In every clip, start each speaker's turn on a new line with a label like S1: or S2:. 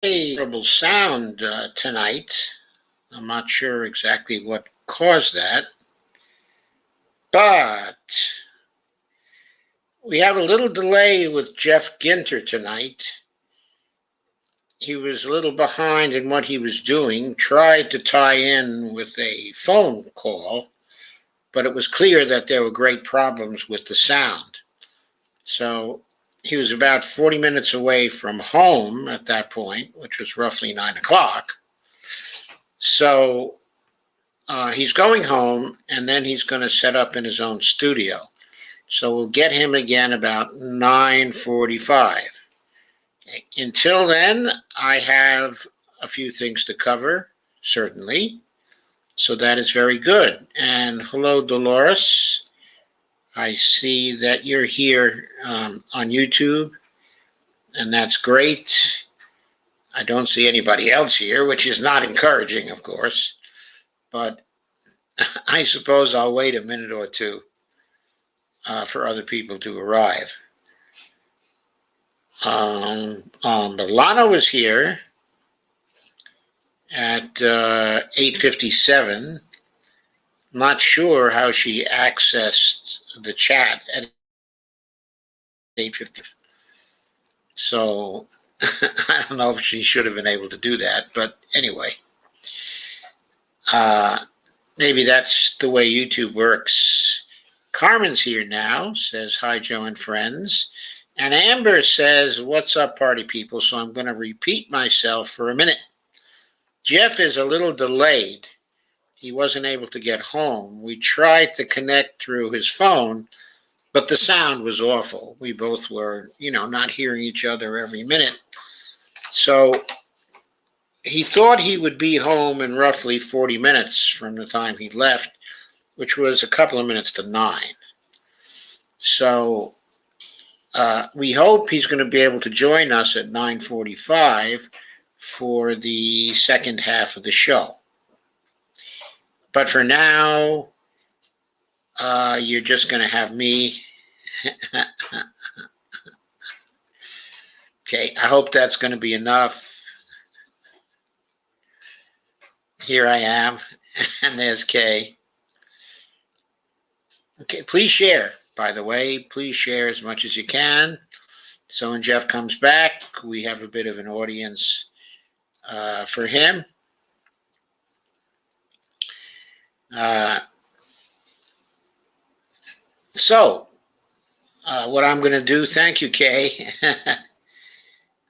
S1: Hey, terrible sound tonight. I'm not sure exactly what caused that, but we have a little delay with Geoff Ginter tonight. He was a little behind in what he was doing, tried to tie in with a phone call, but it was clear that there were great problems with the sound. So he was about 40 minutes away from home at that point, which was roughly 9 o'clock. So he's going home, and then he's going to set up in his own studio. So we'll get him again about 9:45. Okay. Until then, I have a few things to cover, certainly. So that is very good. And hello, Dolores. I see that you're here on YouTube, and that's great. I don't see anybody else here, which is not encouraging, of course. But I suppose I'll wait a minute or two for other people to arrive. Milano was here at 8:57. Not sure how she accessed the chat at 8:50. So I don't know if she should have been able to do that, but anyway. Maybe that's the way YouTube works. Carmen's here now, says hi, Joe and friends. And Amber says, what's up, party people? So I'm going to repeat myself for a minute. Geoff is a little delayed. He wasn't able to get home. We tried to connect through his phone, but the sound was awful. We both were, not hearing each other every minute. So he thought he would be home in roughly 40 minutes from the time he left, which was a couple of minutes to 9. So we hope he's going to be able to join us at 9:45 for the second half of the show. But for now, you're just going to have me. Okay, I hope that's going to be enough. Here I am, and there's Kay. Okay, please share, by the way. Please share as much as you can. So when Geoff comes back, we have a bit of an audience for him. So what I'm going to do, thank you, Kay.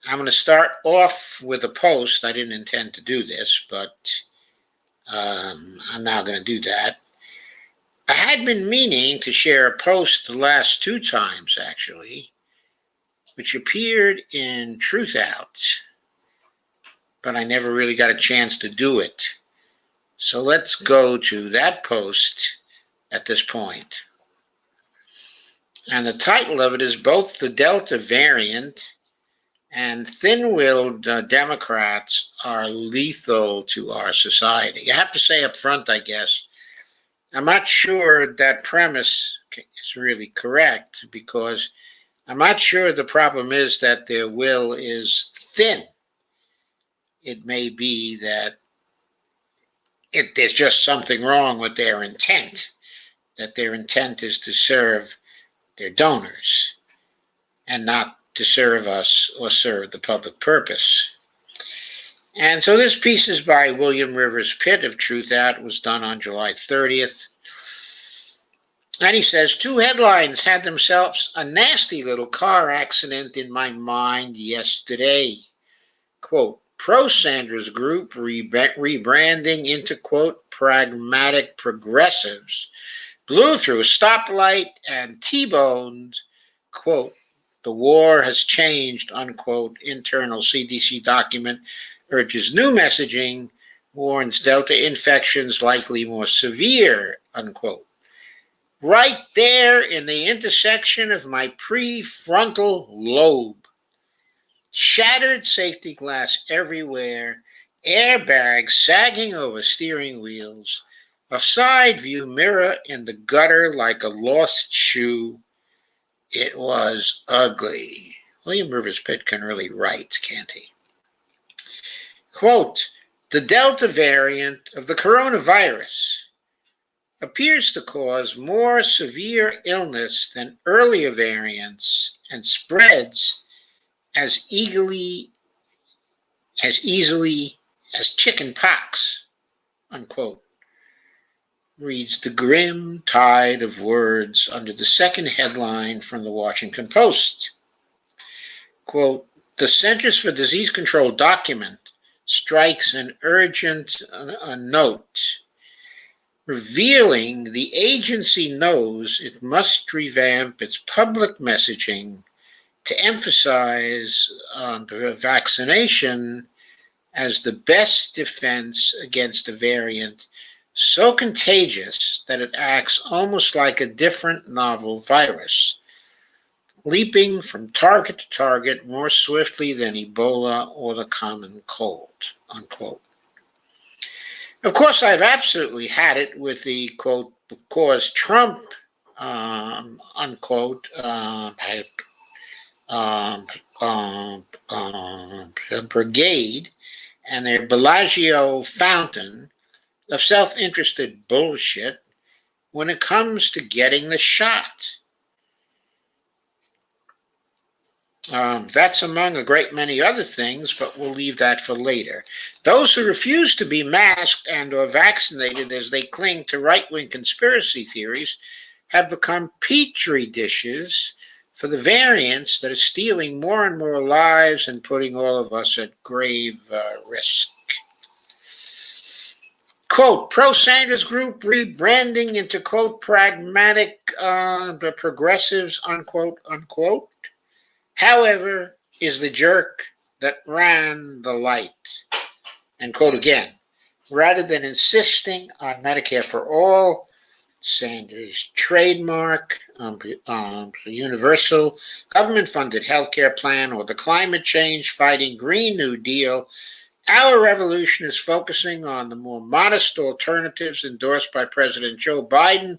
S1: I'm going to start off with a post. I didn't intend to do this, but I'm now going to do that. I had been meaning to share a post the last 2 times, actually, which appeared in Truth Out, but I never really got a chance to do it. So let's go to that post at this point. And the title of it is Both the Delta variant and thin-willed Democrats are lethal to our society. I have to say up front, I guess, I'm not sure that premise is really correct, because I'm not sure the problem is that their will is thin. It may be that there's just something wrong with their intent, that their intent is to serve their donors and not to serve us or serve the public purpose. And so this piece is by William Rivers Pitt of Truth Out. It was done on July 30th. And he says, 2 headlines had themselves a nasty little car accident in my mind yesterday. Quote, pro-Sanders group rebranding into, quote, pragmatic progressives blew through a stoplight and T-boned, quote, the war has changed, unquote, internal CDC document urges new messaging, warns Delta infections likely more severe, unquote. Right there in the intersection of my prefrontal lobe. Shattered safety glass everywhere, airbags sagging over steering wheels, a side view mirror in the gutter like a lost shoe. It was ugly. William Rivers Pitt can really write, can't he? Quote, the Delta variant of the coronavirus appears to cause more severe illness than earlier variants and spreads as easily as chicken pox, unquote, reads the grim tide of words under the second headline from the Washington Post. Quote, the Centers for Disease Control document strikes an urgent note, revealing the agency knows it must revamp its public messaging to emphasize vaccination as the best defense against a variant so contagious that it acts almost like a different novel virus, leaping from target to target more swiftly than Ebola or the common cold, unquote. Of course, I've absolutely had it with the, quote, because Trump, unquote, brigade and their Bellagio fountain of self-interested bullshit when it comes to getting the shot. That's among a great many other things, but we'll leave that for later. Those who refuse to be masked and or vaccinated as they cling to right-wing conspiracy theories have become petri dishes for the variants that are stealing more and more lives and putting all of us at grave risk. Quote, pro-Sanders group rebranding into, quote, pragmatic progressives, unquote, unquote. However, is the jerk that ran the light. And quote again, rather than insisting on Medicare for all, Sanders' trademark, universal government-funded healthcare plan, or the climate change-fighting Green New Deal, our revolution is focusing on the more modest alternatives endorsed by President Joe Biden,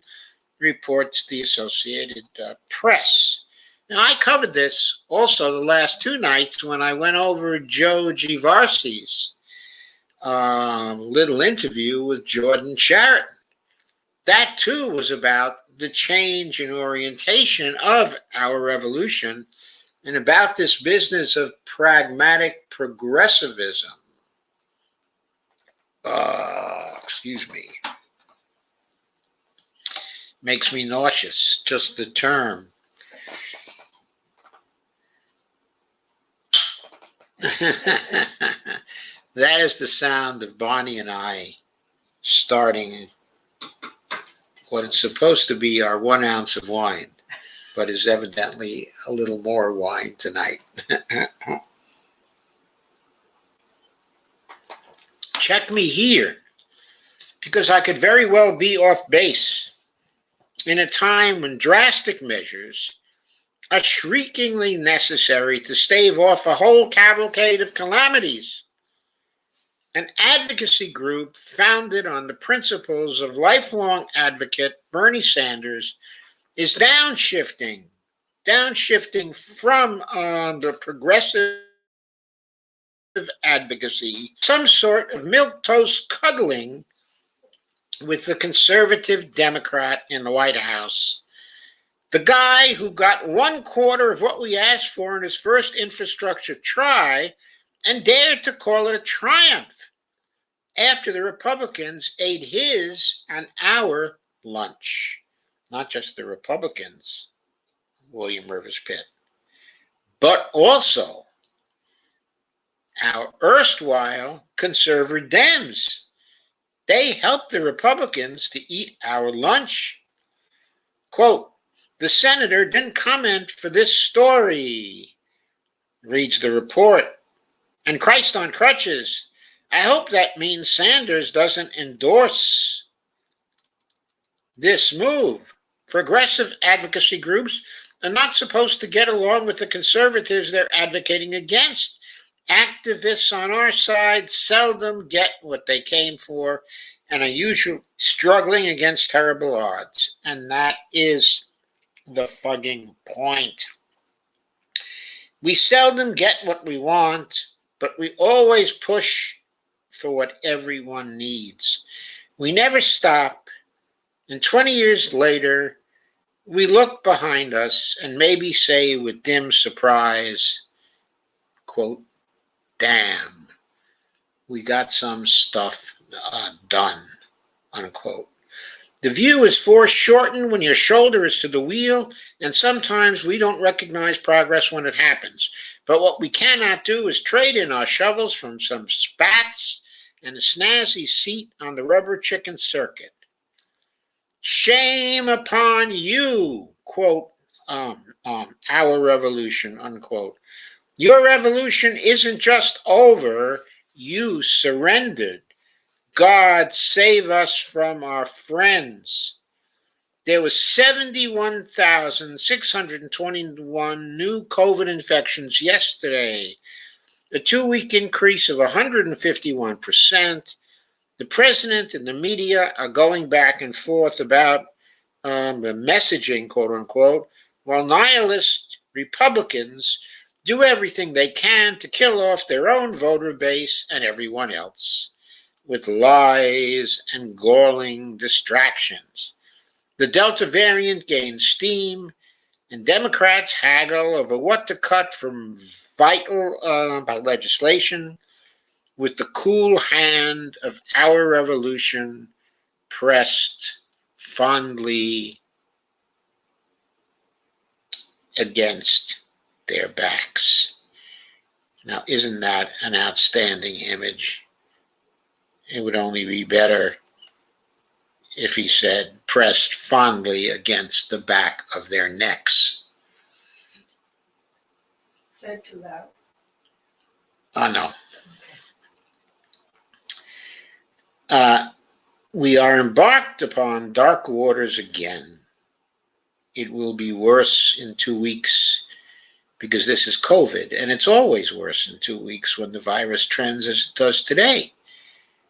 S1: reports the Associated Press. Now, I covered this also the last two nights when I went over Joe Givarsi's little interview with Jordan Sharaton. That, too, was about the change in orientation of our revolution and about this business of pragmatic progressivism. Excuse me. Makes me nauseous, just the term. That is the sound of Bonnie and I starting what is supposed to be our 1 ounce of wine, but is evidently a little more wine tonight. Check me here, because I could very well be off base in a time when drastic measures are shriekingly necessary to stave off a whole cavalcade of calamities. An advocacy group founded on the principles of lifelong advocate Bernie Sanders is downshifting from the progressive advocacy, some sort of milquetoast cuddling with the conservative Democrat in the White House. The guy who got 1/4 of what we asked for in his first infrastructure try and dared to call it a triumph after the Republicans ate his and our lunch. Not just the Republicans, William Rivers Pitt, but also our erstwhile conservative Dems. They helped the Republicans to eat our lunch. Quote, the senator didn't comment for this story, reads the report. And Christ on crutches. I hope that means Sanders doesn't endorse this move. Progressive advocacy groups are not supposed to get along with the conservatives they're advocating against. Activists on our side seldom get what they came for and are usually struggling against terrible odds. And that is the fucking point. We seldom get what we want, but we always push for what everyone needs. We never stop, and 20 years later, we look behind us and maybe say with dim surprise, quote, damn, we got some stuff done, unquote. The view is foreshortened when your shoulder is to the wheel, and sometimes we don't recognize progress when it happens. But what we cannot do is trade in our shovels from some spats and a snazzy seat on the rubber chicken circuit. Shame upon you, quote, our revolution, unquote. Your revolution isn't just over, you surrendered. God save us from our friends. There was 71,621 new COVID infections yesterday, a 2-week increase of 151%. The president and the media are going back and forth about the messaging, quote unquote, while nihilist Republicans do everything they can to kill off their own voter base and everyone else with lies and galling distractions. The Delta variant gains steam, and Democrats haggle over what to cut from vital legislation, with the cool hand of our revolution pressed fondly against their backs. Now, isn't that an outstanding image? It would only be better if he said, pressed fondly against the back of their necks.
S2: Said too loud.
S1: Oh, no. We are embarked upon dark waters again. It will be worse in 2 weeks because this is COVID, and it's always worse in 2 weeks when the virus trends as it does today.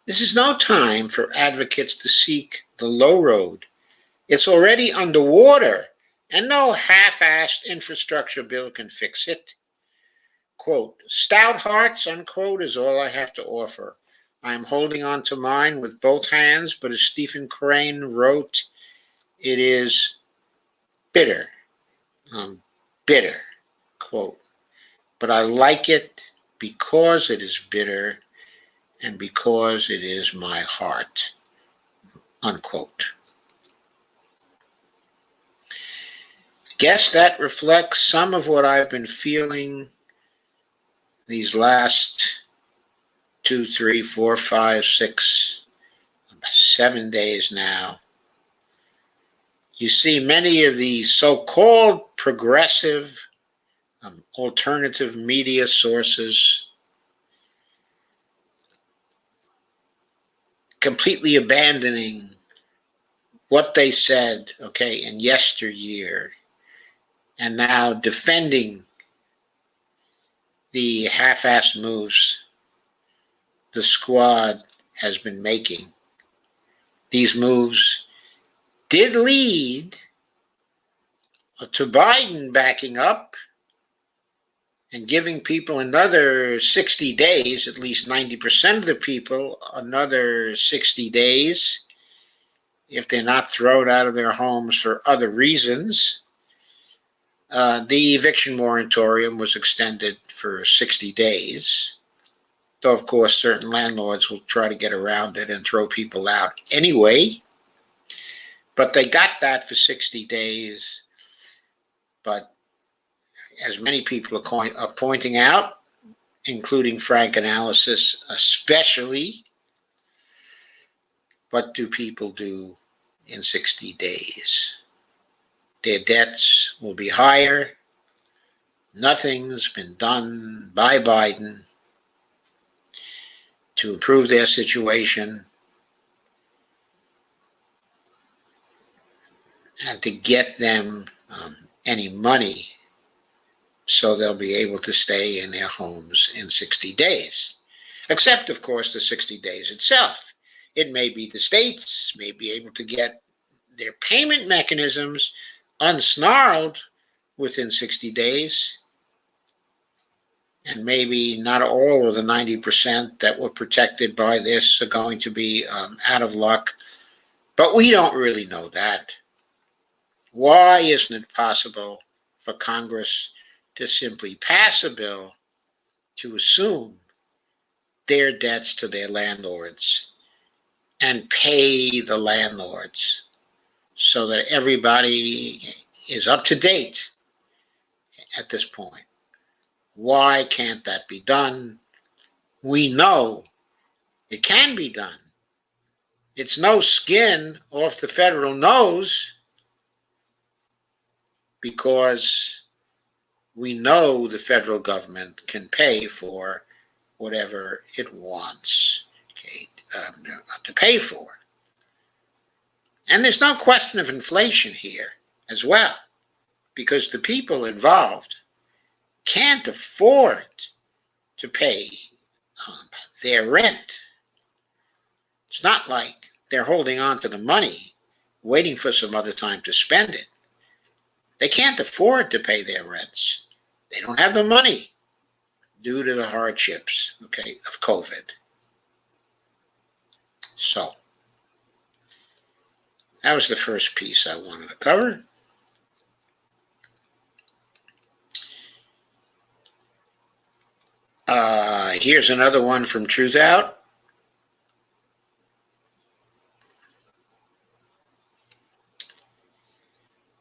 S1: This is no time for advocates to seek the low road. It's already underwater, and no half-assed infrastructure bill can fix it. Quote, stout hearts, unquote, is all I have to offer. I am holding on to mine with both hands, but as Stephen Crane wrote, it is bitter. Bitter, quote. But I like it because it is bitter and because it is my heart, unquote. I guess that reflects some of what I've been feeling these last 2, 3, 4, 5, 6, 7 days now. You see, many of these so-called progressive alternative media sources completely abandoning what they said, in yesteryear, and now defending the half-assed moves the squad has been making. These moves did lead to Biden backing up and giving people another 60 days, at least 90% of the people, another 60 days, if they're not thrown out of their homes for other reasons. The eviction moratorium was extended for 60 days, though of course certain landlords will try to get around it and throw people out anyway. But they got that for 60 days. But as many people are pointing out, including Frank Analysis especially, what do people do in 60 days? Their debts will be higher. Nothing's been done by Biden to improve their situation and to get them any money, so they'll be able to stay in their homes in 60 days. Except, of course, the 60 days itself. It may be the states may be able to get their payment mechanisms unsnarled within 60 days. And maybe not all of the 90% that were protected by this are going to be out of luck. But we don't really know that. Why isn't it possible for Congress to simply pass a bill to assume their debts to their landlords and pay the landlords so that everybody is up to date at this point? Why can't that be done? We know it can be done. It's no skin off the federal nose, because we know the federal government can pay for whatever it wants to pay for. And there's no question of inflation here as well, because the people involved can't afford to pay their rent. It's not like they're holding on to the money, waiting for some other time to spend it. They can't afford to pay their rents. They don't have the money due to the hardships, of COVID. So, that was the first piece I wanted to cover. Here's another one from Truth Out.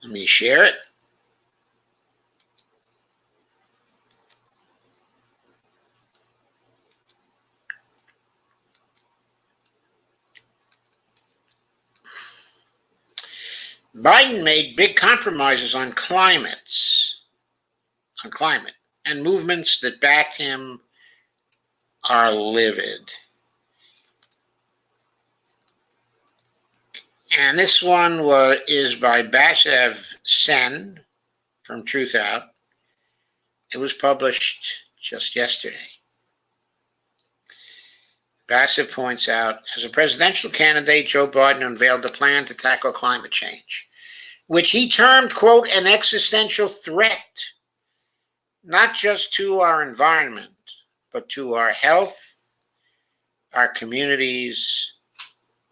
S1: Let me share it. Biden made big compromises on climate, and movements that backed him are livid. And this one is by Basev Sen from Truth Out. It was published just yesterday. Basev points out, as a presidential candidate, Joe Biden unveiled a plan to tackle climate change, which he termed, quote, an existential threat, not just to our environment, but to our health, our communities,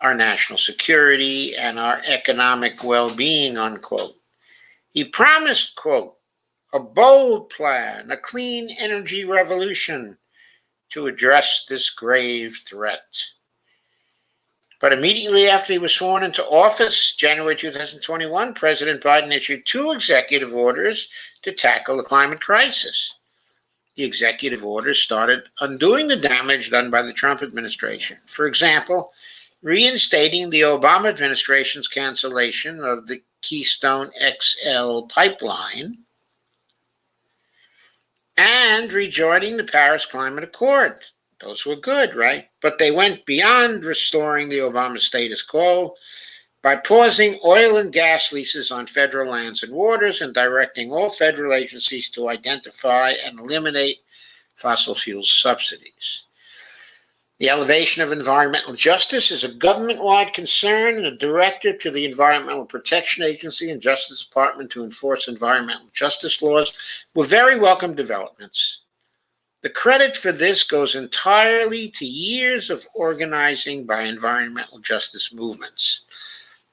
S1: our national security, and our economic well-being, unquote. He promised, quote, a bold plan, a clean energy revolution to address this grave threat. But immediately after he was sworn into office, January 2021, President Biden issued 2 executive orders to tackle the climate crisis. The executive orders started undoing the damage done by the Trump administration. For example, reinstating the Obama administration's cancellation of the Keystone XL pipeline and rejoining the Paris Climate Accord. Those were good, right? But they went beyond restoring the Obama status quo by pausing oil and gas leases on federal lands and waters and directing all federal agencies to identify and eliminate fossil fuel subsidies. The elevation of environmental justice is a government-wide concern, and a directive to the Environmental Protection Agency and Justice Department to enforce environmental justice laws were very welcome developments. The credit for this goes entirely to years of organizing by environmental justice movements.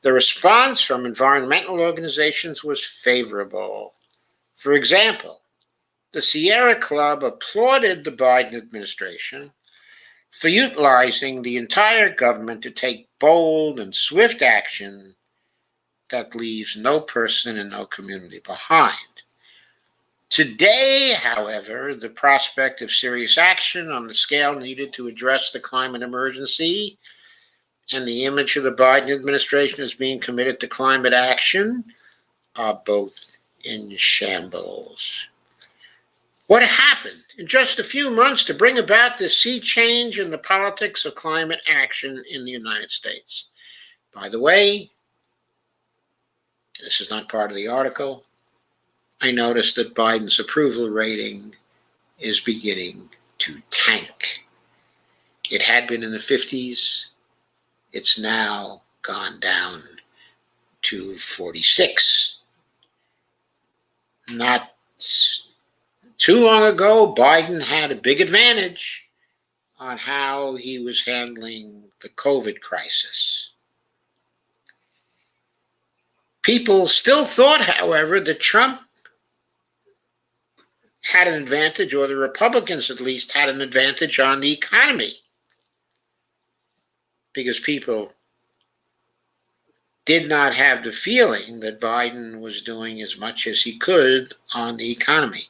S1: The response from environmental organizations was favorable. For example, the Sierra Club applauded the Biden administration for utilizing the entire government to take bold and swift action that leaves no person and no community behind. Today, however, the prospect of serious action on the scale needed to address the climate emergency and the image of the Biden administration as being committed to climate action are both in shambles. What happened in just a few months to bring about this sea change in the politics of climate action in the United States? By the way, this is not part of the article, I noticed that Biden's approval rating is beginning to tank. It had been in the 50s. It's now gone down to 46. Not too long ago, Biden had a big advantage on how he was handling the COVID crisis. People still thought, however, that Trump had an advantage, or the Republicans at least had an advantage on the economy, because people did not have the feeling that Biden was doing as much as he could on the economy.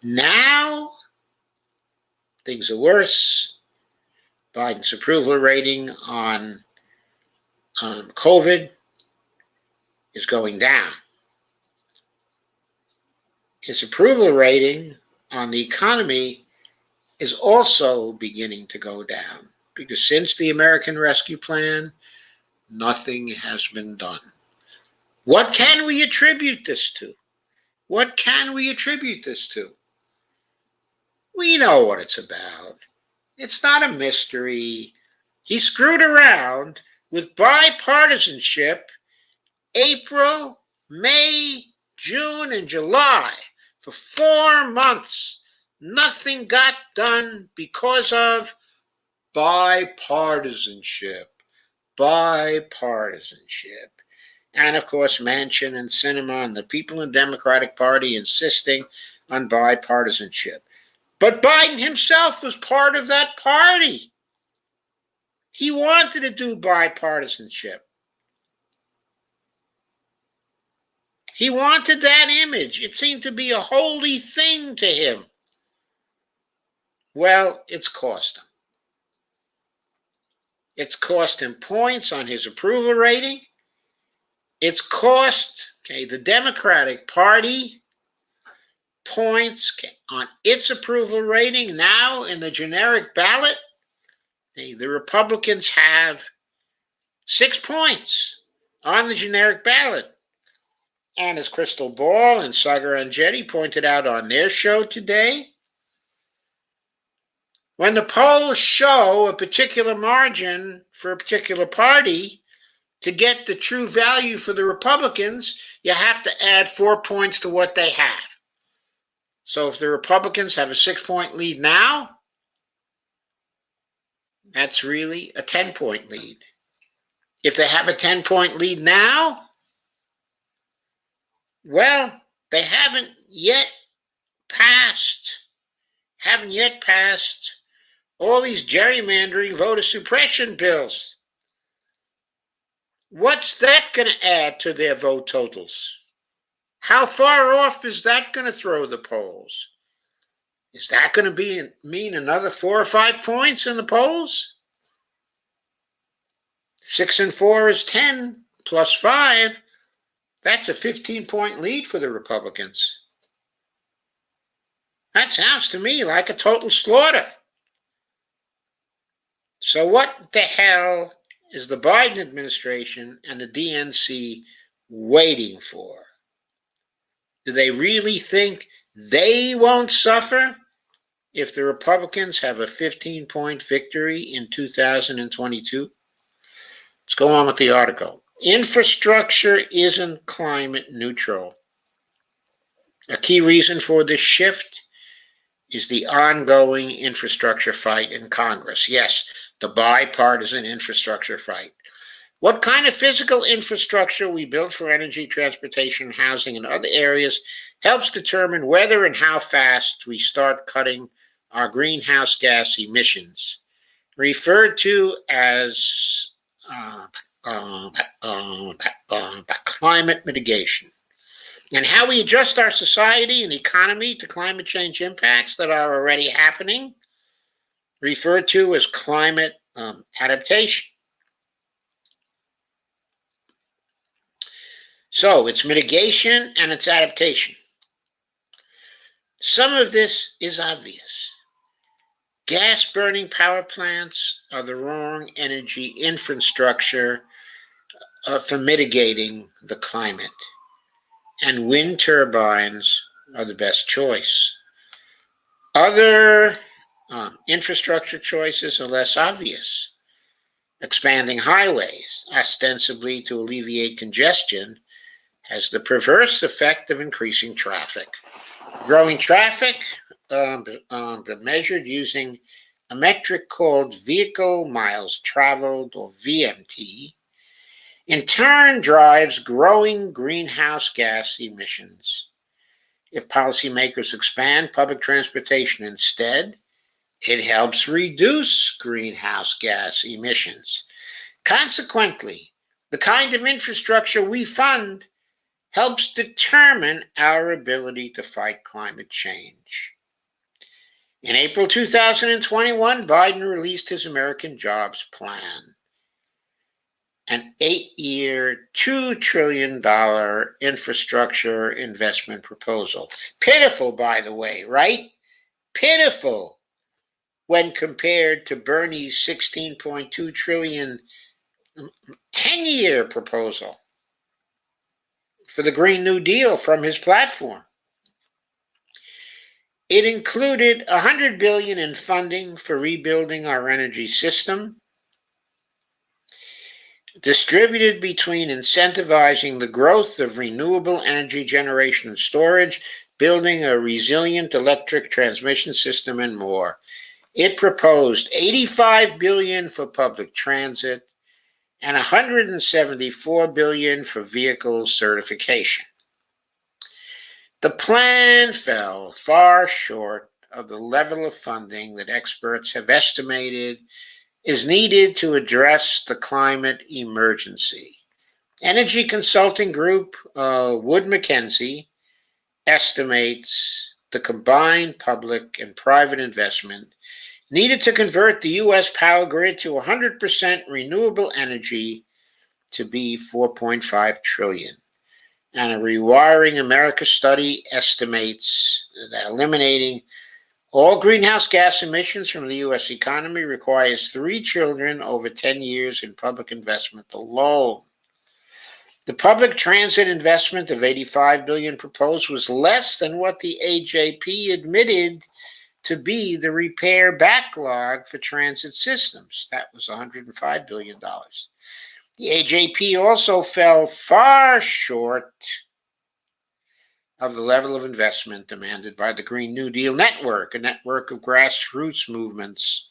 S1: Now, things are worse. Biden's approval rating on COVID is going down. His approval rating on the economy is also beginning to go down, because since the American Rescue Plan, nothing has been done. What can we attribute this to? What can we attribute this to? We know what it's about. It's not a mystery. He screwed around with bipartisanship April, May, June, and July. For 4 months, nothing got done because of bipartisanship. Bipartisanship. And of course, Manchin and Sinema and the people in the Democratic Party insisting on bipartisanship. But Biden himself was part of that party. He wanted to do bipartisanship. He wanted that image. It seemed to be a holy thing to him. Well, it's cost him. It's cost him points on his approval rating. It's cost the Democratic Party points on its approval rating. Now in the generic ballot, the Republicans have 6 points on the generic ballot. And as Crystal Ball and Sagar Anjeti pointed out on their show today, when the polls show a particular margin for a particular party, to get the true value for the Republicans, you have to add 4 points to what they have. So if the Republicans have a 6-point lead now, that's really a 10-point lead. If they have a 10-point lead now, well, they haven't yet passed all these gerrymandering voter suppression bills. What's that going to add to their vote totals? How far off is that going to throw the polls? Is that going to mean another 4 or 5 points in the polls? 6 and 4 is 10 plus 5. That's a 15-point lead for the Republicans. That sounds to me like a total slaughter. So what the hell is the Biden administration and the DNC waiting for? Do they really think they won't suffer if the Republicans have a 15-point victory in 2022? Let's go on with the article. Infrastructure isn't climate neutral. A key reason for this shift is the ongoing infrastructure fight in Congress. Yes, the bipartisan infrastructure fight. What kind of physical infrastructure we build for energy, transportation, housing, and other areas helps determine whether and how fast we start cutting our greenhouse gas emissions, referred to as climate mitigation, and how we adjust our society and economy to climate change impacts that are already happening, referred to as climate adaptation. So it's mitigation and it's adaptation. Some of this is obvious. Gas-burning power plants are the wrong energy infrastructure for mitigating the climate. and wind turbines are the best choice. Other infrastructure choices are less obvious. Expanding highways, ostensibly to alleviate congestion, has the perverse effect of increasing traffic. Growing traffic, measured using a metric called vehicle miles traveled, or VMT, in turn drives growing greenhouse gas emissions. If policymakers expand public transportation instead, it helps reduce greenhouse gas emissions. Consequently, the kind of infrastructure we fund helps determine our ability to fight climate change. In April 2021, Biden released his American Jobs Plan, an 8-year, $2 trillion infrastructure investment proposal. Pitiful, by the way, right? Pitiful when compared to Bernie's $16.2 trillion 10-year proposal for the Green New Deal from his platform. It included $100 billion in funding for rebuilding our energy system, distributed between incentivizing the growth of renewable energy generation and storage, building a resilient electric transmission system, and more. It proposed $85 billion for public transit and $174 billion for vehicle certification. The plan fell far short of the level of funding that experts have estimated is needed to address the climate emergency. Energy consulting group Wood Mackenzie estimates the combined public and private investment needed to convert the U.S. power grid to 100% renewable energy to be $4.5 trillion. And a Rewiring America study estimates that eliminating all greenhouse gas emissions from the U.S. economy requires $3 trillion over 10 years in public investment alone. The public transit investment of $85 billion proposed was less than what the AJP admitted to be the repair backlog for transit systems. That was $105 billion. The AJP also fell far short of the level of investment demanded by the Green New Deal network, a network of grassroots movements,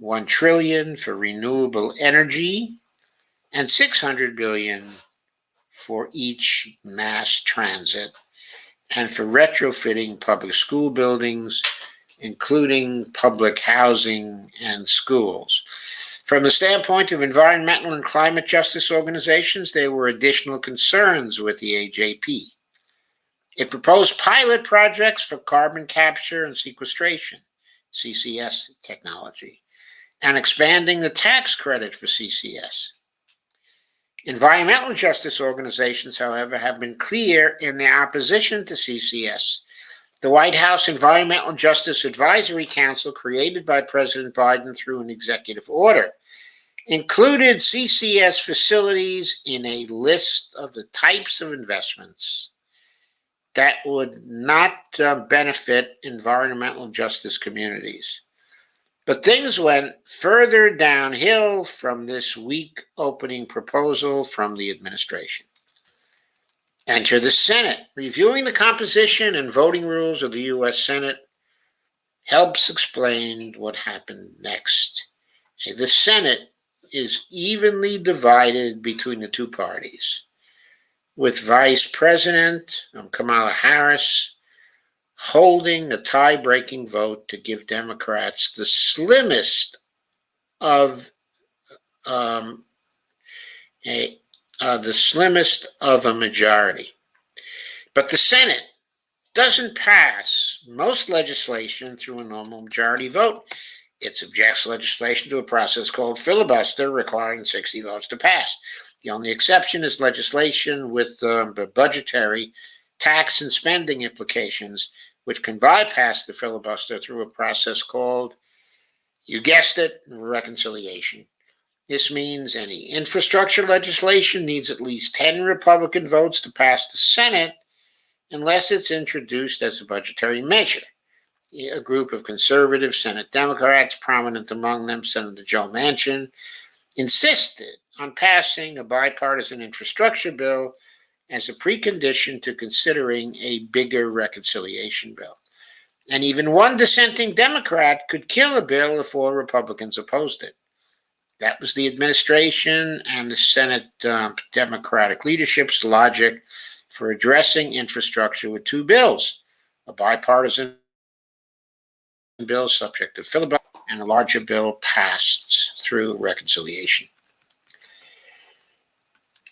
S1: $1 trillion for renewable energy and $600 billion for each mass transit and for retrofitting public school buildings, including public housing and schools. From the standpoint of environmental and climate justice organizations, there were additional concerns with the AJP. It proposed pilot projects for carbon capture and sequestration, CCS technology, and expanding the tax credit for CCS. Environmental justice organizations, however, have been clear in their opposition to CCS. The White House Environmental Justice Advisory Council, created by President Biden through an executive order, included CCS facilities in a list of the types of investments that would not benefit environmental justice communities. But things went further downhill from this weak opening proposal from the administration. Enter the Senate. Reviewing the composition and voting rules of the U.S. Senate helps explain what happened next. The Senate is evenly divided between the two parties, with Vice President Kamala Harris holding a tie-breaking vote to give Democrats the slimmest of a majority. But the Senate doesn't pass most legislation through a normal majority vote. It subjects legislation to a process called filibuster, requiring 60 votes to pass. The only exception is legislation with budgetary, tax, and spending implications, which can bypass the filibuster through a process called, you guessed it, reconciliation. This means any infrastructure legislation needs at least 10 Republican votes to pass the Senate unless it's introduced as a budgetary measure. A group of conservative Senate Democrats, prominent among them Senator Joe Manchin, insisted on passing a bipartisan infrastructure bill as a precondition to considering a bigger reconciliation bill. And even one dissenting Democrat could kill a bill if 4 Republicans opposed it. That was the administration and the Senate Democratic leadership's logic for addressing infrastructure with 2 bills, a bipartisan bill subject to filibuster and a larger bill passed through reconciliation.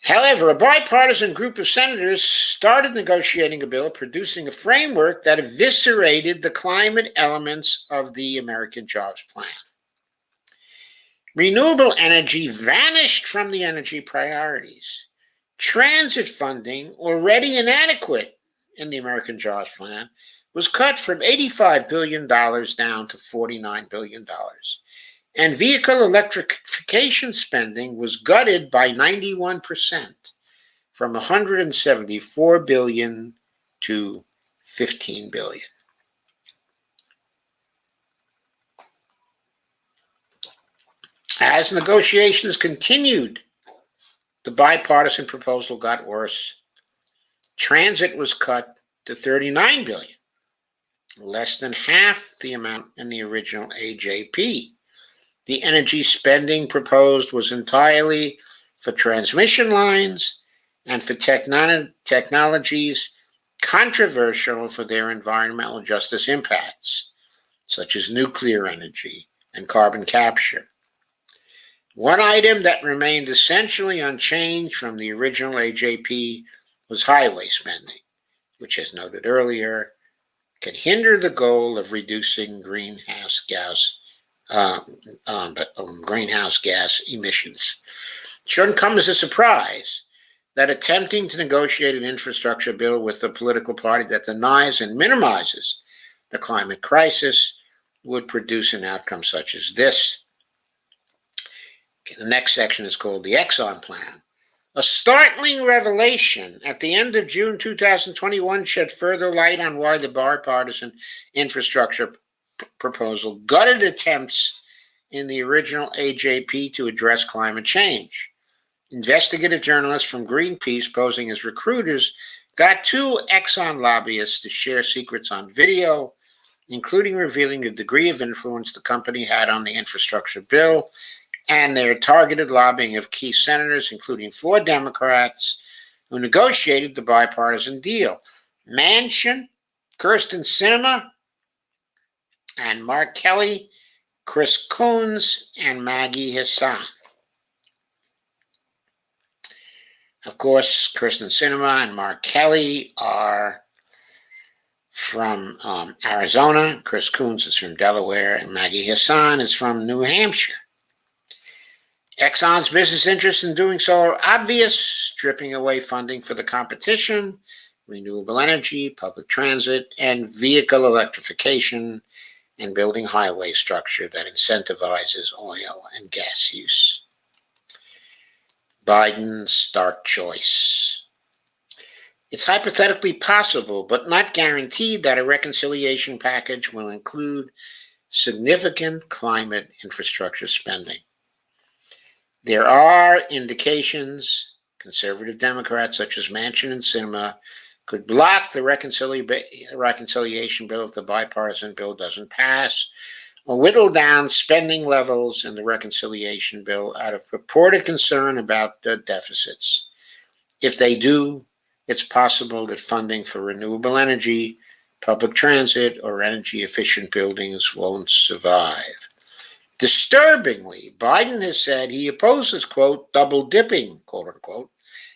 S1: However, a bipartisan group of senators started negotiating a bill producing a framework that eviscerated the climate elements of the American Jobs Plan. Renewable energy vanished from the energy priorities. Transit funding, already inadequate in the American Jobs Plan, was cut from $85 billion down to $49 billion. And vehicle electrification spending was gutted by 91%, from $174 billion to $15 billion. As negotiations continued, the bipartisan proposal got worse. Transit was cut to $39 billion, less than half the amount in the original AJP. The energy spending proposed was entirely for transmission lines and for technologies controversial for their environmental justice impacts, such as nuclear energy and carbon capture. One item that remained essentially unchanged from the original AJP was highway spending, which, as noted earlier, could hinder the goal of reducing greenhouse gas emissions. It shouldn't come as a surprise that attempting to negotiate an infrastructure bill with a political party that denies and minimizes the climate crisis would produce an outcome such as this. The next section is called the Exxon Plan. A startling revelation at the end of June 2021 shed further light on why the bipartisan infrastructure proposal gutted attempts in the original AJP to address climate change. Investigative journalists from Greenpeace, posing as recruiters, got 2 Exxon lobbyists to share secrets on video, including revealing the degree of influence the company had on the infrastructure bill and their targeted lobbying of key senators, including 4 Democrats who negotiated the bipartisan deal: Manchin, Kyrsten Sinema, and Mark Kelly, Chris Coons, and Maggie Hassan. Of course, Kyrsten Sinema and Mark Kelly are from Arizona. Chris Coons is from Delaware, and Maggie Hassan is from New Hampshire. Exxon's business interests in doing so are obvious: stripping away funding for the competition, renewable energy, public transit, and vehicle electrification, and building highway structure that incentivizes oil and gas use. Biden's stark choice. It's hypothetically possible, but not guaranteed, that a reconciliation package will include significant climate infrastructure spending. There are indications conservative Democrats such as Manchin and Sinema could block the reconciliation bill if the bipartisan bill doesn't pass, or whittle down spending levels in the reconciliation bill out of purported concern about deficits. If they do, it's possible that funding for renewable energy, public transit, or energy-efficient buildings won't survive. Disturbingly, Biden has said he opposes, quote, double dipping, quote unquote,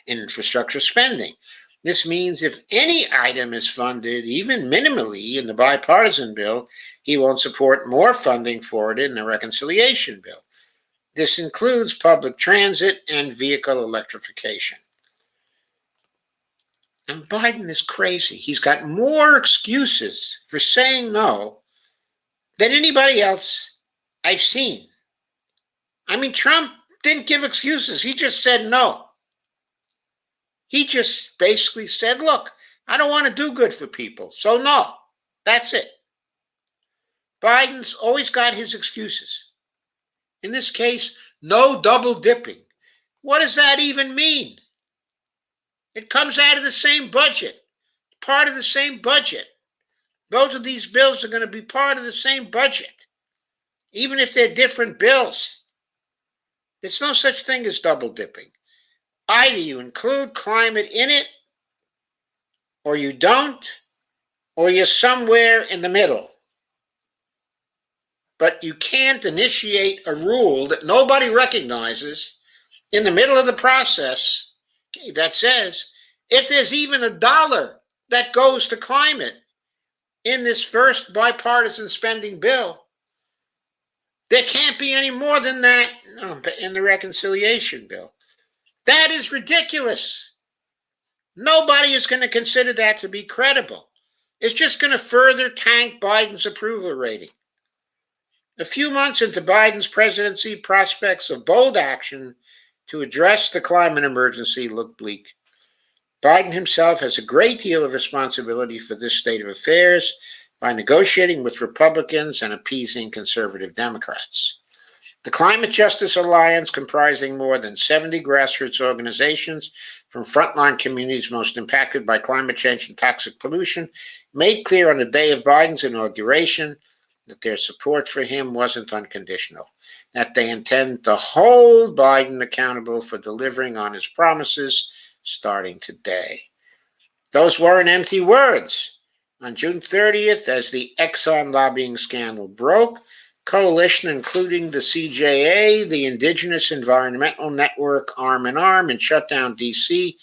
S1: in infrastructure spending. This means if any item is funded, even minimally, in the bipartisan bill, he won't support more funding for it in the reconciliation bill. This includes public transit and vehicle electrification. And Biden is crazy. He's got more excuses for saying no than anybody else I've seen. I mean, Trump didn't give excuses. He just said no. He just basically said, look, I don't want to do good for people. So no, that's it. Biden's always got his excuses. In this case, no double dipping. What does that even mean? It comes out of the same budget, part of the same budget. Both of these bills are going to be part of the same budget, even if they're different bills. There's no such thing as double dipping. Either you include climate in it, or you don't, or you're somewhere in the middle. But you can't initiate a rule that nobody recognizes in the middle of the process that says if there's even $1 that goes to climate in this first bipartisan spending bill, there can't be any more than that in the reconciliation bill. That is ridiculous. Nobody is going to consider that to be credible. It's just going to further tank Biden's approval rating. A few months into Biden's presidency, prospects of bold action to address the climate emergency look bleak. Biden himself has a great deal of responsibility for this state of affairs by negotiating with Republicans and appeasing conservative Democrats. The Climate Justice Alliance, comprising more than 70 grassroots organizations from frontline communities most impacted by climate change and toxic pollution, made clear on the day of Biden's inauguration that their support for him wasn't unconditional, that they intend to hold Biden accountable for delivering on his promises starting today. Those weren't empty words. On June 30th, as the Exxon lobbying scandal broke, coalition including the CJA, the Indigenous Environmental Network Arm in Arm, and shut down D.C.,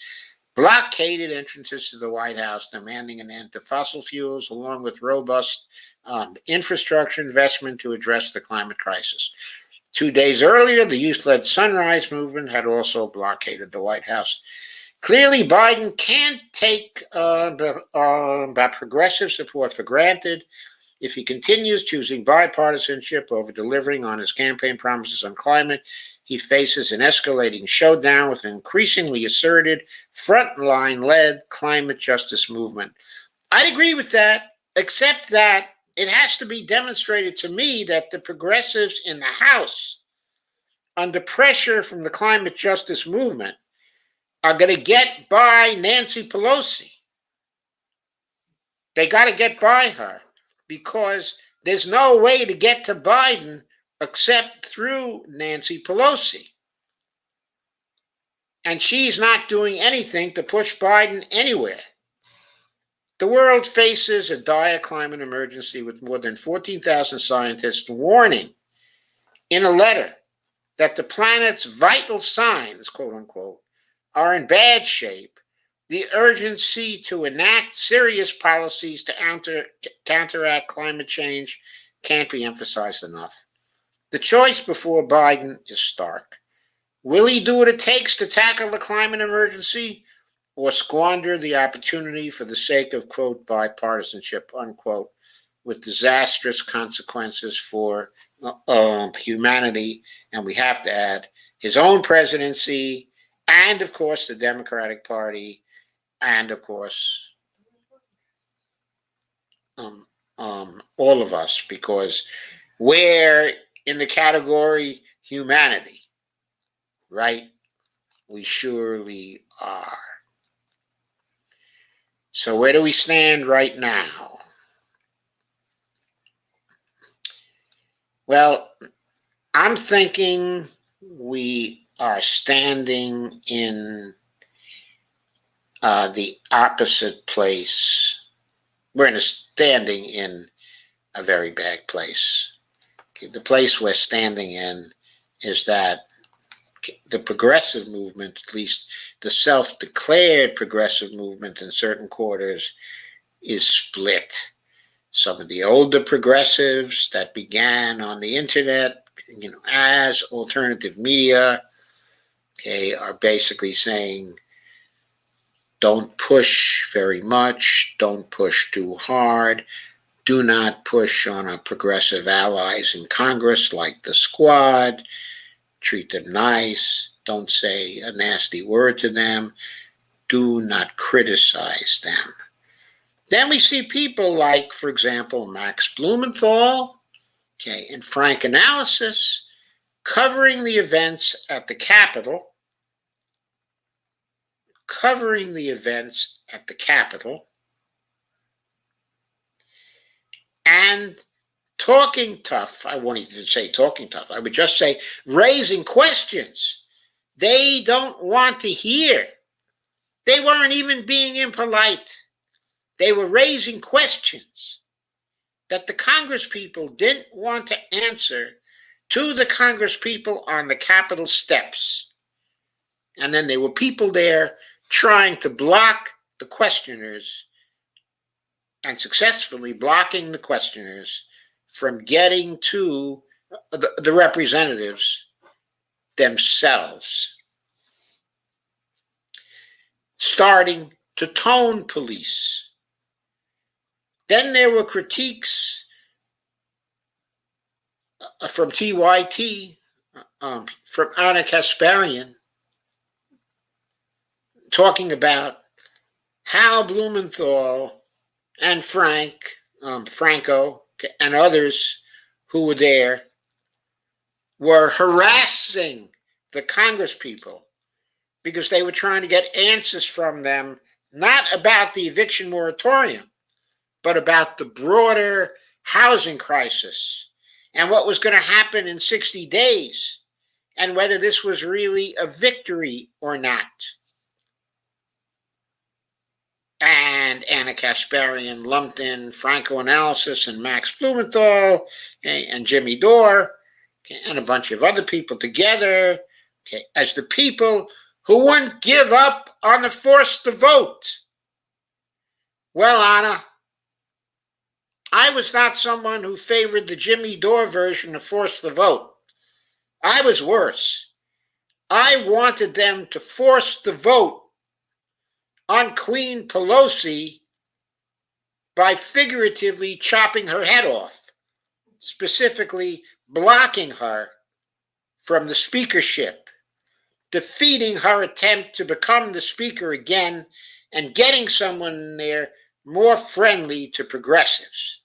S1: blockaded entrances to the White House, demanding an end to fossil fuels along with robust infrastructure investment to address the climate crisis. 2 days earlier, the youth-led Sunrise Movement had also blockaded the White House. Clearly, Biden can't take progressive support for granted if he continues choosing bipartisanship over delivering on his campaign promises on climate. He faces an escalating showdown with an increasingly asserted, frontline-led climate justice movement. I'd agree with that, except that it has to be demonstrated to me that the progressives in the House, under pressure from the climate justice movement, are going to get by Nancy Pelosi. They got to get by her because there's no way to get to Biden except through Nancy Pelosi. And she's not doing anything to push Biden anywhere. The world faces a dire climate emergency with more than 14,000 scientists warning in a letter that the planet's vital signs, quote unquote, are in bad shape. The urgency to enact serious policies to counteract climate change can't be emphasized enough. The choice before Biden is stark. Will he do what it takes to tackle the climate emergency, or squander the opportunity for the sake of, quote, bipartisanship, unquote, with disastrous consequences for humanity, and we have to add, his own presidency, and, of course, the Democratic Party, and, of course, all of us, because we're in the category humanity, right? We surely are. So where do we stand right now? Well, I'm thinking we are standing in the opposite place. We're standing in a very bad place. Okay, the place we're standing in is that the progressive movement, at least the self-declared progressive movement in certain quarters, is split. Some of the older progressives that began on the internet, as alternative media, are basically saying, don't push very much, don't push too hard, do not push on our progressive allies in Congress like the Squad, treat them nice, don't say a nasty word to them, do not criticize them. Then we see people like, for example, Max Blumenthal, and Frank Analysis covering the events at the Capitol, and talking tough. I won't even say talking tough. I would just say raising questions they don't want to hear. They weren't even being impolite. They were raising questions that the Congress people didn't want to answer to the Congress people on the Capitol steps. And then there were people there trying to block the questioners and successfully blocking the questioners from getting to the representatives themselves. Starting to tone police. Then there were critiques from TYT, from Anna Kasparian, talking about how Blumenthal and Franco, and others who were there were harassing the Congress people because they were trying to get answers from them, not about the eviction moratorium, but about the broader housing crisis and what was going to happen in 60 days and whether this was really a victory or not. And Anna Kasparian lumped in Franco Analysis and Max Blumenthal, and Jimmy Dore, and a bunch of other people together, as the people who wouldn't give up on the force to vote. Well, Anna, I was not someone who favored the Jimmy Dore version of force the vote. I was worse. I wanted them to force the vote on Queen Pelosi by figuratively chopping her head off, specifically blocking her from the speakership, defeating her attempt to become the speaker again, and getting someone there more friendly to progressives.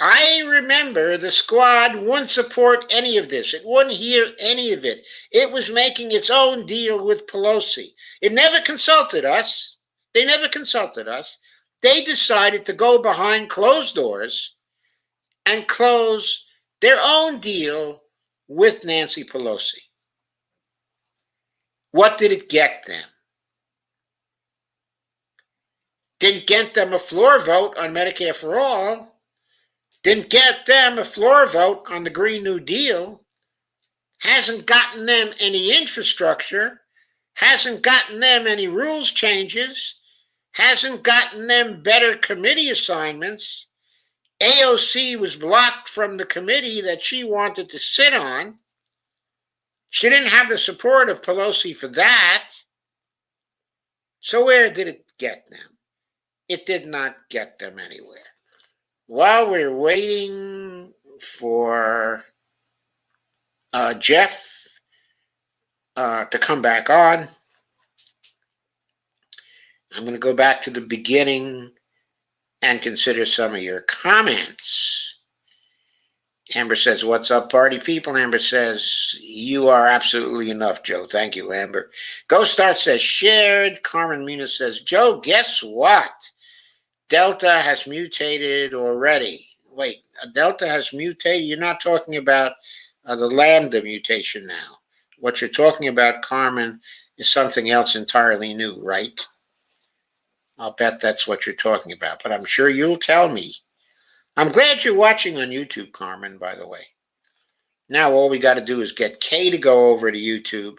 S1: I remember the squad wouldn't support any of this. It wouldn't hear any of it. It was making its own deal with Pelosi. It never consulted us. They never consulted us. They decided to go behind closed doors and close their own deal with Nancy Pelosi. What did it get them? Didn't get them a floor vote on Medicare for All. Didn't get them a floor vote on the Green New Deal. Hasn't gotten them any infrastructure. Hasn't gotten them any rules changes. Hasn't gotten them better committee assignments. AOC was blocked from the committee that she wanted to sit on. She didn't have the support of Pelosi for that. So where did it get them? It did not get them anywhere. While we're waiting for Geoff to come back on, I'm going to go back to the beginning and consider some of your comments. Amber says, what's up, party people? Amber says, you are absolutely enough, Joe. Thank you, Amber. Go Start says, shared. Carmen Mina says, Joe, guess what? Delta has mutated already. Wait, Delta has mutated? You're not talking about the Lambda mutation now. What you're talking about, Carmen, is something else entirely new, right? I'll bet that's what you're talking about, but I'm sure you'll tell me. I'm glad you're watching on YouTube, Carmen, by the way. Now all we got to do is get Kay to go over to YouTube,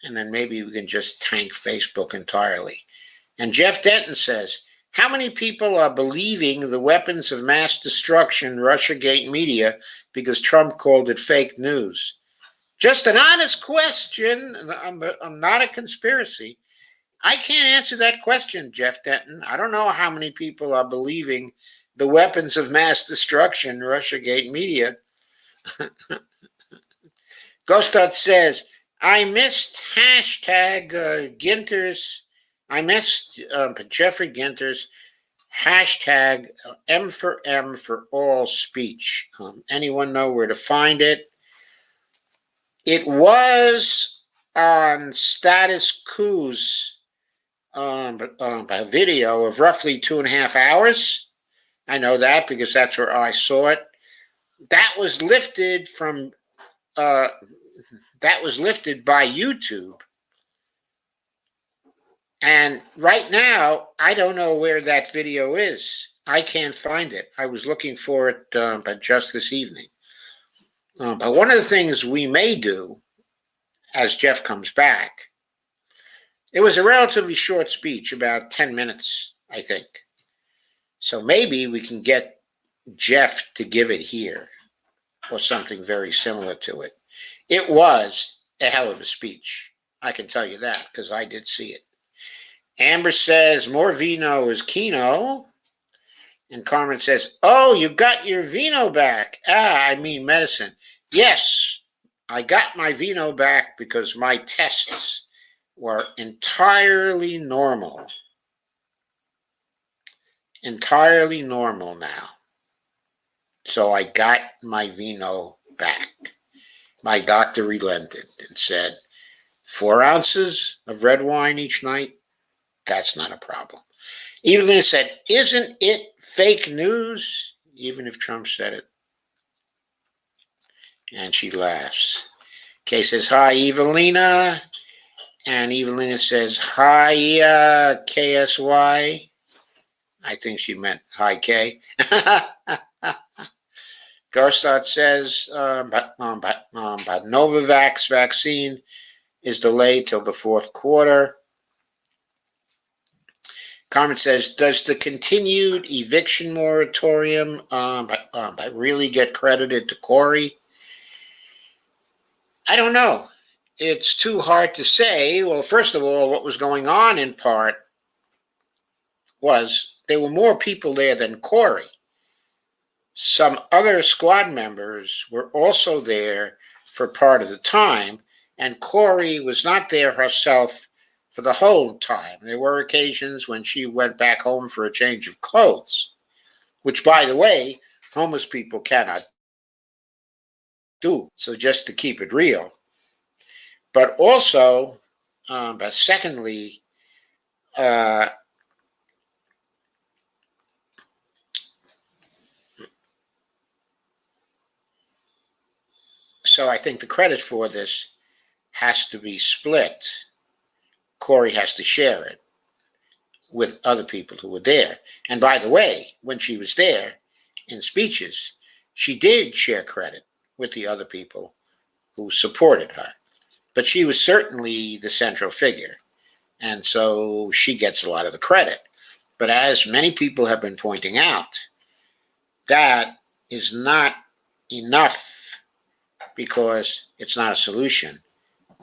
S1: and then maybe we can just tank Facebook entirely. And Jeff Denton says, how many people are believing the weapons of mass destruction Russiagate media because Trump called it fake news? Just an honest question. I'm not a conspiracy. I can't answer that question, Jeff Denton. I don't know how many people are believing the weapons of mass destruction, Russiagate media. Ghostot says, I missed hashtag Ginter's, I missed Geoffrey Ginter's hashtag M4M for all speech. Anyone know where to find it? It was on Status Quo's a video of roughly 2.5 hours. I know that because that's where I saw it. That was lifted from that was lifted by YouTube. And right now, I don't know where that video is. I can't find it. I was looking for it but just this evening. But one of the things we may do as Geoff comes back, it was a relatively short speech, about 10 minutes, I think. So maybe we can get Geoff to give it here or something very similar to it. It was a hell of a speech. I can tell you that because I did see it. Amber says, more vino is Kino. And Carmen says, oh, you got your vino back. I mean medicine. Yes, I got my vino back because my tests were entirely normal. Entirely normal now. So I got my vino back. My doctor relented and said, 4 ounces of red wine each night, that's not a problem. Evelyn said, isn't it fake news? Even if Trump said it. And she laughs. Kay says, hi, Evelina. And Evelina says, hi, KSY. I think she meant hi, Kay. Garstad says, but Novavax vaccine is delayed till the 4th quarter. Carmen says, does the continued eviction moratorium really get credited to Corey? I don't know. It's too hard to say. Well, first of all, what was going on in part was there were more people there than Corey. Some other squad members were also there for part of the time, and Corey was not there herself for the whole time. There were occasions when she went back home for a change of clothes, which, by the way, homeless people cannot do. So just to keep it real. But also, but secondly, so I think the credit for this has to be split. Corey has to share it with other people who were there. And by the way, when she was there in speeches, she did share credit with the other people who supported her. But she was certainly the central figure. And so she gets a lot of the credit. But as many people have been pointing out, that is not enough because it's not a solution.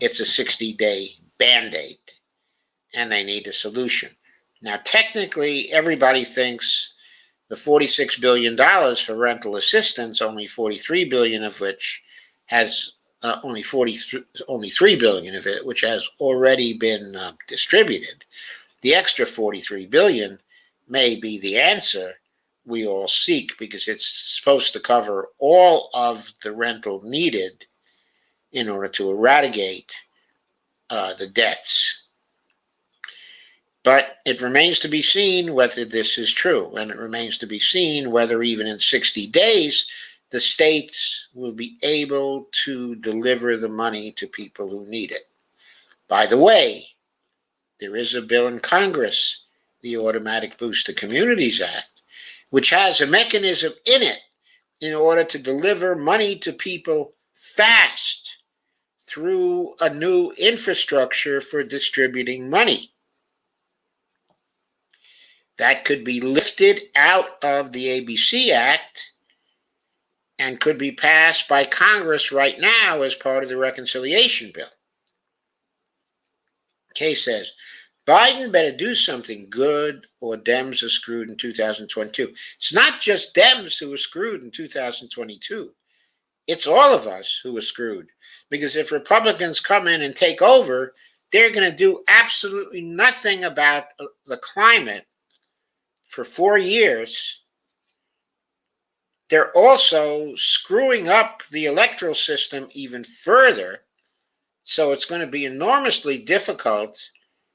S1: It's a 60-day Band-Aid, and they need a solution. Now, technically, everybody thinks the $46 billion for rental assistance, only $43 billion of which has only $3 billion of it, which has already been distributed. The extra $43 billion may be the answer we all seek because it's supposed to cover all of the rental needed in order to eradicate the debts. But it remains to be seen whether this is true, and it remains to be seen whether even in 60 days the states will be able to deliver the money to people who need it. By the way, there is a bill in Congress, the Automatic Boost to Communities Act, which has a mechanism in it in order to deliver money to people fast through a new infrastructure for distributing money. That could be lifted out of the ABC Act and could be passed by Congress right now as part of the reconciliation bill. Kay says, Biden better do something good or Dems are screwed in 2022. It's not just Dems who are screwed in 2022. It's all of us who are screwed. Because if Republicans come in and take over, they're going to do absolutely nothing about the climate for 4 years. They're also screwing up the electoral system even further. So it's going to be enormously difficult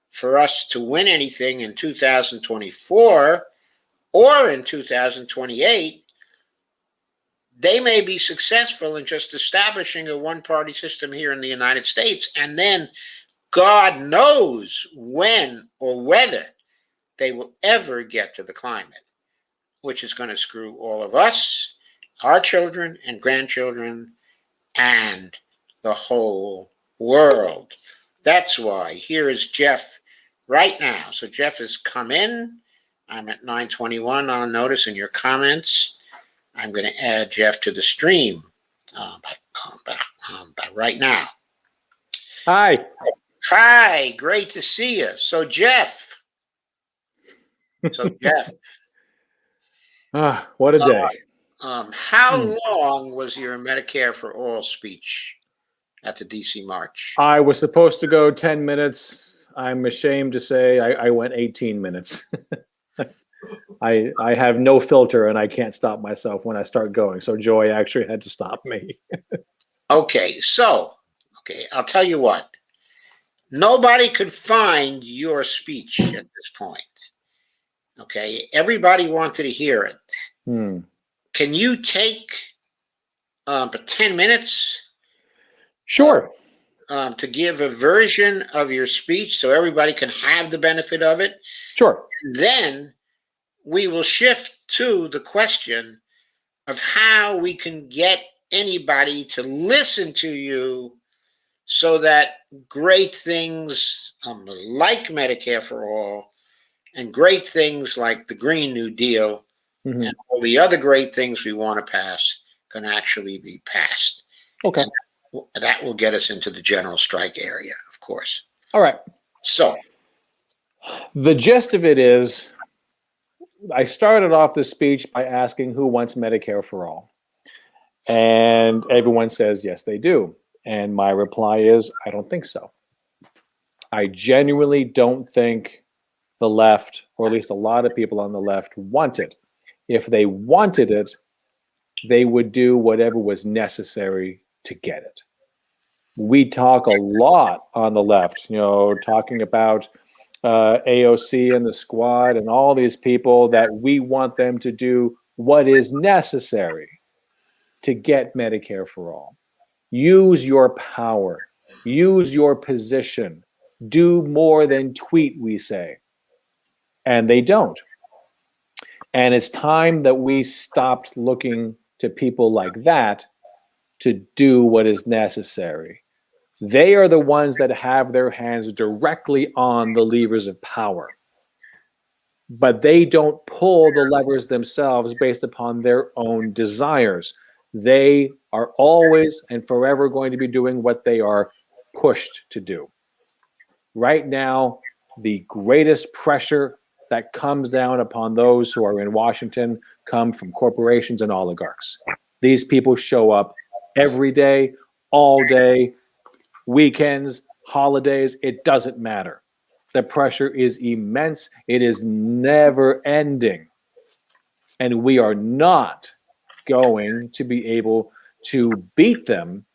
S1: for us to win anything in 2024 or in 2028. They may be successful in just establishing a one-party system here in the United States, and then God knows when or whether they will ever get to the climate, which is going to screw all of us, our children and grandchildren, and the whole world. That's why here is Geoff right now. So Geoff has come in. I'm at 9:21. I'll notice in your comments. I'm going to add Geoff to the stream right now.
S2: Hi.
S1: Hi, great to see you. So Geoff.
S2: What a day.
S1: How long was your Medicare for All speech at the DC March?
S2: I was supposed to go 10 minutes. I'm ashamed to say I went 18 minutes. I have no filter and I can't stop myself when I start going. So Joy actually had to stop me.
S1: Okay, I'll tell you what. Nobody could find your speech at this point. Okay, everybody wanted to hear it. Can you take 10 minutes?
S2: Sure.
S1: To give a version of your speech so everybody can have the benefit of it?
S2: Sure.
S1: Then we will shift to the question of how we can get anybody to listen to you so that great things like Medicare for All and great things like the Green New Deal and all the other great things we want to pass can actually be passed.
S2: Okay.
S1: And that will get us into the general strike area, of course.
S2: All right.
S1: So
S2: the gist of it is I started off the speech by asking who wants Medicare for All. And everyone says, yes, they do. And my reply is, I don't think so. I genuinely don't think the left, or at least a lot of people on the left, want it. If they wanted it, they would do whatever was necessary to get it. We talk a lot on the left, talking about AOC and the squad and all these people that we want them to do what is necessary to get Medicare for All. Use your power. Use your position. Do more than tweet, we say. And they don't. And it's time that we stopped looking to people like that to do what is necessary. They are the ones that have their hands directly on the levers of power. But they don't pull the levers themselves based upon their own desires. They are always and forever going to be doing what they are pushed to do. Right now, the greatest pressure that comes down upon those who are in Washington come from corporations and oligarchs. These people show up every day, all day, weekends, holidays, it doesn't matter. The pressure is immense. It is never ending. And we are not going to be able to beat them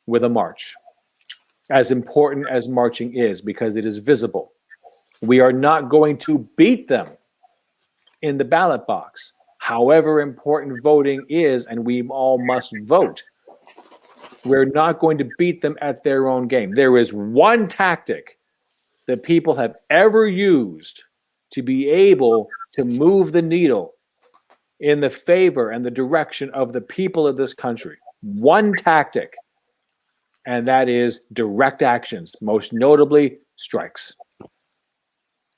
S2: with a march. As important as marching is, because it is visible. We are not going to beat them in the ballot box, however important voting is, and we all must vote. We're not going to beat them at their own game. There is one tactic that people have ever used to be able to move the needle in the favor and the direction of the people of this country. One tactic, and that is direct actions, most notably strikes.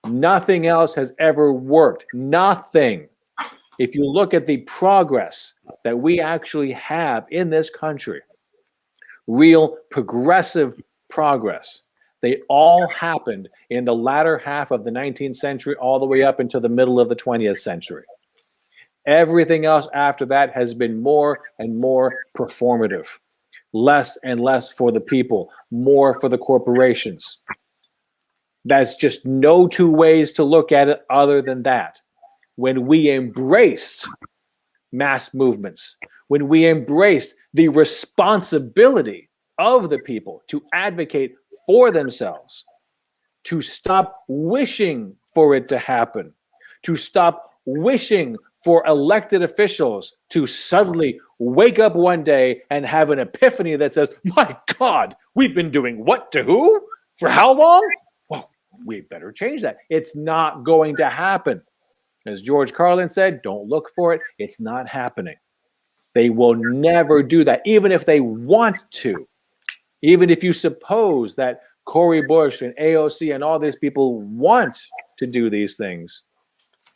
S2: Nothing else has ever worked. Nothing. If you look at the progress that we actually have in this country, real progressive progress, They all happened in the latter half of the 19th century all the way up into the middle of the 20th century. Everything else after that has been more and more performative, less and less for the people, more for the corporations. That's just no two ways to look at it other than that. When we embraced mass movements, when we embraced the responsibility of the people to advocate for themselves, to stop wishing for it to happen, to stop wishing for elected officials to suddenly wake up one day and have an epiphany that says, my God, we've been doing what to who? For how long? Well, we better change that. It's not going to happen. As George Carlin said, don't look for it. It's not happening. They will never do that, even if they want to. Even if you suppose that Cori Bush and AOC and all these people want to do these things,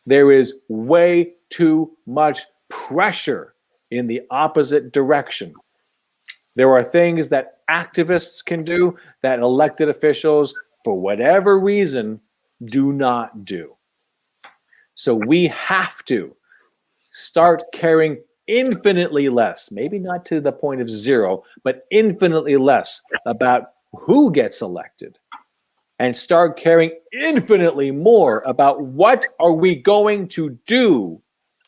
S2: there is way too much pressure in the opposite direction. There are things that activists can do that elected officials, for whatever reason, do not do. So we have to start caring infinitely less, maybe not to the point of zero, but infinitely less about who gets elected, and start caring infinitely more about what are we going to do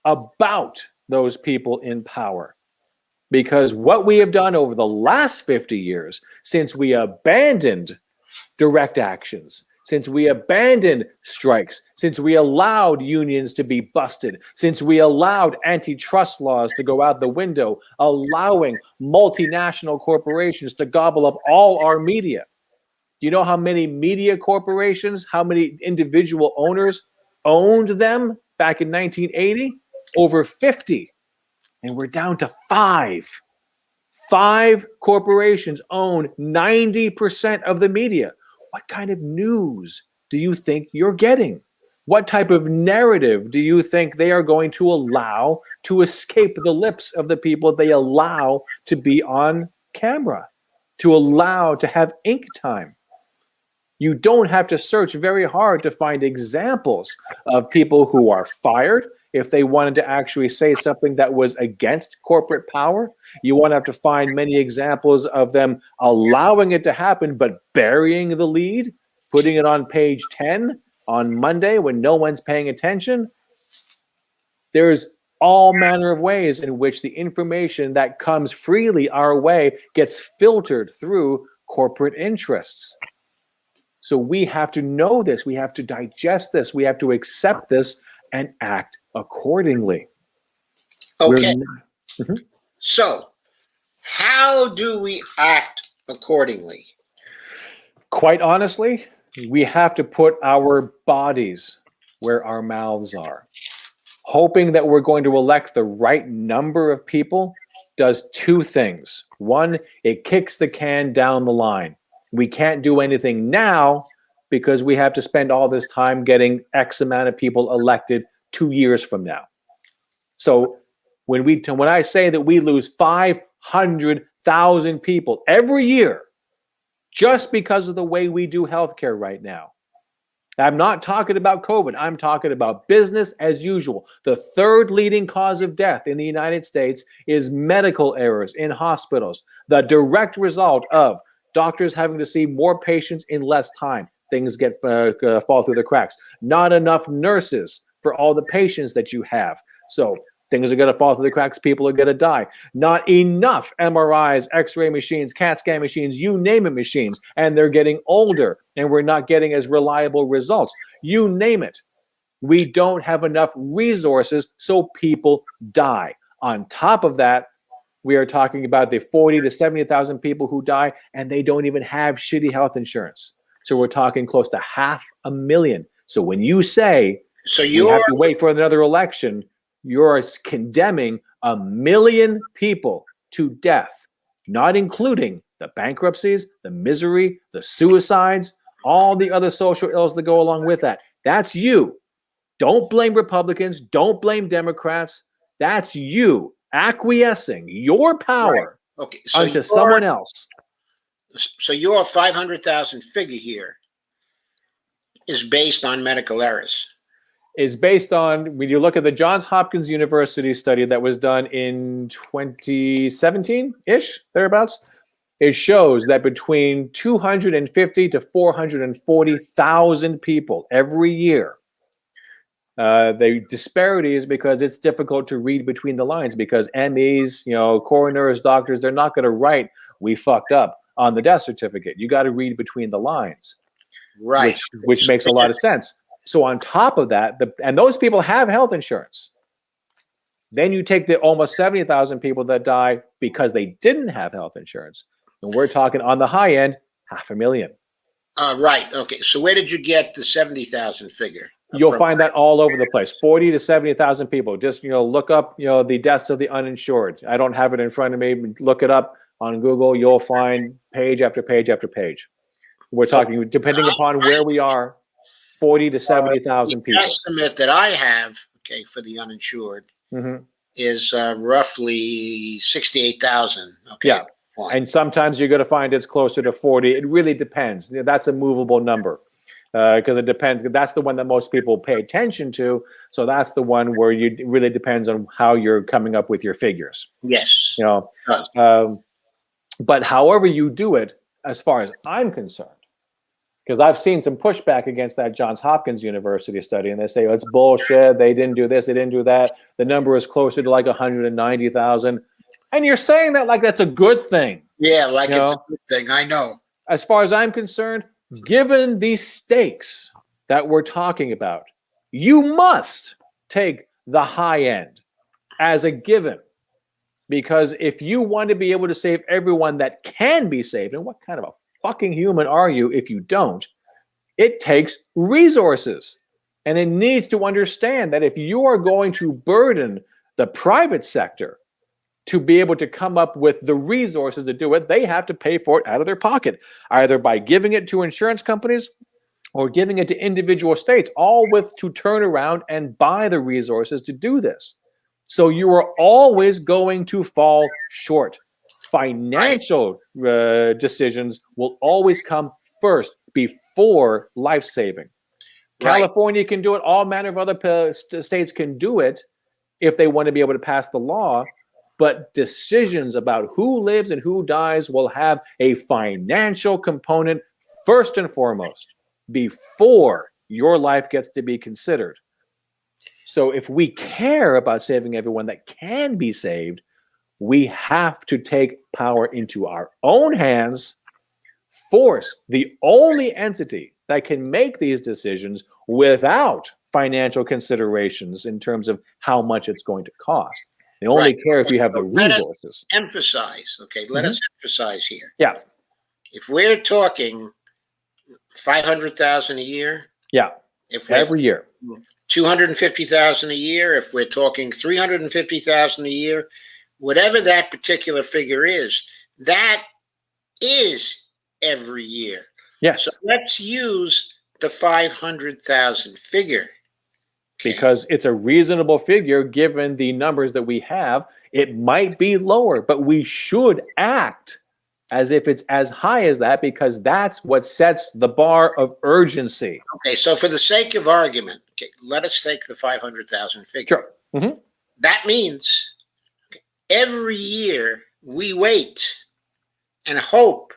S2: about those people in power. Because what we have done over the last 50 years, since we abandoned direct actions, since we abandoned strikes, since we allowed unions to be busted, since we allowed antitrust laws to go out the window, allowing multinational corporations to gobble up all our media. Do you know how many media corporations, how many individual owners owned them back in 1980? Over 50. And we're down to 5. 5 corporations own 90% of the media. What kind of news do you think you're getting? What type of narrative do you think they are going to allow to escape the lips of the people they allow to be on camera, to allow to have ink time? You don't have to search very hard to find examples of people who are fired if they wanted to actually say something that was against corporate power. You won't have to find many examples of them allowing it to happen, but burying the lead, putting it on page 10 on Monday when no one's paying attention. There's all manner of ways in which the information that comes freely our way gets filtered through corporate interests. So we have to know this. We have to digest this. We have to accept this and act accordingly.
S1: Okay. So how do we act accordingly?
S2: Quite honestly, we have to put our bodies where our mouths are. Hoping that we're going to elect the right number of people does 2 things. 1, it kicks the can down the line. We can't do anything now because we have to spend all this time getting X amount of people elected 2 years from now. So when I say that we lose 500,000 people every year just because of the way we do healthcare right now, I'm not talking about COVID. I'm talking about business as usual. The 3rd leading cause of death in the United States is medical errors in hospitals, the direct result of doctors having to see more patients in less time. Things get fall through the cracks. Not enough nurses for all the patients that you have. So things are going to fall through the cracks. People are going to die. Not enough MRIs, X-ray machines, CAT scan machines, you name it machines. And they're getting older and we're not getting as reliable results. You name it. We don't have enough resources, so people die. On top of that, we are talking about the 40 to 70,000 people who die and they don't even have shitty health insurance. So we're talking close to 500,000. So when you say you have to wait for another election, you're condemning 1 million people to death, not including the bankruptcies, the misery, the suicides, all the other social ills that go along with that. That's you. Don't blame Republicans. Don't blame Democrats. That's you acquiescing your power onto someone else.
S1: So your 500,000 figure here is based on medical errors.
S2: Is based on, when you look at the Johns Hopkins University study that was done in 2017-ish, thereabouts, it shows that between 250 to 440,000 people every year. The disparity is because it's difficult to read between the lines, because MEs, coroners, doctors, they're not going to write "we fucked up" on the death certificate. You got to read between the lines,
S1: Right.
S2: which makes a lot of sense. So on top of that, and those people have health insurance. Then you take the almost 70,000 people that die because they didn't have health insurance, and we're talking on the high end, 500,000.
S1: Right. Okay. So where did you get the 70,000 figure?
S2: You'll find that all over the place. 40 to 70,000 people. Just look up the deaths of the uninsured. I don't have it in front of me. Look it up on Google. You'll find page after page after page. We're talking, depending upon where we are, 40 to 70,000 people.
S1: The estimate that I have, for the uninsured, is roughly 68,000. Okay.
S2: Yeah. And sometimes you're going to find it's closer to 40. It really depends. That's a movable number because it depends. That's the one that most people pay attention to. So that's the one where it really depends on how you're coming up with your figures.
S1: Yes.
S2: But however you do it, as far as I'm concerned, because I've seen some pushback against that Johns Hopkins University study, and they say, oh, it's bullshit. They didn't do this. They didn't do that. The number is closer to like 190,000. And you're saying that like that's a good thing.
S1: Yeah, like it's a good thing. I know.
S2: As far as I'm concerned, given these stakes that we're talking about, you must take the high end as a given. Because if you want to be able to save everyone that can be saved, and what kind of a fucking human are you if you don't? It takes resources. And it needs to understand that if you are going to burden the private sector to be able to come up with the resources to do it, they have to pay for it out of their pocket, either by giving it to insurance companies or giving it to individual states, all with to turn around and buy the resources to do this. So you are always going to fall short. Financial decisions will always come first before life-saving.
S1: Right.
S2: California can do it. All manner of other states can do it if they want to be able to pass the law. But decisions about who lives and who dies will have a financial component first and foremost before your life gets to be considered. So if we care about saving everyone that can be saved, we have to take power into our own hands, force the only entity that can make these decisions without financial considerations in terms of how much it's going to cost. They only care if you have the resources.
S1: Let us emphasize here.
S2: Yeah.
S1: If we're talking 500,000 a year.
S2: Yeah. Every year.
S1: 250,000 a year. If we're talking 350,000 a year, whatever that particular figure is, that is every year.
S2: Yes.
S1: So let's use the 500,000 figure.
S2: Because it's a reasonable figure given the numbers that we have. It might be lower, but we should act as if it's as high as that, because that's what sets the bar of urgency.
S1: Okay, so for the sake of argument, let us take the 500,000 figure.
S2: Sure.
S1: That means every year we wait and hope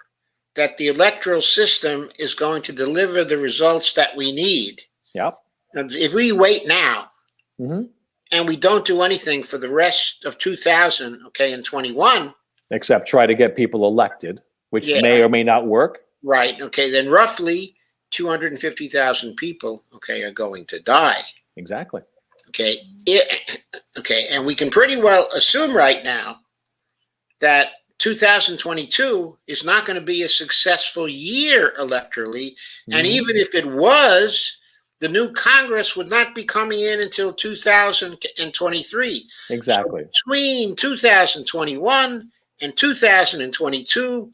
S1: that the electoral system is going to deliver the results that we need.
S2: Yep.
S1: If we wait now and we don't do anything for the rest of 2021,
S2: except try to get people elected, which may or may not work.
S1: Right. Okay. Then roughly 250,000 people, are going to die.
S2: Exactly.
S1: Okay. And we can pretty well assume right now that 2022 is not going to be a successful year electorally. And even if it was, the new Congress would not be coming in until 2023.
S2: Exactly.
S1: So between 2021 and 2022,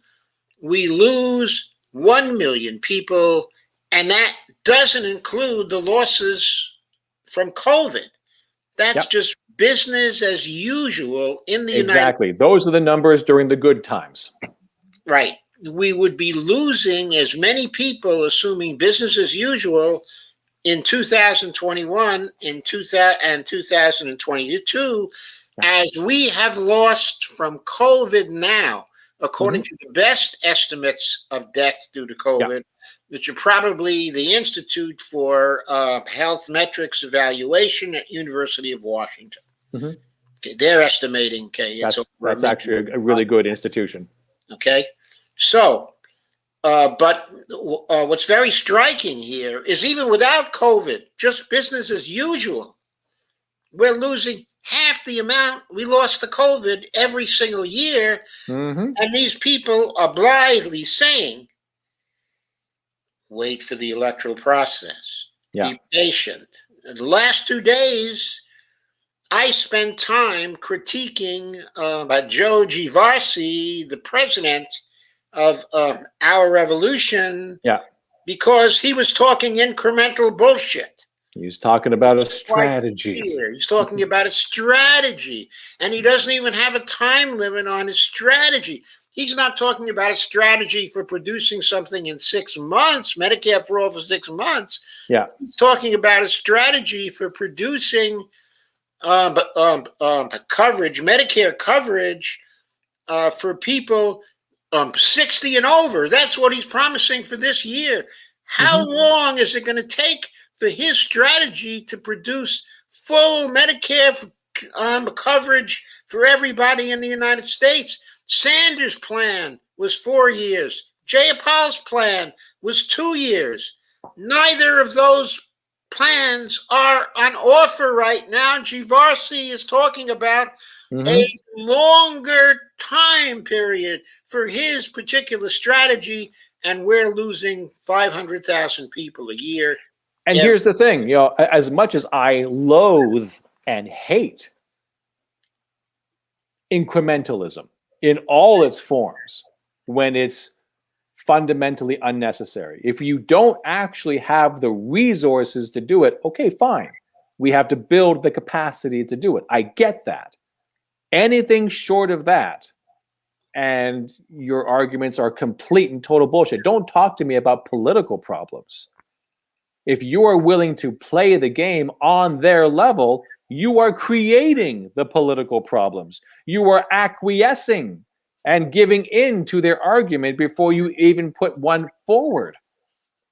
S1: we lose 1 million people, and that doesn't include the losses from COVID. That's just business as usual in the United States.
S2: Exactly. Those are the numbers during the good times.
S1: Right. we would be losing as many people, assuming business as usual, in 2021 and 2022, as we have lost from COVID now, according to the best estimates of deaths due to COVID, which are probably the Institute for Health Metrics Evaluation at University of Washington. Okay, they're estimating,
S2: that's actually a really good institution.
S1: Okay, so but what's very striking here is even without COVID, just business as usual, we're losing half the amount we lost to COVID every single year. And these people are blithely saying, wait for the electoral process. Be patient. In the last 2 days, I spent time critiquing Joe Geoffrey, the president of Our Revolution, because he was talking incremental bullshit.
S2: He's talking about a strategy.
S1: He's talking about a strategy, and he doesn't even have a time limit on his strategy. He's not talking about a strategy for producing something in 6 months, Medicare for all for 6 months. He's talking about a strategy for producing coverage, Medicare coverage for people 60 and over. That's what he's promising for this year. How long is it going to take for his strategy to produce full Medicare coverage for everybody in the United States? Sanders' plan was 4 years. Jayapal's plan was 2 years. Neither of those plans are on offer right now. Geoffrey is talking about a longer time period for his particular strategy, and we're losing 500,000 people a year.
S2: And here's the thing, as much as I loathe and hate incrementalism in all its forms, when it's fundamentally unnecessary, if you don't actually have the resources to do it, okay, fine. We have to build the capacity to do it. I get that. Anything short of that, and your arguments are complete and total bullshit. Don't talk to me about political problems. If you are willing to play the game on their level, you are creating the political problems. You are acquiescing and giving in to their argument before you even put one forward.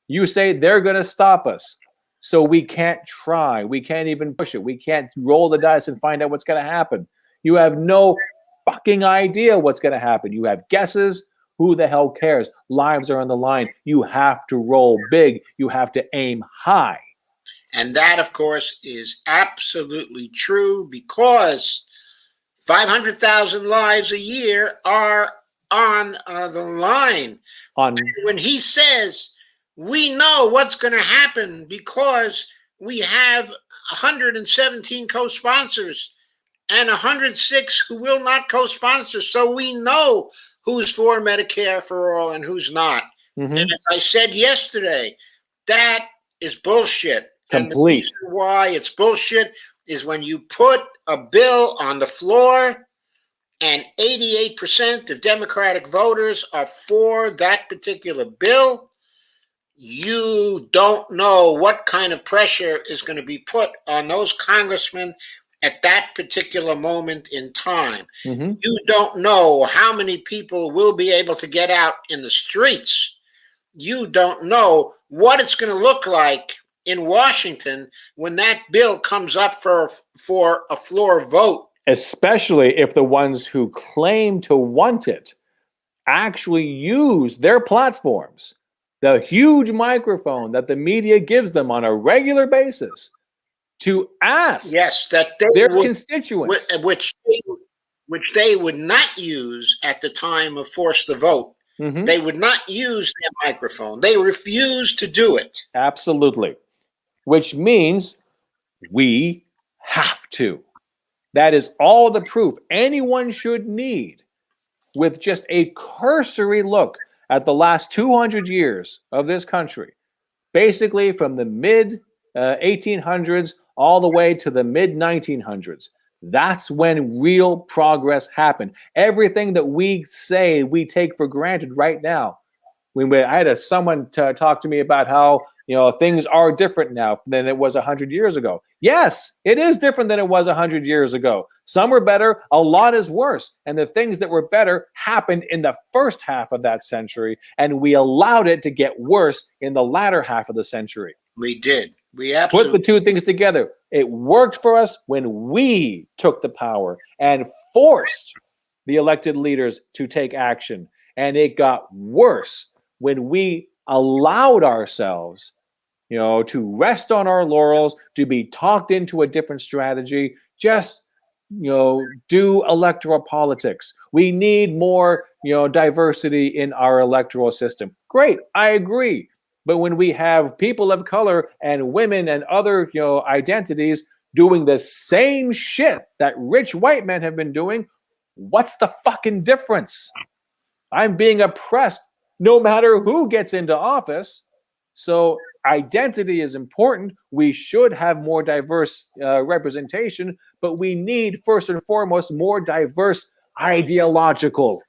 S2: You say they're going to stop us, so we can't try. We can't even push it. We can't roll the dice and find out what's going to happen. You have no fucking idea what's going to happen. You have guesses. Who the hell cares? Lives are on the line. You have to roll big. You have to aim high.
S1: And that, of course, is absolutely true, because 500,000 lives a year are on the line. When he says, we know what's going to happen because we have 117 co-sponsors and 106 who will not co-sponsor, so we know who's for Medicare for all and who's not. And as I said yesterday, that is bullshit.
S2: Complete.
S1: And the reason why it's bullshit is when you put a bill on the floor and 88% of Democratic voters are for that particular bill, you don't know what kind of pressure is going to be put on those congressmen at that particular moment in time. You don't know how many people will be able to get out in the streets. You don't know what it's going to look like in Washington when that bill comes up for a floor vote.
S2: Especially if the ones who claim to want it actually use their platforms, the huge microphone that the media gives them on a regular basis, to ask
S1: that
S2: their constituents,
S1: which they would not use at the time of force the vote. They would not use their microphone. They refuse to do it.
S2: Absolutely. Which means we have to. That is all the proof anyone should need with just a cursory look at the last 200 years of this country, basically from the mid 1800s all the way to the mid 1900s. That's when real progress happened. Everything that we say we take for granted right now. I had someone talk to me about how things are different now than it was 100 years ago. Yes, it is different than it was 100 years ago. Some were better, a lot is worse. And the things that were better happened in the first half of that century, and we allowed it to get worse in the latter half of the century.
S1: We did. We
S2: Put
S1: absolutely
S2: the two things together. It worked for us when we took the power and forced the elected leaders to take action. And it got worse when we allowed ourselves, to rest on our laurels, to be talked into a different strategy, just, do electoral politics. We need more, diversity in our electoral system. Great, I agree. But when we have people of color and women and other, identities doing the same shit that rich white men have been doing, what's the fucking difference? I'm being oppressed no matter who gets into office. So identity is important. We should have more diverse representation, but we need, first and foremost, more diverse ideological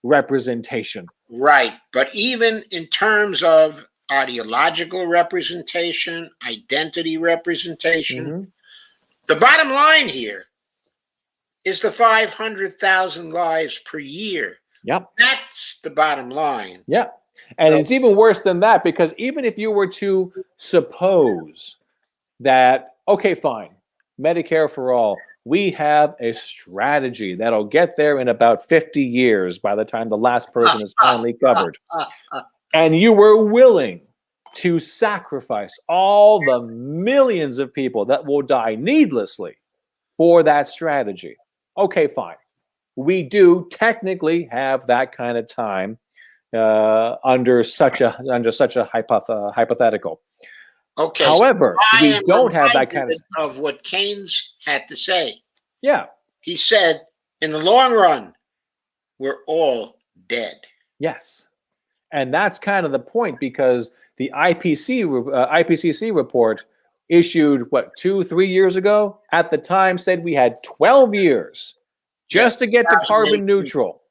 S2: representation.
S1: right. But even in terms of ideological representation, identity representation, the bottom line here is the 500,000 lives per year.
S2: Yep.
S1: That's the bottom line.
S2: Yeah. And it's even worse than that, because even if you were to suppose that, okay, fine, Medicare for all, we have a strategy that'll get there in about 50 years by the time the last person is finally covered. And you were willing to sacrifice all the millions of people that will die needlessly for that strategy. Okay, fine. We do technically have that kind of time under such a hypothetical.
S1: Okay.
S2: However,
S1: so
S2: we don't have that kind
S1: of what Keynes had to say.
S2: Yeah.
S1: He said, in the long run, we're all dead.
S2: Yes. And that's kind of the point, because the IPCC report issued, 2-3 years ago, at the time said we had 12 years just to get to carbon neutral.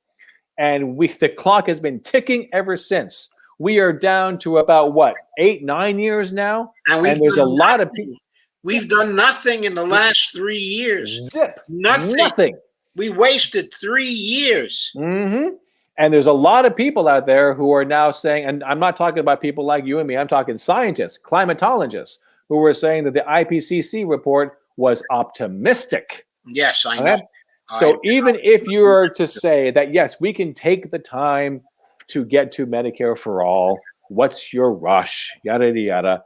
S2: And the clock has been ticking ever since. We are down to about 8-9 years now, and there's a lot of people.
S1: We've done nothing in the last 3 years.
S2: Zip.
S1: Nothing. We wasted 3 years.
S2: And there's a lot of people out there who are now saying, and I'm not talking about people like you and me, I'm talking scientists, climatologists, who are saying that the IPCC report was optimistic.
S1: Yes, I know.
S2: So even if you are to say that, yes, we can take the time to get to Medicare for all, what's your rush, yada, yada, yada.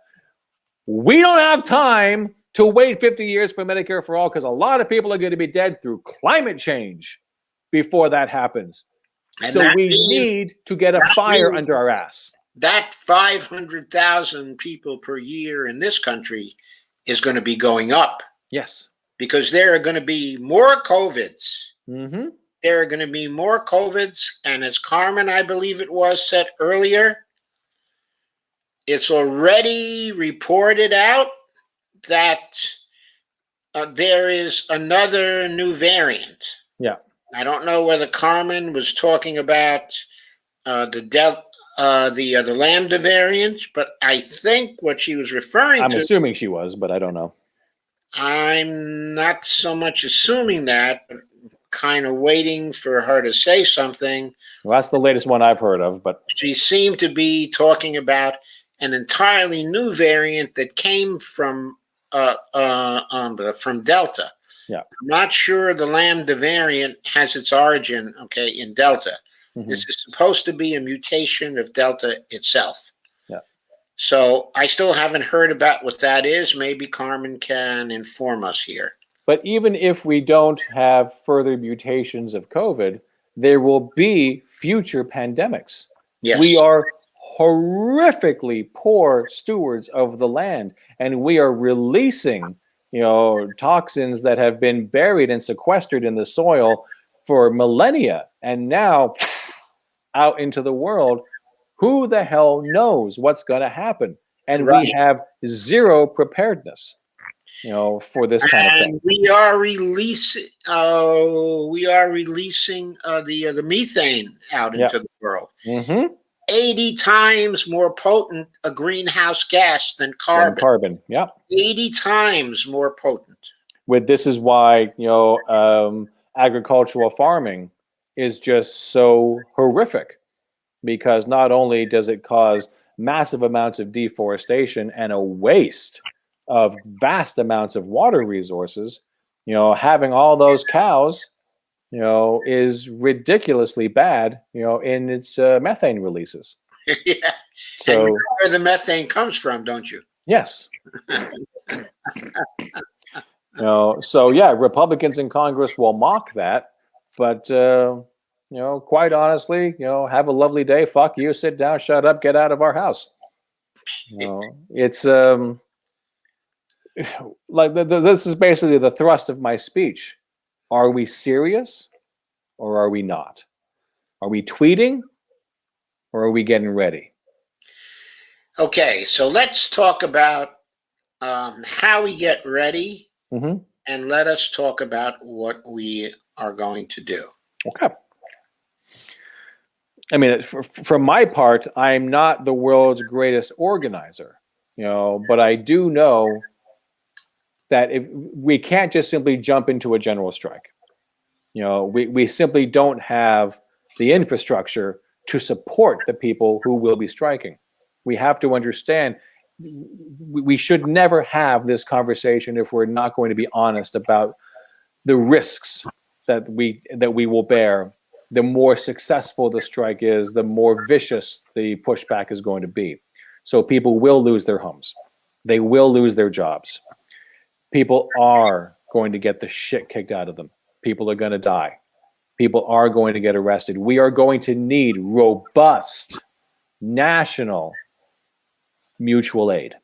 S2: We don't have time to wait 50 years for Medicare for all, because a lot of people are going to be dead through climate change before that happens. And so we need to get a fire under our ass.
S1: That 500,000 people per year in this country is going to be going up.
S2: Yes.
S1: Because there are going to be more COVIDs. There are going to be more COVIDs. And as Carmen, I believe it was, said earlier, it's already reported out that there is another new variant.
S2: Yeah.
S1: I don't know whether Carmen was talking about the Lambda variant, but I think what she was referring to...
S2: I'm assuming she was, but I don't know.
S1: I'm not so much assuming that, but kind of waiting for her to say something.
S2: Well, that's the latest one I've heard of, but...
S1: She seemed to be talking about an entirely new variant that came from Delta.
S2: Yeah.
S1: I'm not sure the Lambda variant has its origin, in Delta. This is supposed to be a mutation of Delta itself.
S2: Yeah.
S1: So I still haven't heard about what that is. Maybe Carmen can inform us here.
S2: But even if we don't have further mutations of COVID, there will be future pandemics.
S1: Yes.
S2: We are horrifically poor stewards of the land, and we are releasing, toxins that have been buried and sequestered in the soil for millennia, and now out into the world. Who the hell knows what's going to happen? And we have zero preparedness. for this kind of thing.
S1: And we are releasing the methane out into the world.
S2: Mm-hmm.
S1: 80 times more potent a greenhouse gas than carbon.
S2: Yeah.
S1: 80 times more potent.
S2: This is why agricultural farming is just so horrific, because not only does it cause massive amounts of deforestation and a waste of vast amounts of water resources, having all those cows, is ridiculously bad, in its methane releases.
S1: Yeah.
S2: So,
S1: and you know where the methane comes from, don't you?
S2: yes. So yeah, Republicans in Congress will mock that, but quite honestly, have a lovely day. Fuck you. Sit down. Shut up. Get out of our house. It's like this is basically the thrust of my speech. Are we serious, or are we not? Are we tweeting, or are we getting ready?
S1: Okay, so let's talk about how we get ready, and let us talk about what we are going to do.
S2: Okay. I mean, for my part, I'm not the world's greatest organizer, but I do know that if we can't just simply jump into a general strike. We simply don't have the infrastructure to support the people who will be striking. We have to understand we should never have this conversation if we're not going to be honest about the risks that we will bear. The more successful the strike is, the more vicious the pushback is going to be. So people will lose their homes. They will lose their jobs. People are going to get the shit kicked out of them. People are going to die. People are going to get arrested. We are going to need robust national mutual aid.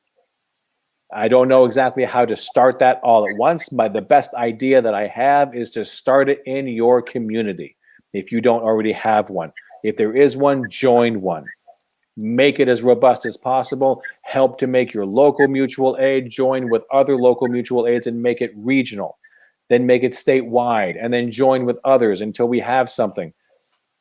S2: I don't know exactly how to start that all at once, but the best idea that I have is to start it in your community. If you don't already have one, if there is one, join one. Make it as robust as possible. Help to make your local mutual aid, join with other local mutual aids and make it regional. Then make it statewide, and then join with others until we have something,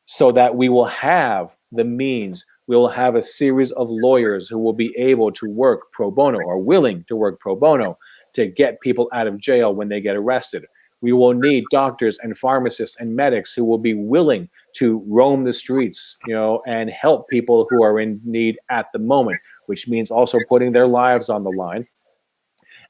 S2: so that we will have the means. We will have a series of lawyers who will be able to work pro bono, or willing to work pro bono, to get people out of jail when they get arrested. We will need doctors and pharmacists and medics who will be willing to roam the streets, and help people who are in need at the moment, which means also putting their lives on the line.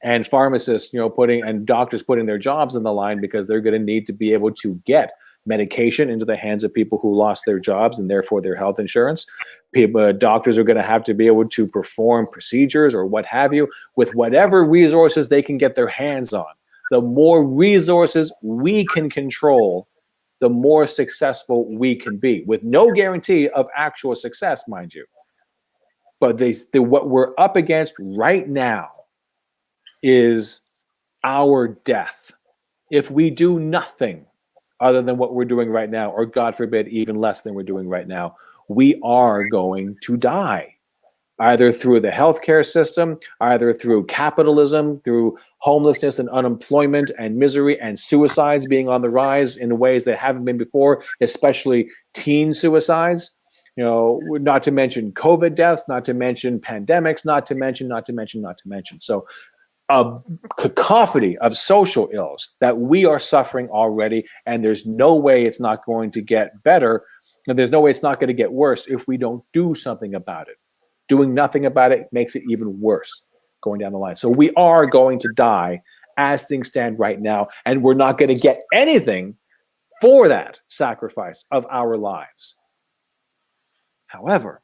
S2: And pharmacists, and doctors putting their jobs on the line, because they're going to need to be able to get medication into the hands of people who lost their jobs and therefore their health insurance. Doctors are going to have to be able to perform procedures or what have you with whatever resources they can get their hands on. The more resources we can control, the more successful we can be, with no guarantee of actual success, mind you. But what we're up against right now is our death. If we do nothing other than what we're doing right now, or God forbid, even less than we're doing right now, we are going to die. Either through the healthcare system, either through capitalism, through homelessness and unemployment and misery and suicides being on the rise in ways that haven't been before, especially teen suicides, not to mention COVID deaths, not to mention pandemics, not to mention. So a cacophony of social ills that we are suffering already, and there's no way it's not going to get better, and there's no way it's not going to get worse if we don't do something about it. Doing nothing about it makes it even worse going down the line. So we are going to die as things stand right now, and we're not going to get anything for that sacrifice of our lives. However,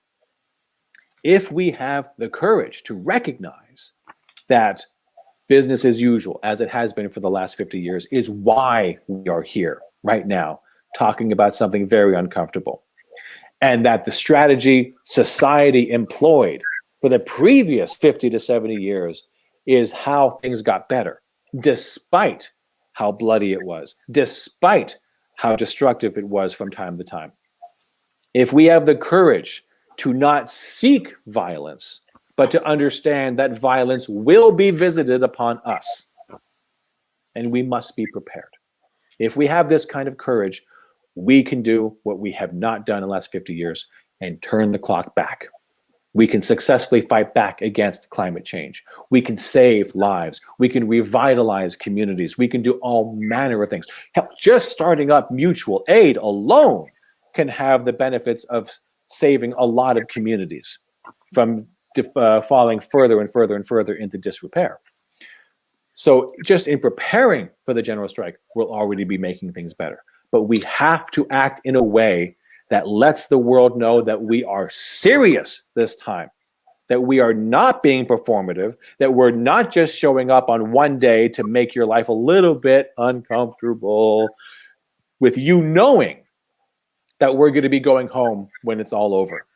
S2: if we have the courage to recognize that business as usual, as it has been for the last 50 years, is why we are here right now talking about something very uncomfortable, and that the strategy society employed for the previous 50 to 70 years is how things got better, despite how bloody it was, despite how destructive it was from time to time. If we have the courage to not seek violence, but to understand that violence will be visited upon us. And we must be prepared. If we have this kind of courage, we can do what we have not done in the last 50 years and turn the clock back. We can successfully fight back against climate change. We can save lives. We can revitalize communities. We can do all manner of things. Hell, just starting up mutual aid alone can have the benefits of saving a lot of communities from falling further and further and further into disrepair. So just in preparing for the general strike, we'll already be making things better. But we have to act in a way that lets the world know that we are serious this time, that we are not being performative, that we're not just showing up on one day to make your life a little bit uncomfortable, with you knowing that we're going to be going home when it's all over.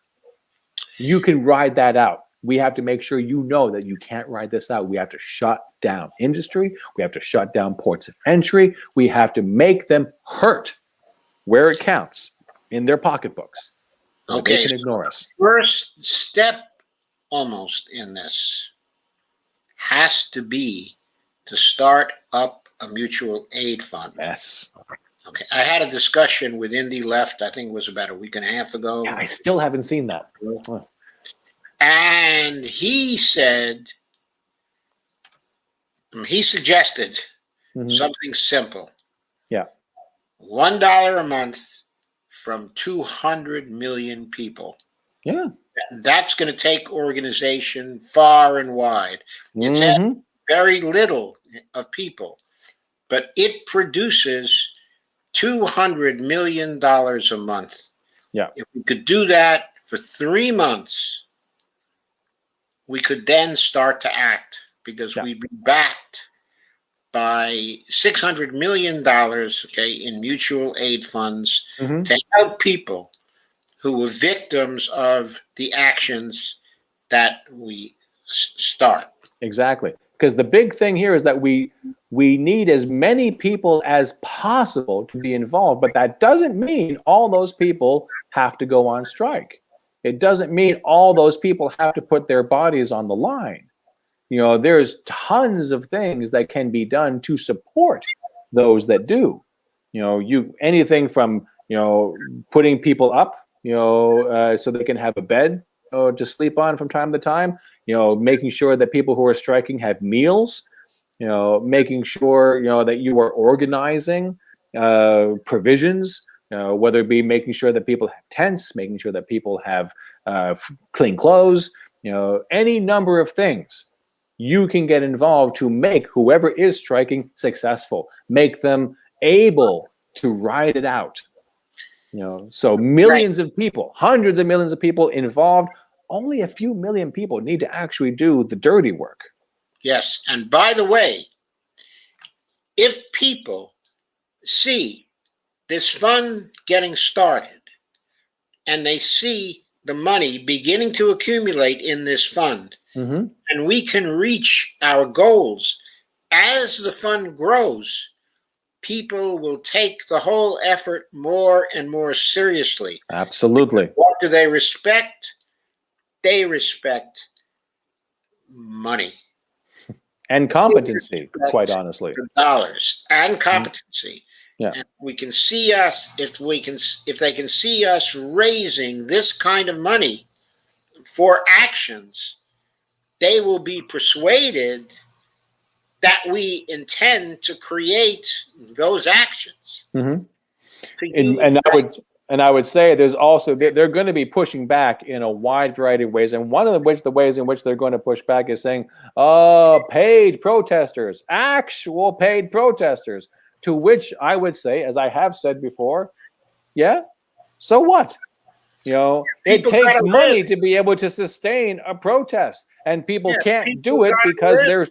S2: You can ride that out. We have to make sure you know that you can't ride this out. We have to shut down industry. We have to shut down ports of entry. We have to make them hurt where it counts in their pocketbooks.
S1: Okay,
S2: they can ignore us.
S1: First step almost in this has to be to start up a mutual aid fund.
S2: Yes.
S1: Okay, I had a discussion with Indy Left, I think it was about a week and a half ago.
S2: Yeah, I still haven't seen that.
S1: And he said, he suggested something simple.
S2: Yeah.
S1: $1 a month from 200 million people.
S2: Yeah.
S1: That's going to take organization far and wide. It's very little of people, but it produces $200 million a month.
S2: Yeah.
S1: If we could do that for 3 months, we could then start to act, because we'd be backed by $600 million, okay, in mutual aid funds to help people who were victims of the actions that we start.
S2: Exactly. Because the big thing here is that we need as many people as possible to be involved, but that doesn't mean all those people have to go on strike. It doesn't mean all those people have to put their bodies on the line. You know, there's tons of things that can be done to support those that do. You know, anything from, putting people up, so they can have a bed to sleep on from time to time, making sure that people who are striking have meals, making sure, that you are organizing provisions, whether it be making sure that people have tents, making sure that people have clean clothes, any number of things. You can get involved to make whoever is striking successful, make them able to ride it out. So millions of people, hundreds of millions of people involved, only a few million people need to actually do the dirty work.
S1: Yes. And by the way, if people see this fund getting started and they see the money beginning to accumulate in this fund, and we can reach our goals as the fund grows, people will take the whole effort more and more seriously.
S2: Absolutely.
S1: What do they respect? They respect money.
S2: And competency, quite honestly.
S1: Dollars and competency.
S2: Yeah.
S1: And we can see us, if they can see us raising this kind of money for actions, they will be persuaded that we intend to create those actions.
S2: And I would say there's also, they're going to be pushing back in a wide variety of ways. And one of the ways in which they're going to push back is saying, paid protesters, actual paid protesters, to which I would say, as I have said before, yeah, so what? It takes money to be able to sustain a protest, and people can't do it because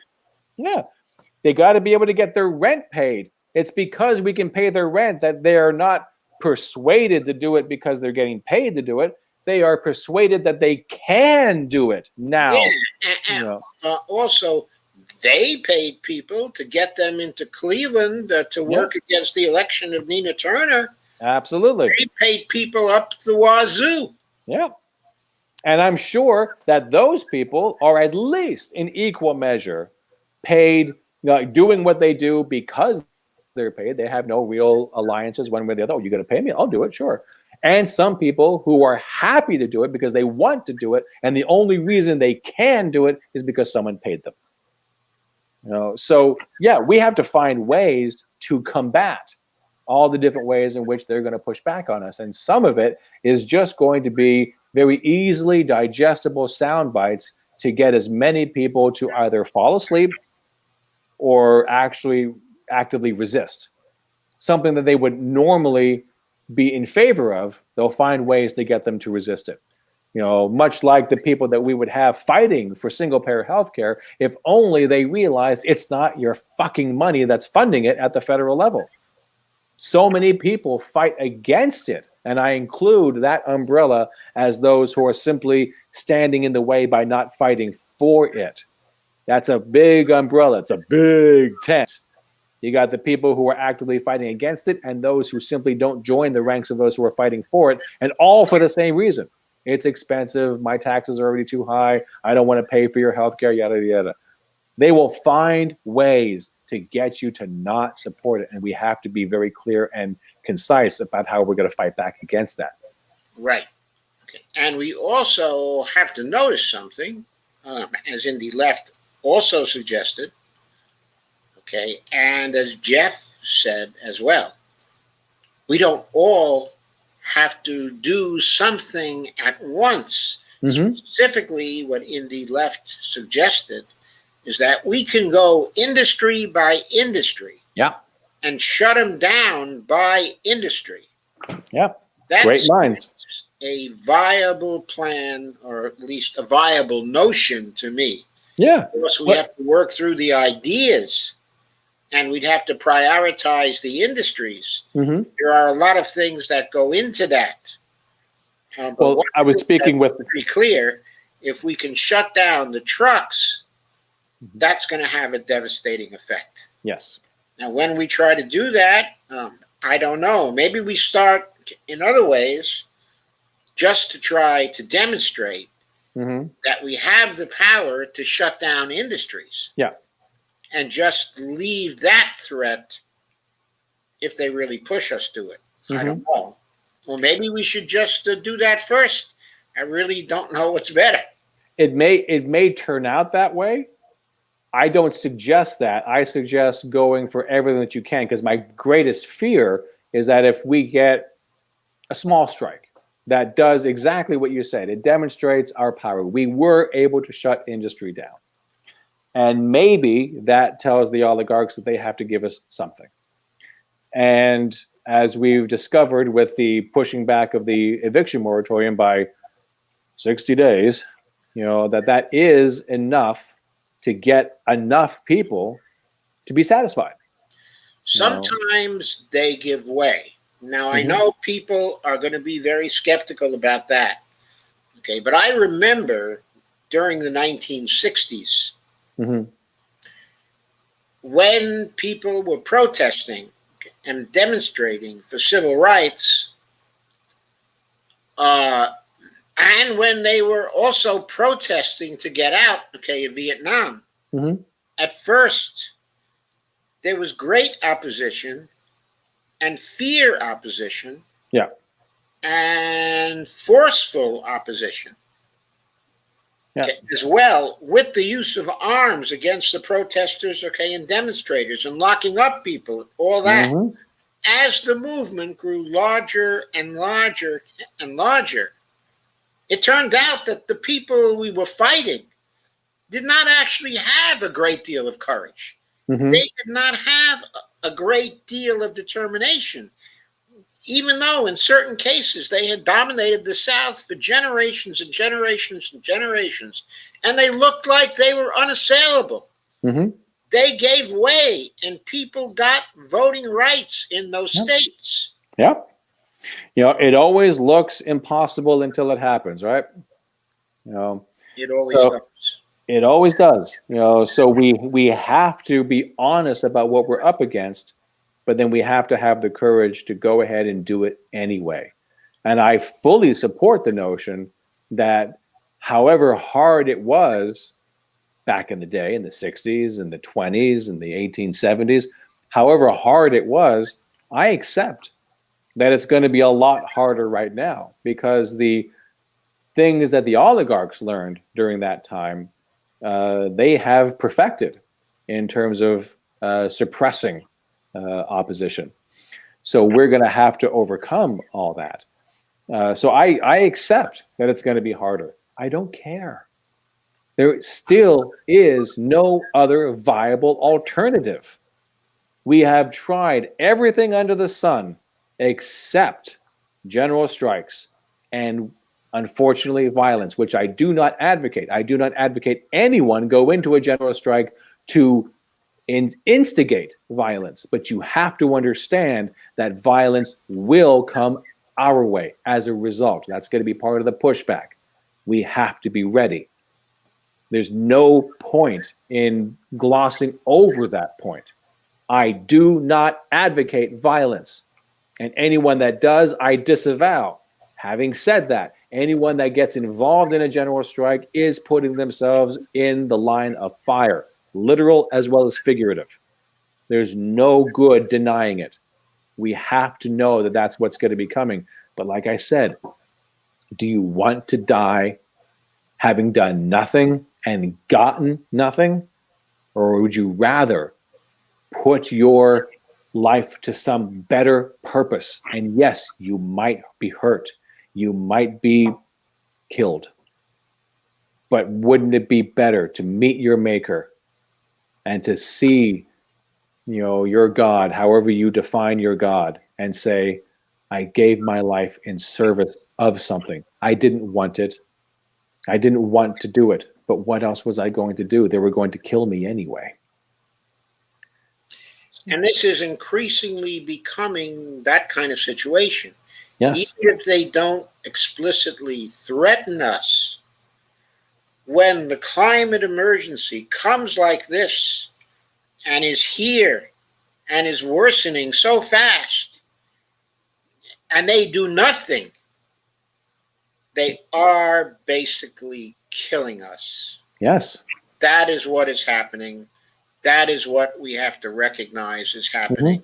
S2: they got to be able to get their rent paid. It's because we can pay their rent that they are not persuaded to do it because they're getting paid to do it. They are persuaded that they can do it now.
S1: Also, they paid people to get them into Cleveland to work against the election of Nina Turner.
S2: Absolutely.
S1: They paid people up the wazoo.
S2: Yeah. And I'm sure that those people are at least in equal measure paid, doing what they do because they're paid. They have no real alliances one way or the other. Oh, you got to pay me? I'll do it, sure. And some people who are happy to do it because they want to do it, and the only reason they can do it is because someone paid them. So yeah, we have to find ways to combat all the different ways in which they're going to push back on us. And some of it is just going to be very easily digestible sound bites to get as many people to either fall asleep or actually actively resist something that they would normally be in favor of. They'll find ways to get them to resist it. Much like the people that we would have fighting for single payer healthcare, if only they realized it's not your fucking money that's funding it at the federal level. So many people fight against it, and I include that umbrella as those who are simply standing in the way by not fighting for it. That's a big umbrella. It's a big tent. You got the people who are actively fighting against it and those who simply don't join the ranks of those who are fighting for it, and all for the same reason. It's expensive. My taxes are already too high. I don't want to pay for your healthcare, yada, yada. They will find ways to get you to not support it. And we have to be very clear and concise about how we're going to fight back against that.
S1: Right. Okay. And we also have to notice something, as in the left also suggested, okay, and as Geoff said as well, we don't all have to do something at once.
S2: Mm-hmm.
S1: Specifically, what in the left suggested is that we can go industry by industry,
S2: yeah,
S1: and shut them down by industry.
S2: Yeah,
S1: that's
S2: great minds.
S1: A viable plan, or at least a viable notion to me.
S2: Yeah,
S1: of course, we have to work through the ideas, and we'd have to prioritize the industries.
S2: Mm-hmm.
S1: There are a lot of things that go into that.
S2: Well, I was speaking with
S1: pretty clear. If we can shut down the trucks, that's going to have a devastating effect.
S2: Yes.
S1: Now, when we try to do that, I don't know. Maybe we start in other ways just to try to demonstrate that we have the power to shut down industries.
S2: Yeah.
S1: And just leave that threat if they really push us to it. I don't know. Well, maybe we should just do that first. I really don't know what's better.
S2: It may turn out that way. I don't suggest that. I suggest going for everything that you can, because my greatest fear is that if we get a small strike that does exactly what you said, it demonstrates our power. We were able to shut industry down. And maybe that tells the oligarchs that they have to give us something. And as we've discovered with the pushing back of the eviction moratorium by 60 days, that is enough to get enough people to be satisfied.
S1: Sometimes they give way. Now, I know people are going to be very skeptical about that. Okay, but I remember during the 1960s, when people were protesting and demonstrating for civil rights, and when they were also protesting to get out, of Vietnam, at first there was great opposition and fear opposition, and forceful opposition. As well, with the use of arms against the protesters, and demonstrators, and locking up people, all that. As the movement grew larger and larger and larger, it turned out that the people we were fighting did not actually have a great deal of courage. They did not have a great deal of determination, even though in certain cases they had dominated the South for generations and generations and generations, and they looked like they were unassailable. They gave way, and people got voting rights in those states.
S2: It always looks impossible until it happens, right?
S1: It always does.
S2: It always does. So we have to be honest about what we're up against, but then we have to have the courage to go ahead and do it anyway. And I fully support the notion that however hard it was back in the day, in the 60s and the 20s and the 1870s, however hard it was, I accept that it's going to be a lot harder right now, because the things that the oligarchs learned during that time, they have perfected in terms of suppressing opposition. So we're going to have to overcome all that. So I accept that it's going to be harder. I don't care. There still is no other viable alternative. We have tried everything under the sun except general strikes and, unfortunately, violence, which I do not advocate. I do not advocate anyone go into a general strike to instigate violence, but you have to understand that violence will come our way as a result. That's going to be part of the pushback. We have to be ready. There's no point in glossing over that point. I do not advocate violence, and anyone that does, I disavow. Having said that, anyone that gets involved in a general strike is putting themselves in the line of fire, literal as well as figurative. There's no good denying it. We have to know that that's what's going to be coming. But like I said, do you want to die having done nothing and gotten nothing? Or would you rather put your life to some better purpose? And yes, you might be hurt. You might be killed. But wouldn't it be better to meet your maker and to see, your God, however you define your God, and say, I gave my life in service of something. I didn't want it. I didn't want to do it. But what else was I going to do? They were going to kill me anyway.
S1: And this is increasingly becoming that kind of situation.
S2: Yes.
S1: Even if they don't explicitly threaten us, when the climate emergency comes like this and is here and is worsening so fast, and they do nothing, they are basically killing us.
S2: Yes.
S1: That is what is happening. That is what we have to recognize is happening.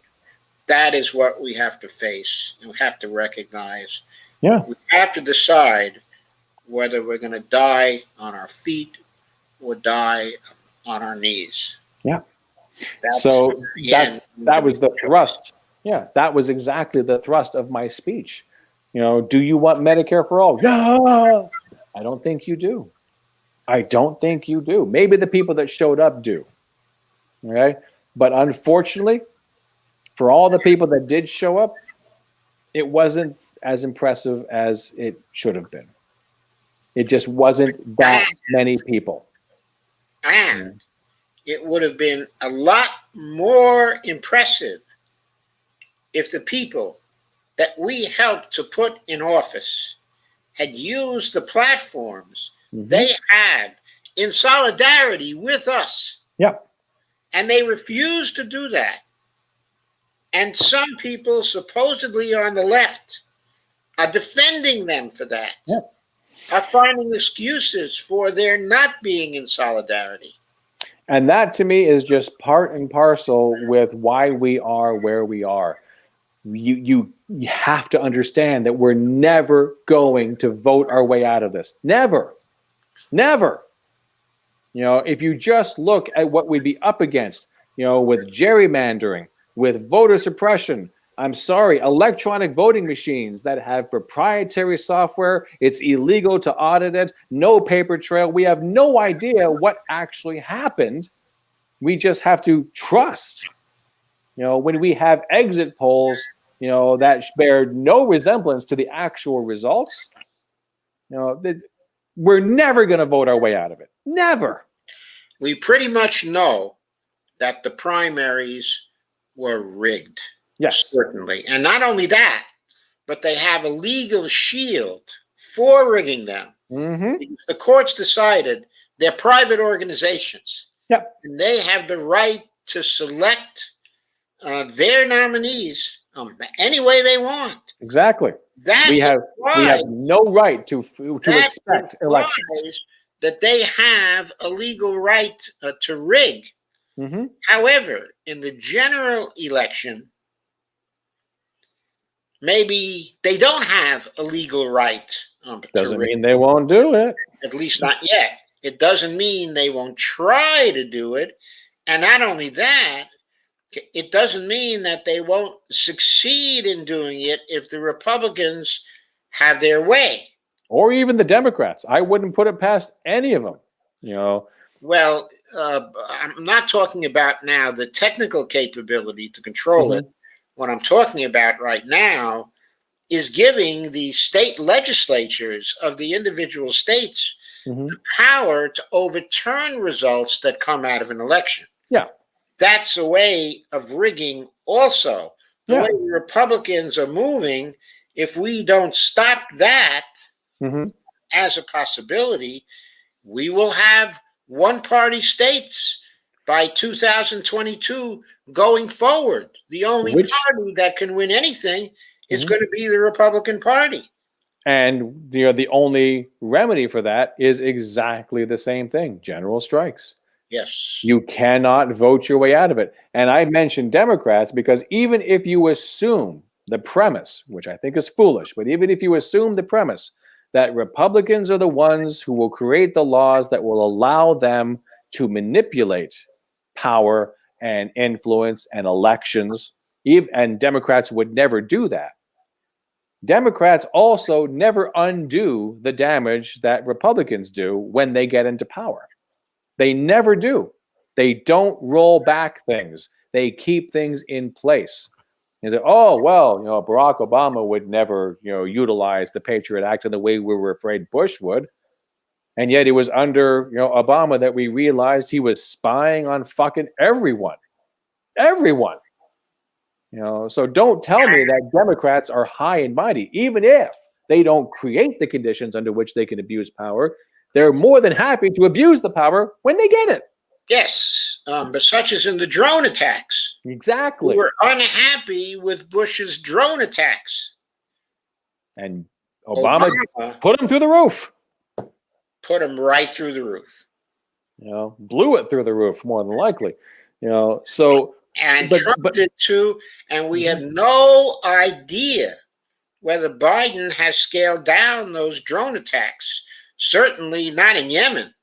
S1: That is what we have to face and we have to recognize.
S2: Yeah.
S1: We have to decide whether we're going to die on our feet or die on our knees.
S2: Yeah.
S1: That
S2: was the thrust. Yeah, that was exactly the thrust of my speech. Do you want Medicare for all? No, I don't think you do. I don't think you do. Maybe the people that showed up do. Okay. But unfortunately, for all the people that did show up, it wasn't as impressive as it should have been. It just wasn't that many people.
S1: And it would have been a lot more impressive if the people that we helped to put in office had used the platforms they have in solidarity with us.
S2: Yeah.
S1: And they refused to do that. And some people supposedly on the left are defending them for that.
S2: Yeah.
S1: Are finding excuses for their not being in solidarity.
S2: And that to me is just part and parcel with why we are where we are. You have to understand that we're never going to vote our way out of this. Never. If you just look at what we'd be up against, with gerrymandering, with voter suppression, I'm sorry, electronic voting machines that have proprietary software, it's illegal to audit it, no paper trail. We have no idea what actually happened. We just have to trust. When we have exit polls, that bear no resemblance to the actual results, we're never going to vote our way out of it. Never.
S1: We pretty much know that the primaries were rigged.
S2: Yes.
S1: Certainly. And not only that, but they have a legal shield for rigging them. The courts decided they're private organizations.
S2: Yep.
S1: And they have the right to select their nominees any way they want.
S2: Exactly.
S1: That
S2: We have
S1: implies,
S2: no right to
S1: that
S2: expect elections.
S1: implies that they have a legal right to rig.
S2: Hmm.
S1: However, in the general election, maybe they don't have a legal right to
S2: Doesn't
S1: rig,
S2: mean they won't do it.
S1: at least not yet. It doesn't mean they won't try to do it. And not only that, it doesn't mean that they won't succeed in doing it if the Republicans have their way.
S2: Or even the Democrats. I wouldn't put it past any of them. You know,
S1: Well, I'm not talking about now the technical capability to control it. What I'm talking about right now is giving the state legislatures of the individual states the power to overturn results that come out of an election.
S2: Yeah.
S1: That's a way of rigging also. The way the Republicans are moving, if we don't stop that as a possibility, we will have one-party states by 2022 going forward. The only party that can win anything is going to be the Republican Party.
S2: And the only remedy for that is exactly the same thing: general strikes.
S1: Yes.
S2: You cannot vote your way out of it. And I mentioned Democrats because even if you assume the premise, which I think is foolish, but even if you assume the premise that Republicans are the ones who will create the laws that will allow them to manipulate power and influence and elections, and Democrats would never do that. Democrats also never undo the damage that Republicans do when they get into power. They never do. They don't roll back things. They keep things in place. And say, oh, well, Barack Obama would never, utilize the Patriot Act in the way we were afraid Bush would. And yet it was under, Obama that we realized he was spying on fucking everyone. Everyone. So don't tell me that Democrats are high and mighty, even if they don't create the conditions under which they can abuse power. They're more than happy to abuse the power when they get it.
S1: Yes, but such as in the drone attacks.
S2: Exactly.
S1: We were unhappy with Bush's drone attacks.
S2: And Obama put them through the roof.
S1: Put them right through the roof.
S2: Blew it through the roof, more than likely. So...
S1: And Trump did too, and we have no idea whether Biden has scaled down those drone attacks. Certainly not in Yemen.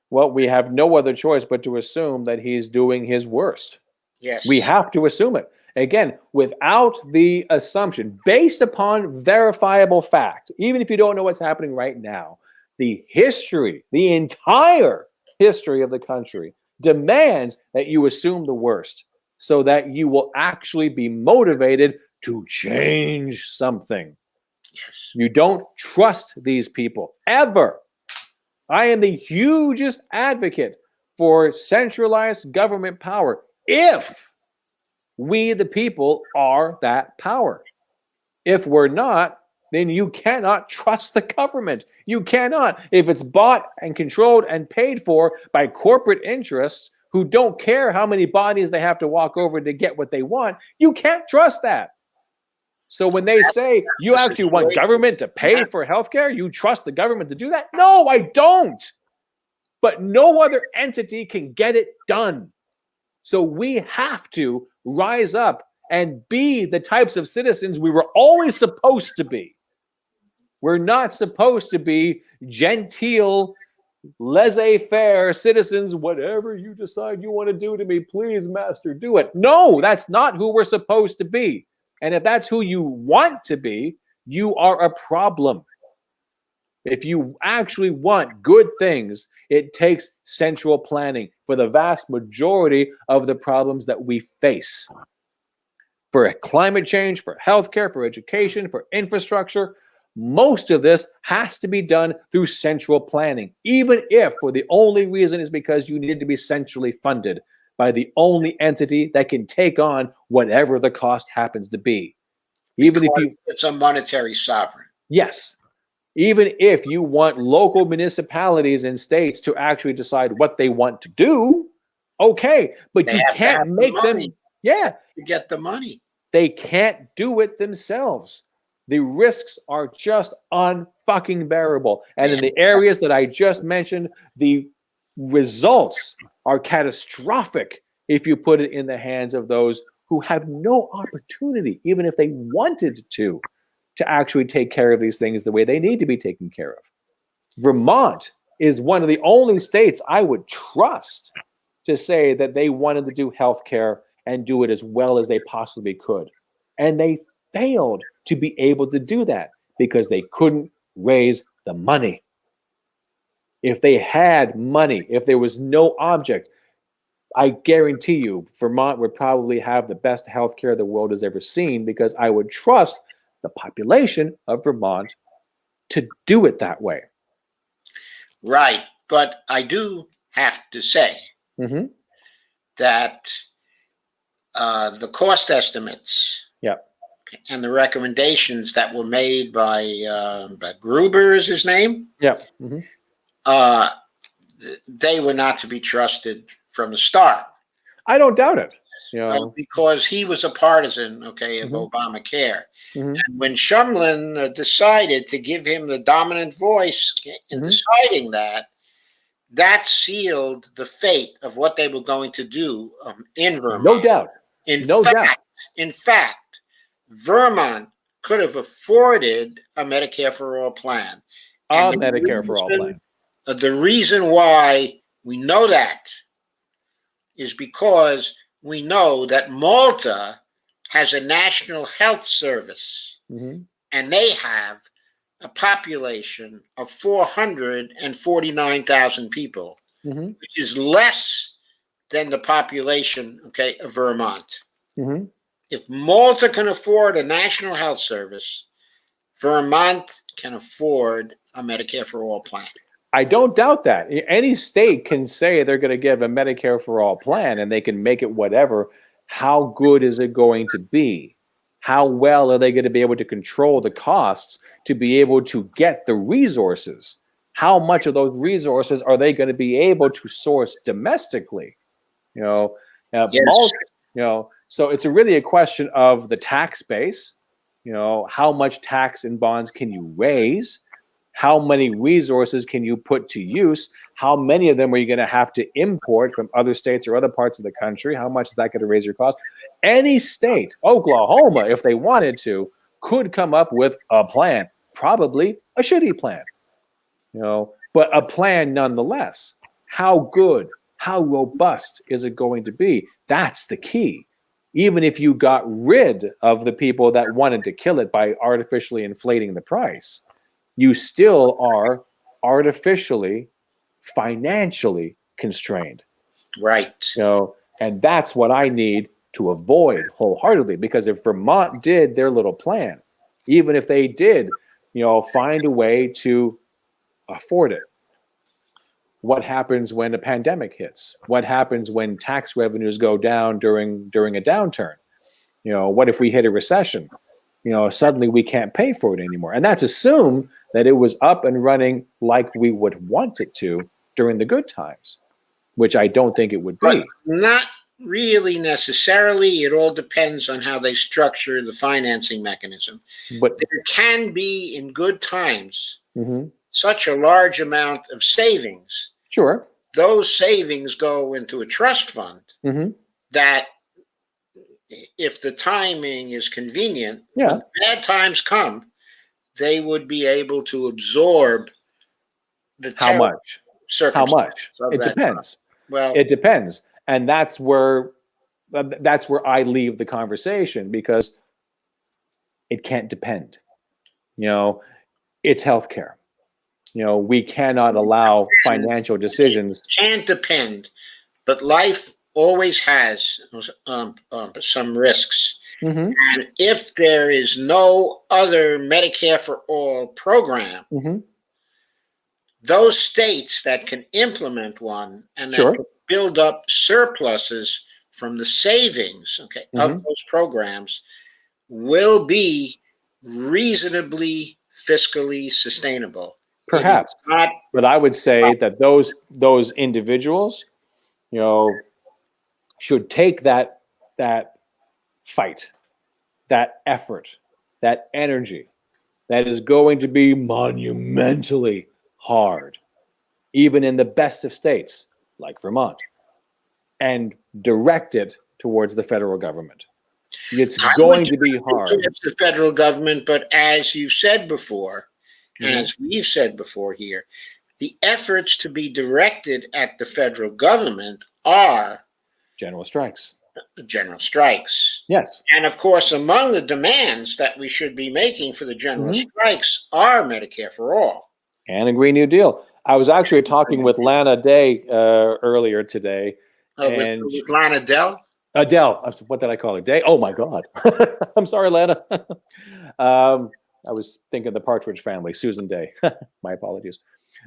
S2: Well, we have no other choice but to assume that he's doing his worst.
S1: Yes.
S2: We have to assume it. Again, without the assumption, based upon verifiable fact, even if you don't know what's happening right now, the entire history of the country demands that you assume the worst, so that you will actually be motivated to change something.
S1: Yes.
S2: You don't trust these people, ever. I am the hugest advocate for centralized government power if we, the people, are that power. If we're not, then you cannot trust the government. You cannot. If it's bought and controlled and paid for by corporate interests who don't care how many bodies they have to walk over to get what they want, you can't trust that. So when they say you actually want government to pay for healthcare, you trust the government to do that? No, I don't. But no other entity can get it done. So we have to rise up and be the types of citizens we were always supposed to be. We're not supposed to be genteel, laissez-faire citizens. Whatever you decide you want to do to me, please, master, do it. No, that's not who we're supposed to be. And if that's who you want to be, you are a problem. If you actually want good things, it takes central planning for the vast majority of the problems that we face. For climate change, for healthcare, for education, for infrastructure, most of this has to be done through central planning, even if for the only reason is because you need to be centrally funded by the only entity that can take on whatever the cost happens to be. Even if
S1: it's a monetary sovereign.
S2: Yes. Even if you want local municipalities and states to actually decide what they want to do, okay, but you can't make them. Yeah.
S1: To get the money.
S2: They can't do it themselves. The risks are just unfucking bearable. And in the areas that I just mentioned, the results are catastrophic if you put it in the hands of those who have no opportunity, even if they wanted to actually take care of these things the way they need to be taken care of. Vermont is one of the only states I would trust to say that they wanted to do healthcare and do it as well as they possibly could. And they failed to be able to do that because they couldn't raise the money. If they had money, if there was no object, I guarantee you Vermont would probably have the best healthcare the world has ever seen, because I would trust the population of Vermont to do it that way.
S1: Right. But I do have to say
S2: Mm-hmm.
S1: that the cost estimates
S2: Yeah.
S1: and the recommendations that were made by Gruber is his name.
S2: Yeah. Mm-hmm.
S1: They were not to be trusted from the start.
S2: I don't doubt it. You know,
S1: because he was a partisan, of
S2: Mhm.
S1: Obamacare.
S2: Mhm.
S1: And when Shumlin decided to give him the dominant voice in
S2: Mhm.
S1: deciding that sealed the fate of what they were going to do in Vermont.
S2: No doubt. No doubt.
S1: In fact, Vermont could have afforded a Medicare for all plan.
S2: A
S1: And
S2: Medicare for all plan.
S1: the reason why we know that is because we know that Malta has a national health service,
S2: Mm-hmm.
S1: and they have a population of 449,000 people,
S2: Mm-hmm.
S1: which is less than the population, of Vermont.
S2: Mm-hmm.
S1: If Malta can afford a national health service, Vermont can afford a Medicare for all plan.
S2: I don't doubt that. Any state can say they're going to give a Medicare for all plan and they can make it whatever. How good is it going to be? How well are they going to be able to control the costs to be able to get the resources? How much of those resources are they going to be able to source domestically? You know,
S1: Yes.
S2: So it's really a question of the tax base. You know, how much tax and bonds can you raise? How many resources can you put to use? How many of them are you going to have to import from other states or other parts of the country? How much is that going to raise your cost? Any state, Oklahoma, if they wanted to, could come up with a plan, probably a shitty plan, but a plan nonetheless. How good, how robust is it going to be? That's the key. Even if you got rid of the people that wanted to kill it by artificially inflating the price, you still are artificially, financially constrained.
S1: Right.
S2: And that's what I need to avoid wholeheartedly, because if Vermont did their little plan, even if they did, find a way to afford it, what happens when a pandemic hits? What happens when tax revenues go down during a downturn? What if we hit a recession? Suddenly we can't pay for it anymore. And that's assume that it was up and running like we would want it to during the good times, which I don't think it would be.
S1: But not really necessarily. It all depends on how they structure the financing mechanism.
S2: But
S1: there can be, in good times,
S2: mm-hmm.
S1: such a large amount of savings.
S2: Sure.
S1: Those savings go into a trust fund
S2: mm-hmm.
S1: that, if the timing is convenient,
S2: yeah.
S1: when bad times come, they would be able to absorb the
S2: how much? How much? It depends.
S1: Well,
S2: it depends, and that's where I leave the conversation, because it can't depend. It's healthcare. We cannot allow financial decisions.
S1: It can't depend, but life always has some risks.
S2: Mm-hmm.
S1: And if there is no other Medicare for all program,
S2: mm-hmm.
S1: those states that can implement one and that
S2: sure.
S1: can build up surpluses from the savings
S2: mm-hmm.
S1: of those programs will be reasonably fiscally sustainable.
S2: Perhaps. But I would say that those individuals, should take that fight, that effort, that energy, that is going to be monumentally hard, even in the best of states like Vermont, and directed towards the federal government. It's going to be hard.
S1: Towards the federal government, but as you've said before, and
S2: Mhm.
S1: as we've said before here, the efforts to be directed at the federal government are
S2: General strikes.
S1: general strikes.
S2: Yes.
S1: And of course, among the demands that we should be making for the general
S2: Mhm.
S1: strikes are Medicare for all.
S2: And a Green New Deal. I was actually talking with Lana Day earlier today. And
S1: With Lana Dell?
S2: Adele, what did I call her? Day? Oh my God. I'm sorry, Lana. I was thinking the Partridge Family, Susan Day. My apologies.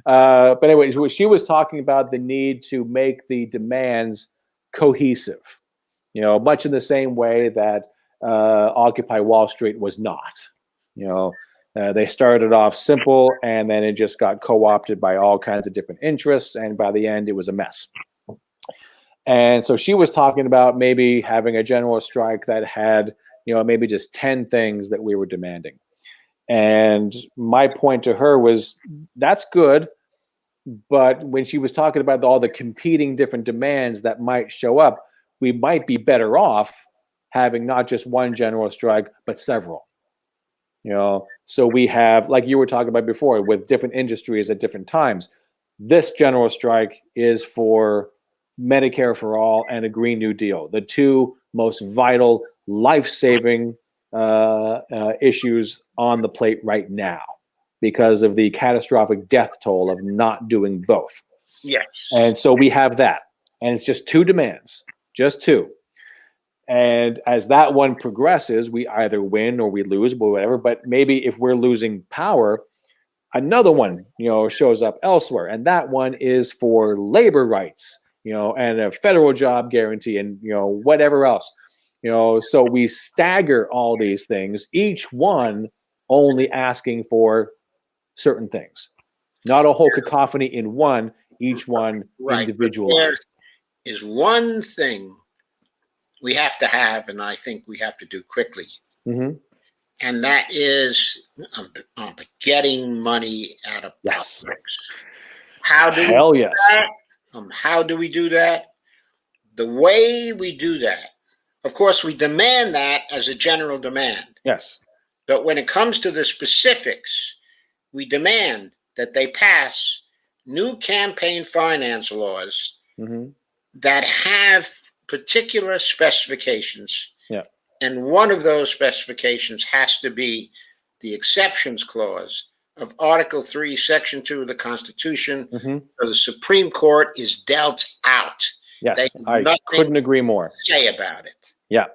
S2: But anyway, she was talking about the need to make the demands cohesive, much in the same way that Occupy Wall Street was not. They started off simple, and then it just got co-opted by all kinds of different interests, and by the end, it was a mess. And so she was talking about maybe having a general strike that had, maybe just 10 things that we were demanding. And my point to her was, that's good. But when she was talking about all the competing different demands that might show up, we might be better off having not just one general strike, but several. So we have, like you were talking about before, with different industries at different times. This general strike is for Medicare for all and a Green New Deal, the two most vital, life-saving issues on the plate right now because of the catastrophic death toll of not doing both.
S1: Yes.
S2: And so we have that. And it's just two demands, just two. And as that one progresses, we either win or we lose, or whatever. But maybe if we're losing power, another one, shows up elsewhere. And that one is for labor rights, and a federal job guarantee and, whatever else. So we stagger all these things, each one only asking for certain things. Not a whole cacophony in one, each one individualized.
S1: There is one thing we have to have, and I think we have to do quickly.
S2: Mm-hmm.
S1: And that is getting money out of
S2: Yes.
S1: politics. How do
S2: Hell
S1: we do
S2: yes.
S1: that? How do we do that? The way we do that, of course, we demand that as a general demand.
S2: Yes.
S1: But when it comes to the specifics, we demand that they pass new campaign finance laws
S2: Mm-hmm.
S1: that have particular specifications.
S2: Yeah.
S1: And one of those specifications has to be the exceptions clause of Article 3, Section 2 of the Constitution.
S2: Mm-hmm.
S1: So the Supreme Court is dealt out.
S2: Yes, I couldn't agree more.
S1: Say about it.
S2: Yeah,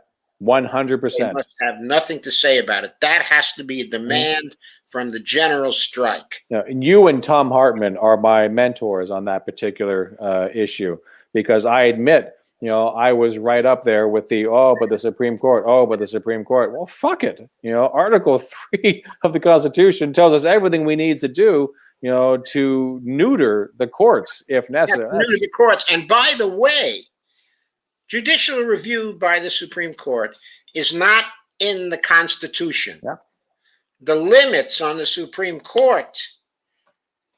S2: 100%.
S1: They must have nothing to say about it. That has to be a demand from the general strike.
S2: And you and Tom Hartman are my mentors on that particular issue, because I admit, I was right up there with but the Supreme Court, but the Supreme Court. Well, fuck it. Article 3 of the Constitution tells us everything we need to do, to neuter the courts if necessary.
S1: Yes, neuter the courts. And by the way, judicial review by the Supreme Court is not in the Constitution.
S2: Yeah.
S1: The limits on the Supreme Court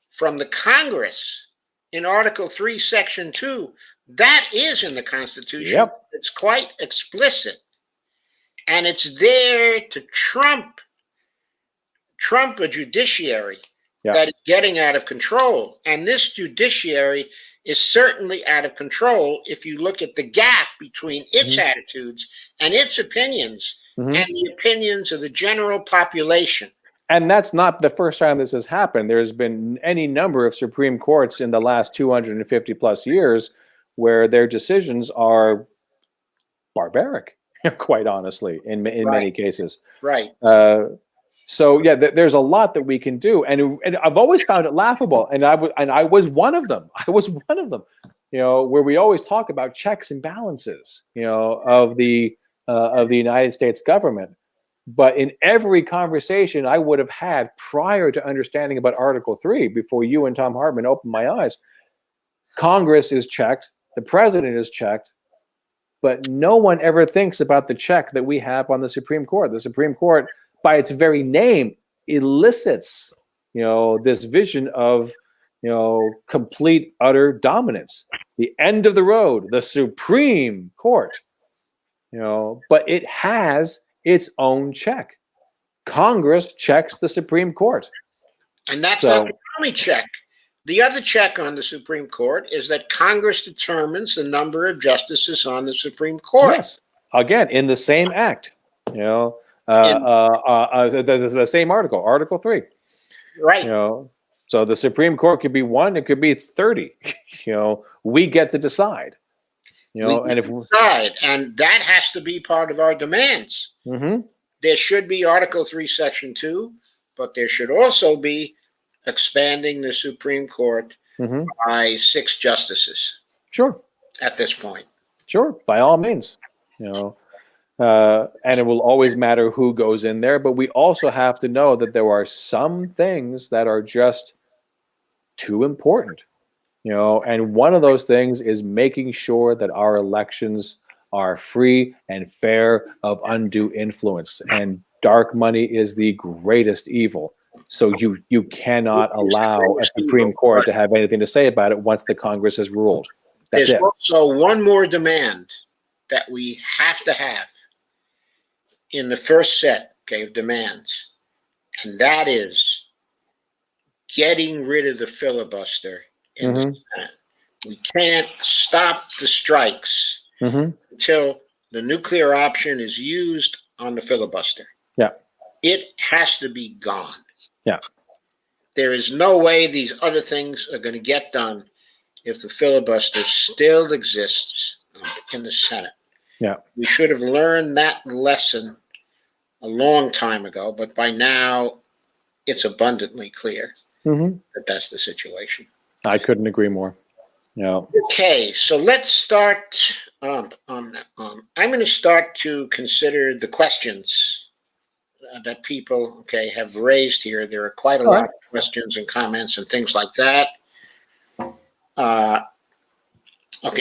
S1: from the Congress in Article 3, Section 2, that is in the Constitution.
S2: Yep.
S1: It's quite explicit. And it's there to trump a judiciary that is getting out of control. And this judiciary is certainly out of control if you look at the gap between its attitudes and its opinions and the opinions of the general population.
S2: And that's not the first time this has happened. There's been any number of Supreme Courts in the last 250 plus years where their decisions are barbaric, quite honestly, in many cases.
S1: Right.
S2: So yeah, there's a lot that we can do, and I've always found it laughable, and I was one of them. I was one of them, where we always talk about checks and balances, of the United States government. But in every conversation I would have had prior to understanding about Article 3, before you and Tom Hartman opened my eyes, Congress is checked, the president is checked, but no one ever thinks about the check that we have on the Supreme Court. The Supreme Court, by its very name, elicits, this vision of, complete, utter dominance, the end of the road, the Supreme Court, but it has its own check. Congress checks the Supreme Court.
S1: And that's not the only check. The other check on the Supreme Court is that Congress determines the number of justices on the Supreme Court.
S2: Yes. Again, in the same act, the same article, Article 3.
S1: Right.
S2: So the Supreme Court could be 1, it could be 30. We get to decide. And if
S1: decide, and that has to be part of our demands.
S2: Mm-hmm.
S1: There should be Article 3, Section 2, but there should also be expanding the Supreme Court by 6 justices.
S2: Sure.
S1: At this point.
S2: Sure, by all means. And it will always matter who goes in there, but we also have to know that there are some things that are just too important. And one of those things is making sure that our elections are free and fair of undue influence. And dark money is the greatest evil. So you cannot allow a Supreme Court to have anything to say about it once the Congress has ruled. That's
S1: There's
S2: it.
S1: Also one more demand that we have to have in the first set, of demands, and that is getting rid of the filibuster in the Senate. We can't stop the strikes until the nuclear option is used on the filibuster.
S2: Yeah.
S1: It has to be gone.
S2: Yeah.
S1: There is no way these other things are going to get done if the filibuster still exists in the Senate.
S2: Yeah.
S1: We should have learned that lesson a long time ago, but by now it's abundantly clear that that's the situation.
S2: I couldn't agree more. Yeah.
S1: Okay, so let's start. I'm going to start to consider the questions that people have raised here. There are quite a lot of questions and comments and things like that.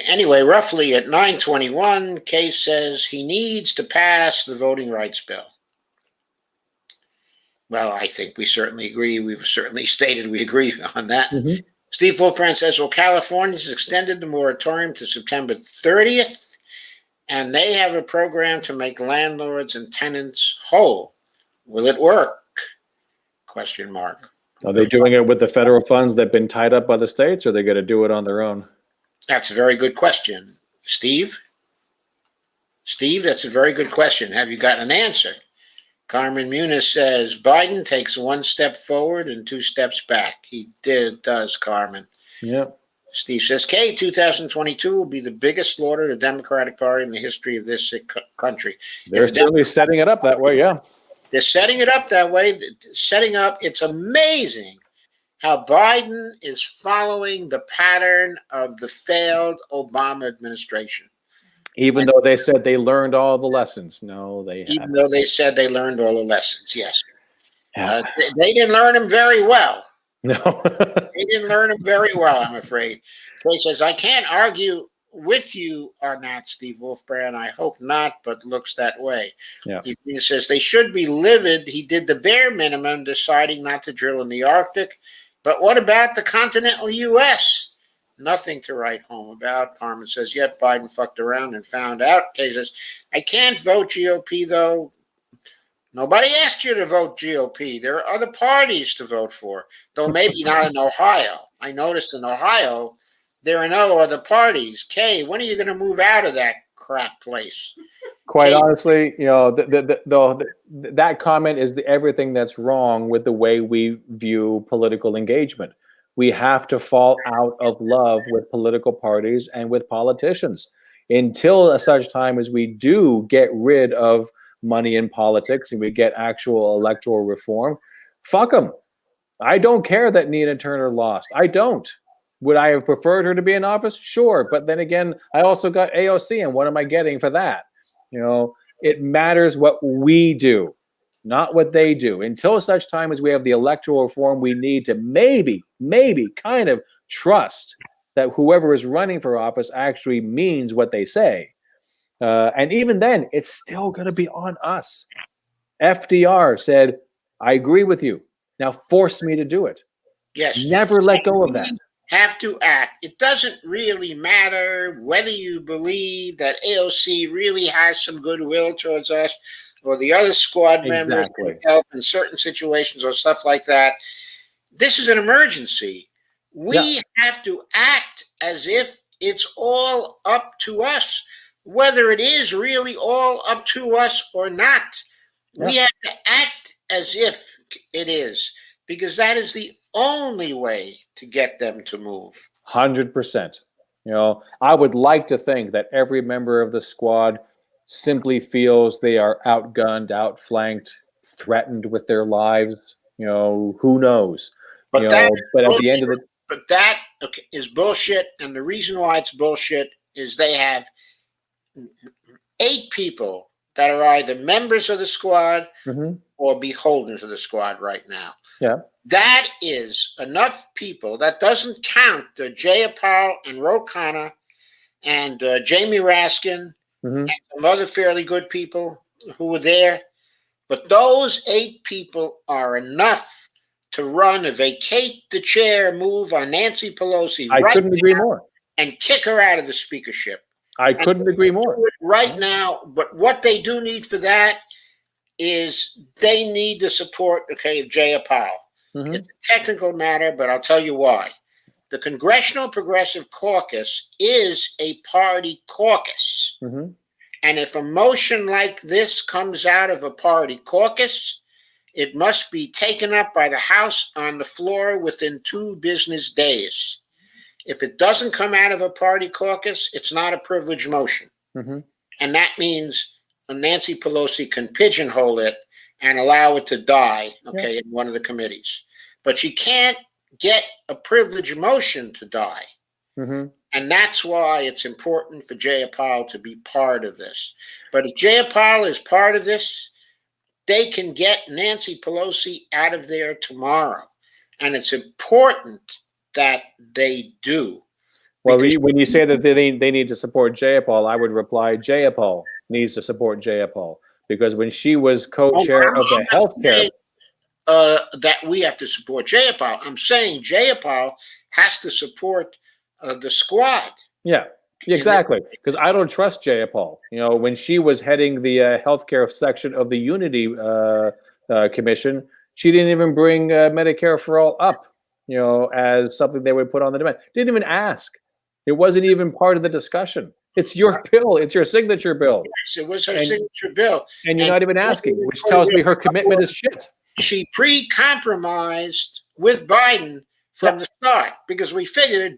S1: Anyway, roughly at 9:21, Kay says he needs to pass the voting rights bill. Well, I think we certainly agree. We've certainly stated we agree on that. Steve Fulbrand says, well, California's extended the moratorium to September 30th, and they have a program to make landlords and tenants whole. Will it work? Question mark.
S2: Are they doing it with the federal funds that have been tied up by the states, or are they going to do it on their own?
S1: That's a very good question. Steve? Steve, that's a very good question. Have you got an answer? Carmen Muniz says, Biden takes 1 step forward and 2 steps back. He does, Carmen.
S2: Yeah.
S1: Steve says, Kay, 2022 will be the biggest slaughter of the Democratic Party in the history of this country.
S2: They're certainly setting it up that way, yeah.
S1: They're setting it up that way. It's amazing how Biden is following the pattern of the failed Obama administration.
S2: Even though they said they learned all the lessons. No, they haven't.
S1: Even though they said they learned all the lessons, yes.
S2: Yeah.
S1: They didn't learn them very well.
S2: No.
S1: They didn't learn them very well, I'm afraid. He says, I can't argue with you on that, Steve Wolfbrand. I hope not, but looks that way.
S2: Yeah.
S1: He says they should be livid. He did the bare minimum, deciding not to drill in the Arctic. But what about the continental U.S.? Nothing to write home about. Carmen says, yet Biden fucked around and found out. Kay says, I can't vote GOP, though. Nobody asked you to vote GOP. There are other parties to vote for, though maybe not in Ohio. I noticed in Ohio, there are no other parties. Kay, when are you going to move out of that crap place?
S2: Quite honestly, that comment is everything that's wrong with the way we view political engagement. We have to fall out of love with political parties and with politicians until such time as we do get rid of money in politics and we get actual electoral reform. Fuck them. I don't care that Nina Turner lost. I don't. Would I have preferred her to be in office? Sure. But then again, I also got AOC, and what am I getting for that? It matters what we do, not what they do. Until such time as we have the electoral reform, we need to maybe kind of trust that whoever is running for office actually means what they say. And even then, it's still going to be on us. FDR said, I agree with you. Now force me to do it.
S1: Yes.
S2: Never let go of that.
S1: Have to act. It doesn't really matter whether you believe that AOC really has some goodwill towards us or the other squad members can
S2: Exactly.
S1: help in certain situations or stuff like that. This is an emergency. We have to act as if it's all up to us, whether it is really all up to us or not.
S2: Yeah.
S1: We have to act as if it is, because that is the only way to get them to move.
S2: 100%. You know, I would like to think that every member of the squad simply feels they are outgunned, outflanked, threatened with their lives. You know, who knows?
S1: But
S2: You
S1: that
S2: know, but at the end of the
S1: is bullshit, and the reason why it's bullshit is they have 8 people that are either members of the squad
S2: Mhm.
S1: or beholden to the squad right now.
S2: Yeah.
S1: That is enough people. That doesn't count Jayapal and Ro Khanna and Jamie Raskin
S2: Mhm.
S1: and some other fairly good people who were there. But those 8 people are enough to run a vacate the chair move on Nancy Pelosi
S2: I
S1: right
S2: couldn't agree more.
S1: and kick her out of the speakership.
S2: I
S1: And
S2: couldn't agree more.
S1: do it right
S2: Yeah.
S1: now. But what they do need for that is they need the support, of Jayapal.
S2: Mhm.
S1: It's a technical matter, but I'll tell you why. The Congressional Progressive Caucus is a party caucus.
S2: Mhm.
S1: And if a motion like this comes out of a party caucus, it must be taken up by the House on the floor within 2 business days. If it doesn't come out of a party caucus, it's not a privilege motion.
S2: Mhm.
S1: And that means Nancy Pelosi can pigeonhole it and allow it to die, in one of the committees. But she can't get a privilege motion to die.
S2: Mhm.
S1: And that's why it's important for Jayapal to be part of this. But if Jayapal is part of this, they can get Nancy Pelosi out of there tomorrow. And it's important that they do.
S2: Well,
S1: Because
S2: when you say that they need to support Jayapal, I would reply Jayapal needs to support Jayapal because when she was co-chair of the
S1: I'm not
S2: healthcare,
S1: saying, that we have to support Jayapal. I'm saying Jayapal has to support the squad.
S2: yeah, exactly. Because I don't trust Jayapal. You know, when she was heading the healthcare section of the Unity Commission, she didn't even bring Medicare for all up. You know, as something they would put on the demand. Didn't even ask. It wasn't even part of the discussion. It's your bill. It's your signature bill.
S1: Yes, it was her
S2: And
S1: signature bill.
S2: and you're not even asking, which tells me her commitment is shit.
S1: She pre-compromised with Biden from the start because she figured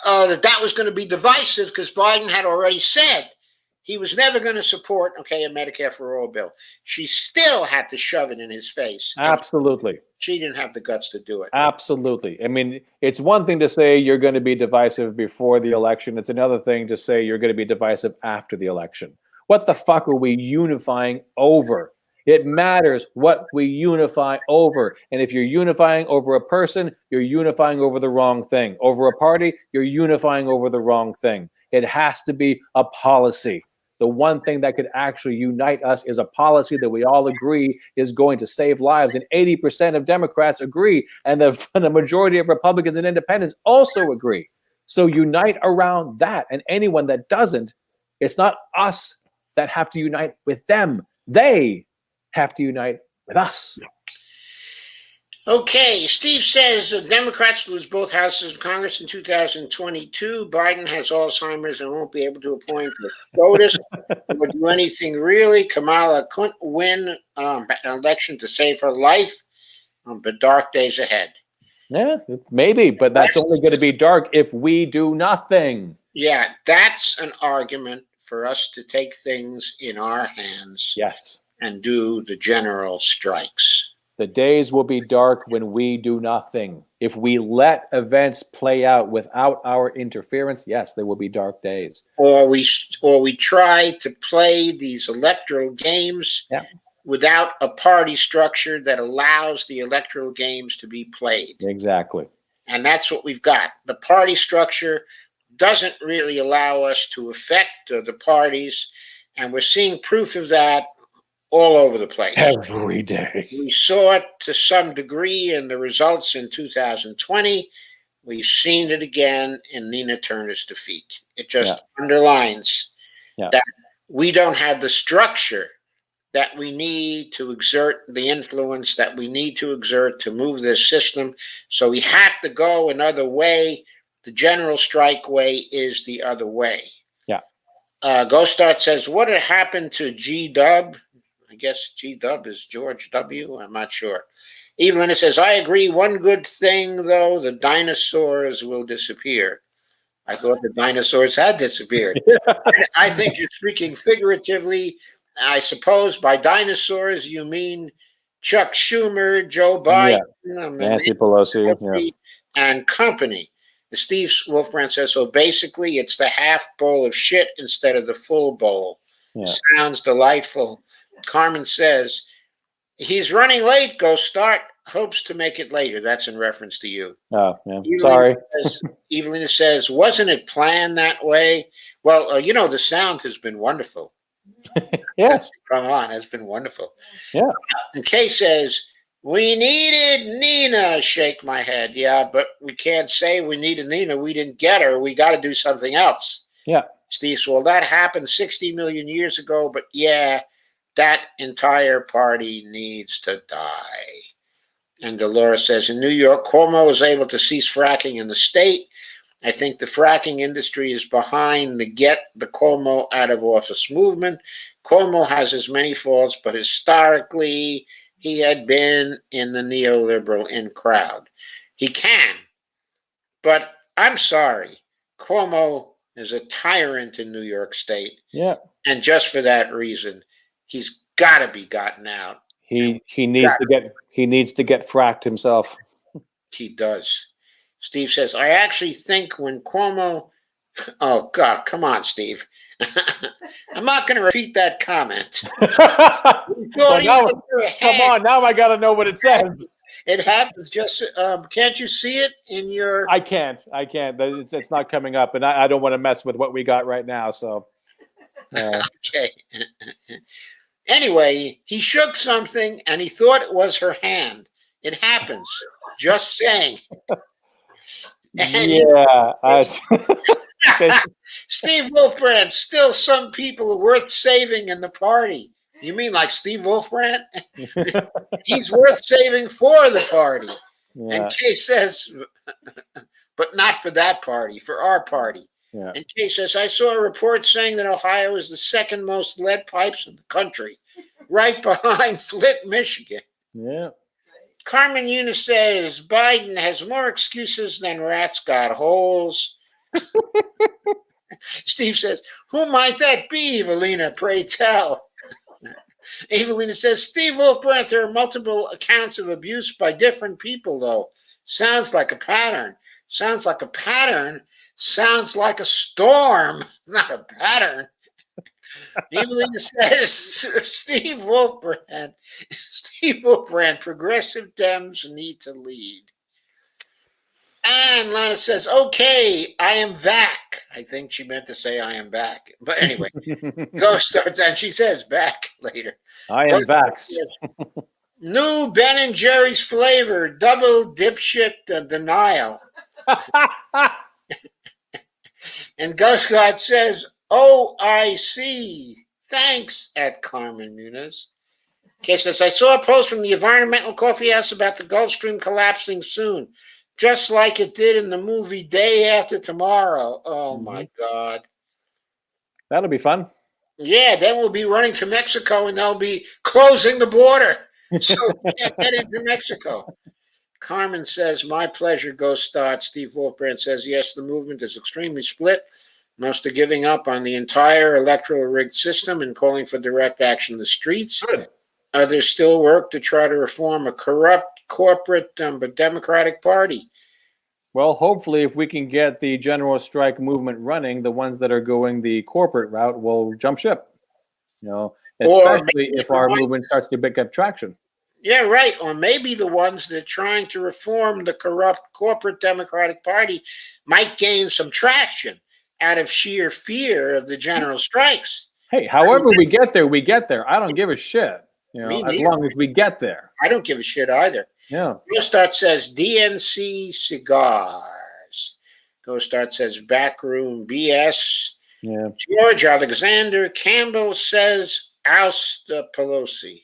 S1: that was going to be divisive because Biden had already said he was never going to support, a Medicare for all bill. She still had to shove it in his face.
S2: Absolutely.
S1: She didn't have the guts to do it.
S2: Absolutely. I mean, it's one thing to say you're going to be divisive before the election. It's another thing to say you're going to be divisive after the election. What the fuck are we unifying over? It matters what we unify over. And if you're unifying over a person, you're unifying over the wrong thing. Over a party, you're unifying over the wrong thing. It has to be a policy. The one thing that could actually unite us is a policy that we all agree is going to save lives. And 80% of Democrats agree. And the majority of Republicans and independents also agree. So unite around that. And anyone that doesn't, it's not us that have to unite with them. They have to unite with us.
S1: Okay, Steve says Democrats lose both houses of Congress in 2022. Biden has Alzheimer's and won't be able to appoint a SCOTUS or do anything really. Kamala couldn't win an election to save her life, but dark days ahead.
S2: Yeah, maybe, but that's only going to be dark if we do nothing.
S1: Yeah, that's an argument for us to take things in our hands.
S2: Yes.
S1: And do the general strikes.
S2: The days will be dark when we do nothing. If we let events play out without our interference, yes, there will be dark days.
S1: Or we try to play these electoral games without a party structure that allows the electoral games to be played.
S2: Exactly.
S1: And that's what we've got. The party structure doesn't really allow us to affect the parties, and we're seeing proof of that all over the place.
S2: Every day.
S1: We saw it to some degree in the results in 2020. We've seen it again in Nina Turner's defeat. It just underlines that we don't have the structure that we need to exert the influence that we need to exert to move this system. So we have to go another way. The general strike way is the other way.
S2: Yeah.
S1: Ghostart says, what had happened to G-Dub? I guess G-Dub is George W. I'm not sure. Evelyn says, I agree. One good thing, though, the dinosaurs will disappear. I thought the dinosaurs had disappeared. I think you're speaking figuratively. I suppose by dinosaurs you mean Chuck Schumer, Joe Biden,
S2: Nancy Pelosi,
S1: and company. Steve Wolfbrand says, so basically it's the half bowl of shit instead of the full bowl. Sounds delightful. Carmen says, he's running late, go start. Hopes to make it later. That's in reference to you.
S2: Oh, yeah. Sorry.
S1: Evelina says, wasn't it planned that way? Well, the sound has been wonderful.
S2: Yes.
S1: Come on, it's been wonderful.
S2: Yeah.
S1: And Kay says, we needed Nina. Shake my head. Yeah, but we can't say we needed Nina. We didn't get her. We got to do something else.
S2: Yeah.
S1: Steve, well, that happened 60 million years ago, but yeah, that entire party needs to die. And Dolores says, in New York, Cuomo was able to cease fracking in the state. I think the fracking industry is behind the get the Cuomo out of office movement. Cuomo has as many faults, but historically, he had been in the neoliberal in crowd. He can, but I'm sorry. Cuomo is a tyrant in New York State.
S2: Yeah.
S1: And just for that reason, he's got to be gotten out.
S2: He needs to get fracked himself.
S1: He does. Steve says, I actually think when Cuomo, oh God, come on, Steve. I'm not going to repeat that comment.
S2: Come on, now I got to know what it says.
S1: It happens. Just can't you see it in your?
S2: I can't. It's not coming up, and I don't want to mess with what we got right now. So,
S1: okay. Anyway, he shook something, and he thought it was her hand. It happens. Just saying.
S2: And
S1: Steve Wolfbrand, still some people are worth saving in the party. You mean like Steve Wolfbrand? He's worth saving for the party. Yeah. And Kay says, but not for that party, for our party.
S2: Yeah.
S1: And Kay says, I saw a report saying that Ohio is the second most lead pipes in the country, right behind Flint, Michigan.
S2: Yeah.
S1: Carmen Yunus says, Biden has more excuses than rats got holes. Steve says, who might that be, Evelina? Pray tell. Evelina says, Steve Wolfbrand, there are multiple accounts of abuse by different people, though. Sounds like a pattern. Sounds like a pattern. Sounds like a storm, not a pattern. Evelina says, Steve Wolfbrand, progressive Dems need to lead. And Lana says, okay, I am back. I think she meant to say I am back. But anyway, Ghost starts, and she says back later.
S2: I am vaxxed.
S1: New Ben and Jerry's flavor, double dipshit denial. And Ghost God says, oh, I see. Thanks, at Carmen Muniz. Okay, says, I saw a post from the Environmental Coffee House about the Gulf Stream collapsing soon, just like it did in the movie Day After Tomorrow. Oh, my God.
S2: That'll be fun.
S1: Yeah, then we'll be running to Mexico, and they'll be closing the border, so we can't get into Mexico. Carmen says, my pleasure, Ghost Start. Steve Wolfbrand says, yes, the movement is extremely split. Most are giving up on the entire electoral rigged system and calling for direct action in the streets.
S2: Good.
S1: Others still work to try to reform a corrupt corporate but Democratic Party.
S2: Well, hopefully, if we can get the general strike movement running, the ones that are going the corporate route will jump ship. Especially if our movement starts to pick up traction.
S1: Yeah, right. Or maybe the ones that are trying to reform the corrupt corporate Democratic Party might gain some traction out of sheer fear of the general strikes.
S2: Hey, however we get there, we get there. I don't give a shit.
S1: Me
S2: As
S1: neither.
S2: long as we get there.
S1: I don't give a shit either.
S2: Yeah.
S1: Go Start says DNC cigars. Go Start says backroom BS.
S2: Yeah.
S1: George Alexander Campbell says oust Pelosi.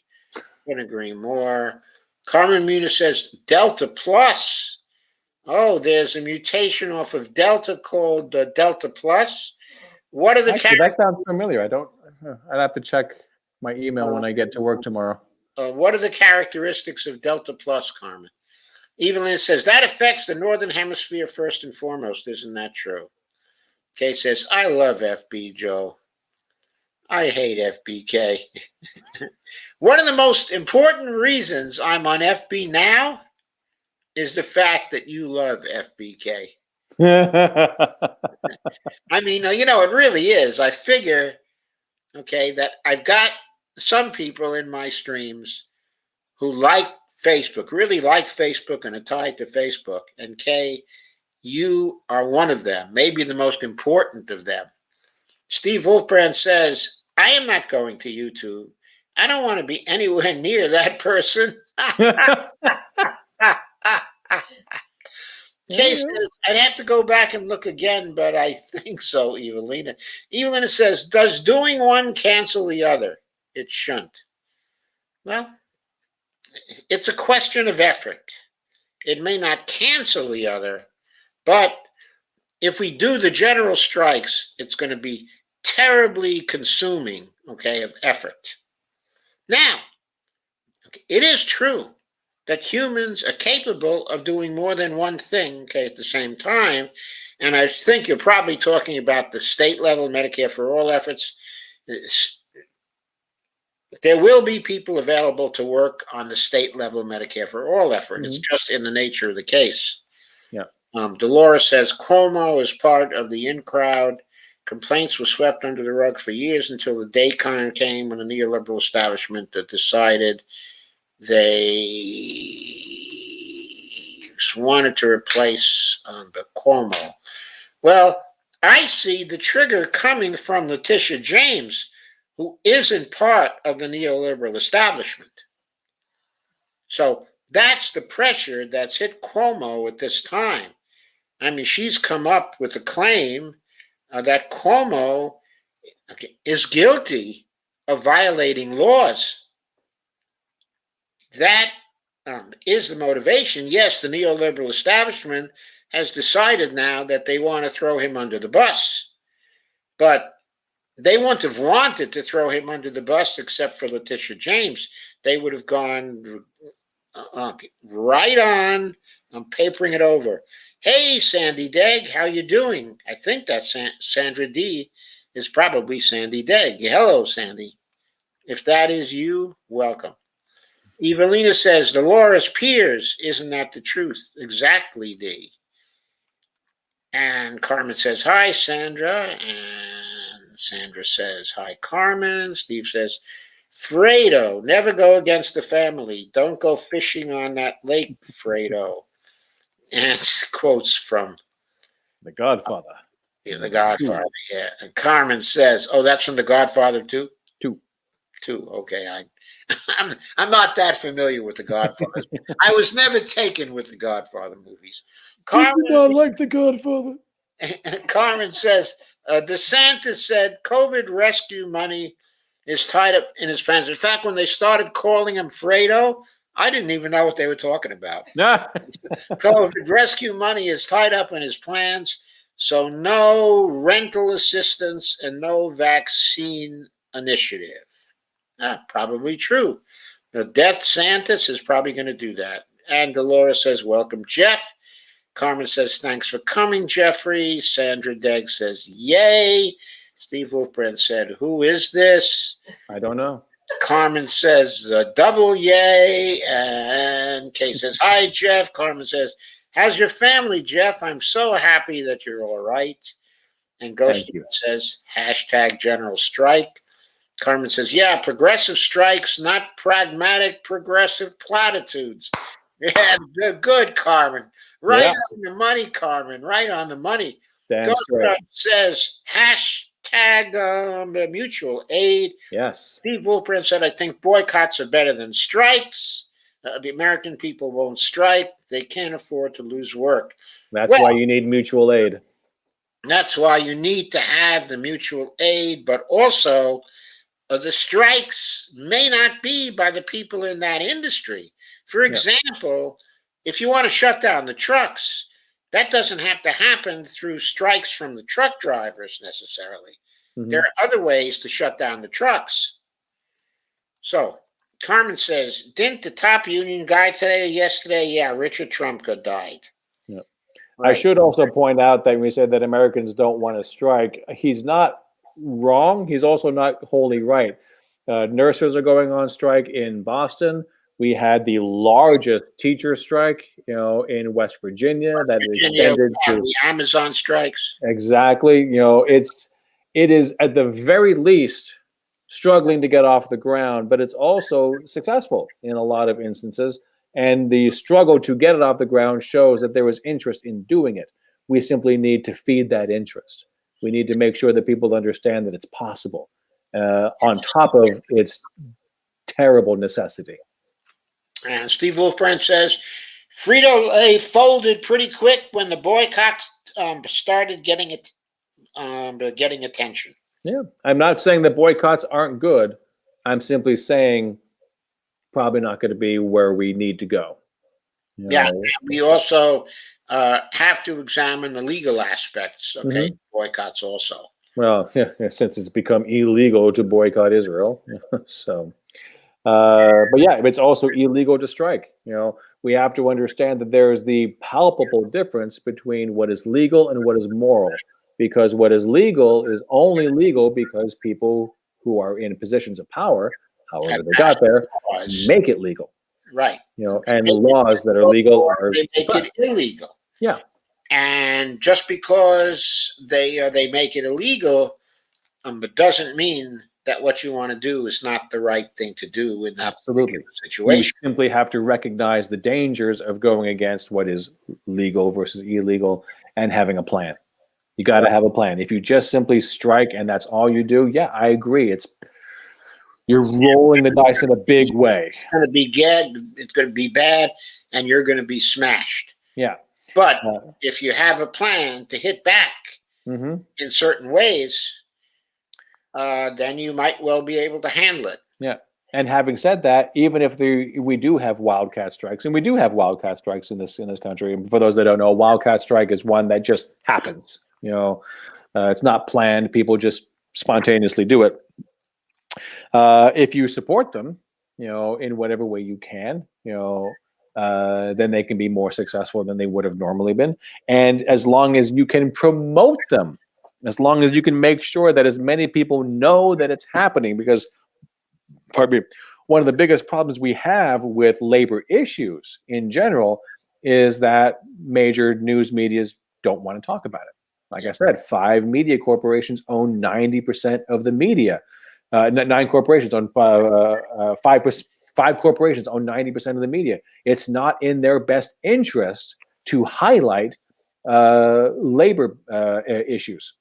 S1: Couldn't agree more. Carmen Muna says Delta Plus. Oh, there's a mutation off of Delta called Delta Plus. What are the
S2: Actually, that sounds familiar. I'd have to check my email when I get to work tomorrow.
S1: what are the characteristics of Delta Plus, Carmen? Evelyn says that affects the Northern Hemisphere first and foremost. Isn't that true? Kay says, I love FB, Joe. I hate FBK. One of the most important reasons I'm on FB now is the fact that you love FBK. I mean, it really is. I figure, that I've got some people in my streams who like Facebook, really like Facebook and are tied to Facebook. And Kay, you are one of them, maybe the most important of them. Steve Wolfbrand says, I am not going to YouTube. I don't want to be anywhere near that person. Kay says, I'd have to go back and look again, but I think so, Evelina. Evelina says, does doing one cancel the other? It shouldn't. Well, it's a question of effort. It may not cancel the other, but if we do the general strikes, it's going to be terribly consuming, of effort. Now, it is true that humans are capable of doing more than one thing, at the same time. And I think you're probably talking about the state level Medicare for All efforts. There will be people available to work on the state level Medicare for All effort. Mm-hmm. It's just in the nature of the case.
S2: Yeah.
S1: Dolores says Cuomo is part of the in crowd. Complaints were swept under the rug for years until the day came when the neoliberal establishment decided they wanted to replace the Cuomo. Well, I see the trigger coming from Letitia James, who isn't part of the neoliberal establishment. So that's the pressure that's hit Cuomo at this time. I mean, she's come up with a claim that Cuomo is guilty of violating laws. That is the motivation. Yes, the neoliberal establishment has decided now that they want to throw him under the bus. But they wouldn't have wanted to throw him under the bus except for Letitia James. They would have gone right on papering it over. Hey, Sandy Degg, how you doing? I think that's Sandra D is probably Sandy Degg. Hello, Sandy. If that is you, welcome. Evelina says, Dolores Pierce, isn't that the truth? Exactly, D. And Carmen says, hi, Sandra. And Sandra says, hi, Carmen. Steve says, Fredo, never go against the family. Don't go fishing on that lake, Fredo. And quotes from
S2: The Godfather.
S1: The Godfather, yeah. And Carmen says, oh, that's from The Godfather too? Two. Okay, I'm not that familiar with The Godfather. I was never taken with the Godfather movies.
S2: Carmen, did not like The Godfather.
S1: Carmen says, DeSantis said COVID rescue money is tied up in his plans. In fact, when they started calling him Fredo, I didn't even know what they were talking about. COVID rescue money is tied up in his plans, so no rental assistance and no vaccine initiative. Probably true. The Death Santis is probably going to do that. And Dolores says, welcome, Jeff. Carmen says, thanks for coming, Geoffrey. Sandra Degg says, yay. Steve Wolfbrand said, who is this?
S2: I don't know.
S1: Carmen says, double yay. And Kay says, hi, Jeff. Carmen says, how's your family, Jeff? I'm so happy that you're all right. And Ghost says, hashtag General Strike. Carmen says, yeah, progressive strikes, not pragmatic progressive platitudes. Yeah, good, Carmen. Right on the money, Carmen. Right on the money. Ghost says, hashtag tag mutual aid.
S2: Yes.
S1: Steve Wolfbrand said, I think boycotts are better than strikes. The American people won't strike. They can't afford to lose work.
S2: That's
S1: Well,
S2: why you need mutual aid.
S1: that's why you need to have the mutual aid, but also the strikes may not be by the people in that industry. For
S2: Yeah.
S1: example, if you want to shut down the trucks, that doesn't have to happen through strikes from the truck drivers necessarily. There
S2: Mhm.
S1: are other ways to shut down the trucks. So, Carmen says, didn't the top union guy today or yesterday? Yeah, Richard Trumka died.
S2: Yeah. I
S1: Right.
S2: should also point out that when we said that Americans don't want to strike, he's not wrong. He's also not wholly right. Nurses are going on strike in Boston. We had the largest teacher strike, in West Virginia that
S1: Virginia, we
S2: extended
S1: have
S2: to
S1: the Amazon strikes.
S2: exactly. It is at the very least struggling to get off the ground, but it's also successful in a lot of instances. And the struggle to get it off the ground shows that there was interest in doing it. We simply need to feed that interest. We need to make sure that people understand that it's possible, on top of its terrible necessity.
S1: And Steve Wolfbrand says, Frito-Lay folded pretty quick when the boycotts started getting attention.
S2: Yeah. I'm not saying that boycotts aren't good. I'm simply saying probably not going to be where we need to go.
S1: Yeah, we also have to examine the legal aspects, okay,
S2: Mhm.
S1: boycotts also.
S2: Well, yeah, since it's become illegal to boycott Israel, so. But yeah, it's also illegal to strike. We have to understand that there is the palpable difference between what is legal and what is moral. Because what is legal is only legal because people who are in positions of power, however they got there,
S1: Laws,
S2: make it legal.
S1: right.
S2: And the laws that are legal
S1: Or
S2: are
S1: they make it
S2: suppressed.
S1: illegal.
S2: Yeah,
S1: And just because they make it illegal, but doesn't mean that what you want to do is not the right thing to do in that
S2: absolutely. You
S1: situation.
S2: simply have to recognize the dangers of going against what is legal versus illegal and having a plan. You got to have a plan. If you just simply strike and that's all you do, yeah, I agree. You're rolling the dice in a big way.
S1: It's going to be good. It's going to be bad, and you're going to be smashed.
S2: Yeah.
S1: But if you have a plan to hit back
S2: Mhm.
S1: in certain ways, then you might well be able to handle it.
S2: Yeah. And having said that, even if we do have wildcat strikes, and we do have wildcat strikes in this country. And for those that don't know, a wildcat strike is one that just happens. It's not planned. People just spontaneously do it. If you support them, in whatever way you can, then they can be more successful than they would have normally been. And as long as you can promote them, as long as you can make sure that as many people know that it's happening, because pardon me, one of the biggest problems we have with labor issues in general is that major news medias don't want to talk about it. Like I said, 5 media corporations own 90% of the media. 9 corporations own 5%. 5 corporations own 90% of the media. It's not in their best interest to highlight labor issues.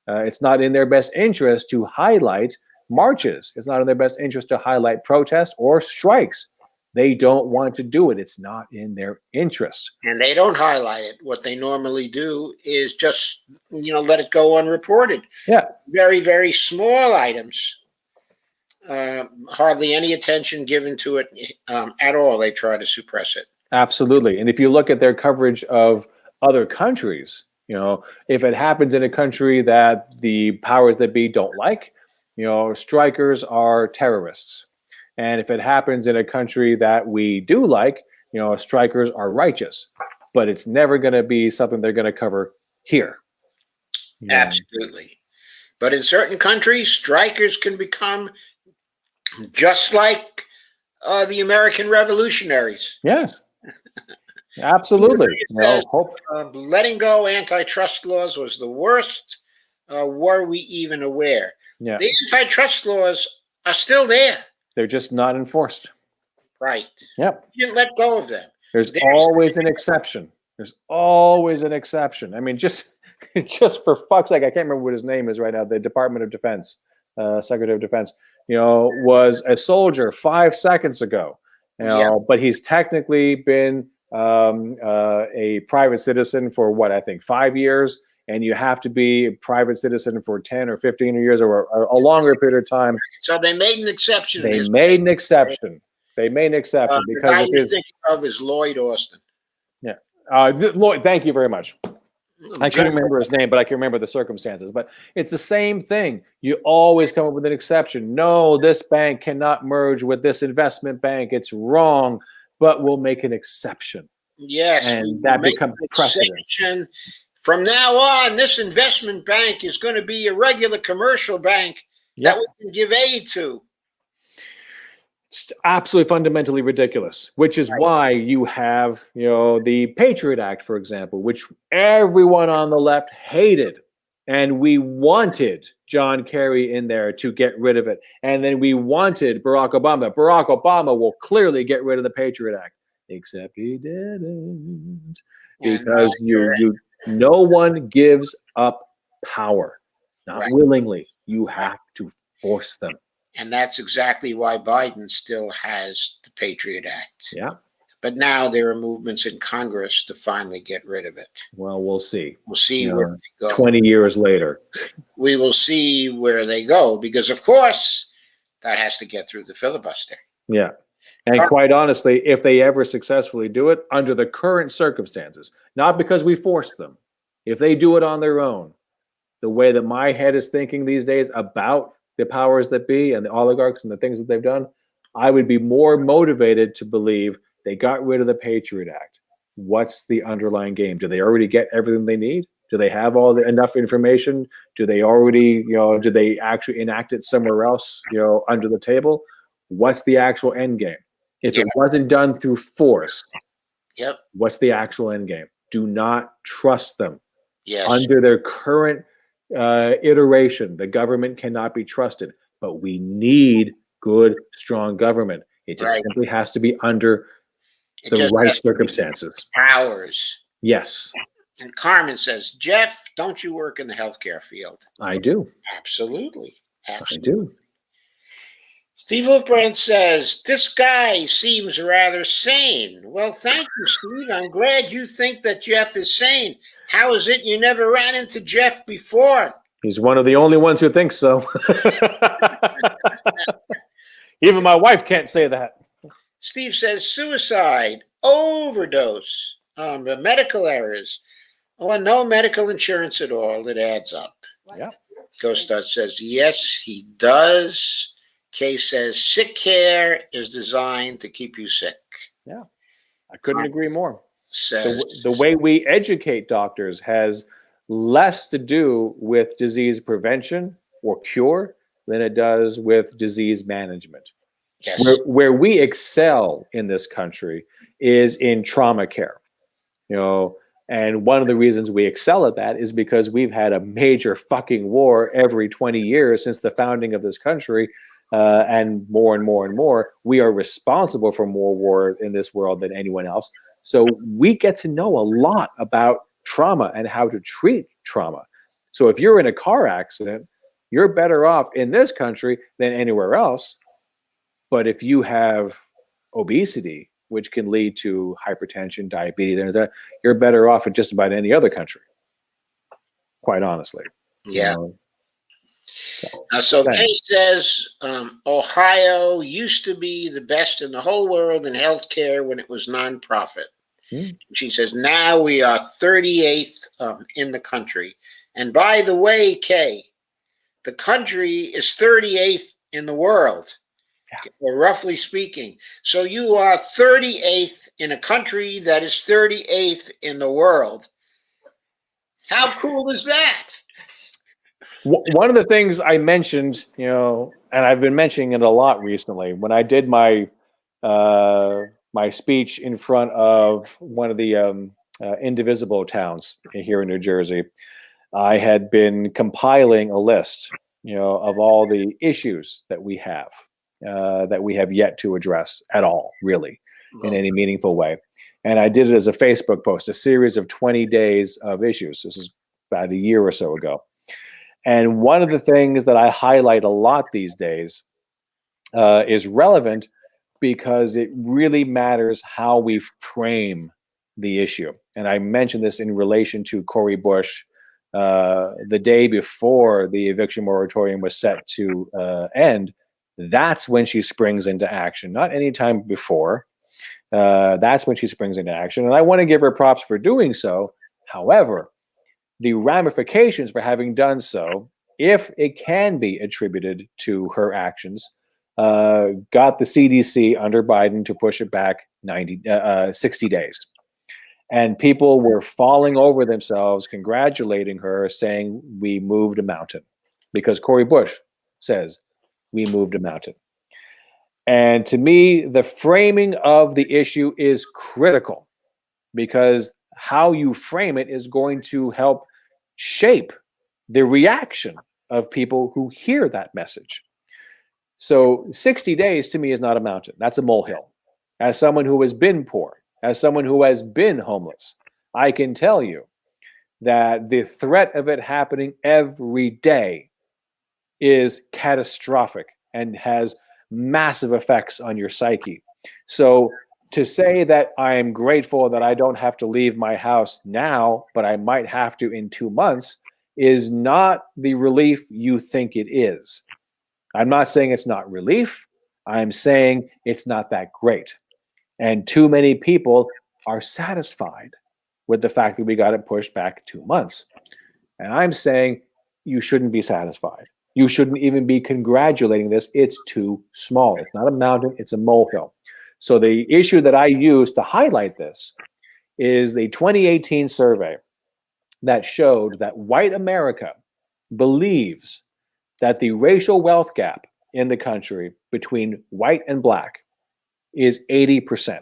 S2: It's not in their best interest to highlight marches. It's not in their best interest to highlight protests or strikes. They don't want to do it. It's not in their interest.
S1: And they don't highlight it. What they normally do is just, let it go unreported.
S2: Yeah.
S1: Very, very small items. Hardly any attention given to it at all. They try to suppress it.
S2: Absolutely. And if you look at their coverage of other countries, if it happens in a country that the powers that be don't like, strikers are terrorists. And if it happens in a country that we do like, strikers are righteous. But it's never going to be something they're going to cover here.
S1: Absolutely. But in certain countries, strikers can become just like the American revolutionaries.
S2: Yes. Absolutely.
S1: Says, letting go antitrust laws was the worst. Were we even aware?
S2: Yeah.
S1: The antitrust laws are still there.
S2: They're just not enforced.
S1: Right.
S2: Yep.
S1: You didn't let go of them.
S2: There's always an exception. There's always an exception. I mean, just just for fuck's sake, I can't remember what his name is right now. The Department of Defense, Secretary of Defense, was a soldier 5 seconds ago. But he's technically been a private citizen for what, I think 5 years, and you have to be a private citizen for 10 or 15 years or a longer period of time.
S1: So they made an exception.
S2: They made an exception.
S1: The
S2: Because
S1: guy
S2: of
S1: you're
S2: his.
S1: thinking of is Lloyd Austin.
S2: Yeah. Lloyd, thank you very much. I can't remember his name, but I can remember the circumstances. But it's the same thing. You always come up with an exception. No, this bank cannot merge with this investment bank. It's wrong, but we'll make an exception.
S1: Yes.
S2: And that becomes precedent.
S1: From now on, this investment bank is going to be a regular commercial bank that we can give aid to.
S2: It's absolutely fundamentally ridiculous, which is why you have, the Patriot Act, for example, which everyone on the left hated. And we wanted John Kerry in there to get rid of it. And then we wanted Barack Obama. Barack Obama will clearly get rid of the Patriot Act, except he didn't. Because no one gives up power, not willingly. You have to force them.
S1: And that's exactly why Biden still has the Patriot Act.
S2: Yeah.
S1: But now there are movements in Congress to finally get rid of it.
S2: Well, we'll see.
S1: We'll see where they go.
S2: 20 years later.
S1: We will see where they go because, of course, that has to get through the filibuster.
S2: Yeah. And quite honestly, if they ever successfully do it under the current circumstances, not because we force them, if they do it on their own, the way that my head is thinking these days about the powers that be and the oligarchs and the things that they've done, I would be more motivated to believe they got rid of the Patriot Act. What's the underlying game? Do they already get everything they need? Do they have enough information? Do they already, do they actually enact it somewhere else, under the table? What's the actual end game? If it wasn't done through force, what's the actual end game? Do not trust them. Under their current iteration, the government cannot be trusted, but we need good, strong government. It just simply has to be under the right circumstances.
S1: Powers.
S2: Yes.
S1: And Carmen says, Geoff, don't you work in the healthcare field?
S2: I do.
S1: Absolutely.
S2: I do.
S1: Steve Wolfbrand says, this guy seems rather sane. Well, thank you, Steve. I'm glad you think that Geoff is sane. How is it you never ran into Geoff before?
S2: He's one of the only ones who thinks so. Even my wife can't say that.
S1: Steve says, suicide, overdose, medical errors, no medical insurance at all. It adds up.
S2: Yeah.
S1: Ghostar says, yes, he does. Kay says, sick care is designed to keep you sick.
S2: Yeah, I couldn't agree more.
S1: Says,
S2: the way we educate doctors has less to do with disease prevention or cure than it does with disease management.
S1: Yes.
S2: Where we excel in this country is in trauma care. And one of the reasons we excel at that is because we've had a major fucking war every 20 years since the founding of this country. And more and more and more, we are responsible for more war in this world than anyone else. So we get to know a lot about trauma and how to treat trauma. So if you're in a car accident, you're better off in this country than anywhere else. But if you have obesity, which can lead to hypertension, diabetes, you're better off in just about any other country, quite honestly.
S1: Yeah. So Kay says, Ohio used to be the best in the whole world in healthcare when it was nonprofit. She says, now we are 38th in the country. And by the way, Kay, the country is 38th in the world, roughly speaking. So you are 38th in a country that is 38th in the world. How cool is that?
S2: One of the things I mentioned, and I've been mentioning it a lot recently, when I did my my speech in front of one of the indivisible towns here in New Jersey, I had been compiling a list, of all the issues that we have yet to address at all, really, in any meaningful way. And I did it as a Facebook post, a series of 20 days of issues. This is about a year or so ago. And one of the things that I highlight a lot these days is relevant because it really matters how we frame the issue. And I mentioned this in relation to Cori Bush the day before the eviction moratorium was set to end. That's when she springs into action, not any time before. That's when she springs into action. And I want to give her props for doing so. However, the ramifications for having done so, if it can be attributed to her actions, got the CDC under Biden to push it back 60 days. And people were falling over themselves, congratulating her, saying, we moved a mountain. Because Cori Bush says, we moved a mountain. And to me, the framing of the issue is critical because how you frame it is going to help shape the reaction of people who hear that message. So 60 days to me is not a mountain. That's a molehill. As someone who has been poor, as someone who has been homeless, I can tell you that the threat of it happening every day is catastrophic and has massive effects on your psyche. So to say that I am grateful that I don't have to leave my house now, but I might have to in 2 months, is not the relief you think it is. I'm not saying it's not relief. I'm saying it's not that great. And too many people are satisfied with the fact that we got it pushed back 2 months. And I'm saying you shouldn't be satisfied. You shouldn't even be congratulating this. It's too small. It's not a mountain, it's a molehill. So the issue that I use to highlight this is the 2018 survey that showed that white America believes that the racial wealth gap in the country between white and black is 80%.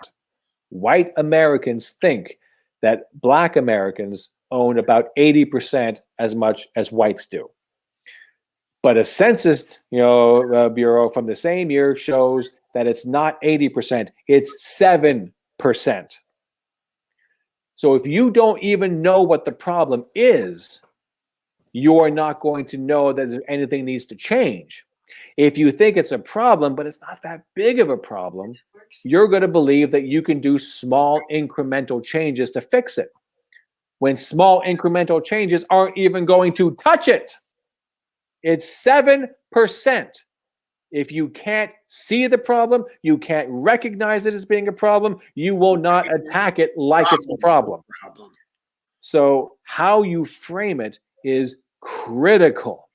S2: White Americans think that black Americans own about 80% as much as whites do. But a census bureau from the same year shows that it's not 80%, it's 7%. So if you don't even know what the problem is, you are not going to know that anything needs to change. If you think it's a problem, but it's not that big of a problem, you're going to believe that you can do small incremental changes to fix it, when small incremental changes aren't even going to touch it. It's 7%. If you can't see the problem, you can't recognize it as being a problem, you will not attack it like it's a problem. So how you frame it is critical.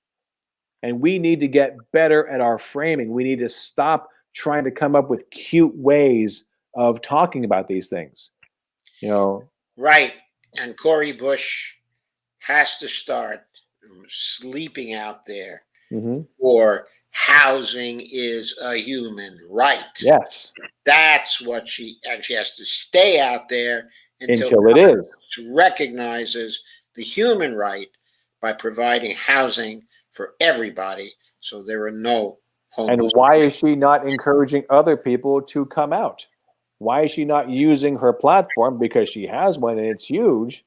S2: And we need to get better at our framing. We need to stop trying to come up with cute ways of talking about these things.
S1: Right. And Cori Bush has to start sleeping out there for housing is a human right.
S2: Yes.
S1: That's what she has to stay out there until
S2: it is.
S1: Recognizes the human right by providing housing for everybody, so there are no homeless.
S2: And why is she not encouraging other people to come out? Why is she not using her platform, because she has one and it's huge?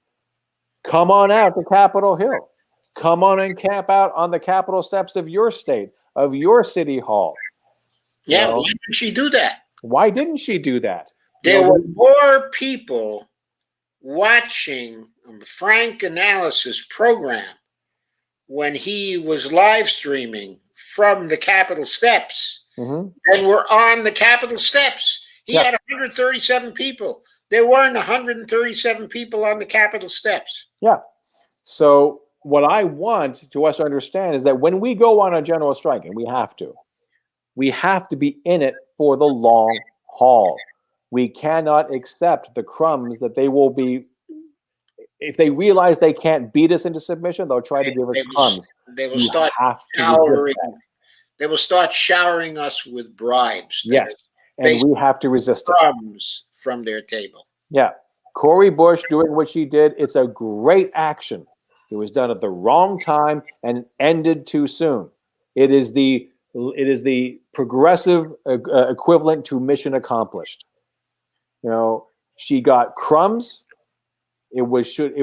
S2: Come on out to Capitol Hill. Come on and camp out on the Capitol steps of your state, of your city hall.
S1: Yeah, why didn't she do that?
S2: Why didn't she do that?
S1: There were more people watching Frank Analysis program when he was live streaming from the Capitol steps than were on the Capitol steps. He had 137 people. There weren't 137 people on the Capitol steps.
S2: Yeah. So what I want us to understand is that when we go on a general strike, and we have to be in it for the long haul. We cannot accept the crumbs that they will be. If they realize they can't beat us into submission, they'll try to give us crumbs.
S1: They will start showering. They will start showering us with bribes.
S2: Yes, and we have to resist it.
S1: Crumbs from their table.
S2: Yeah, Cori Bush doing what she did, it's a great action. It was done at the wrong time and ended too soon. It is the progressive equivalent to mission accomplished. She got crumbs. It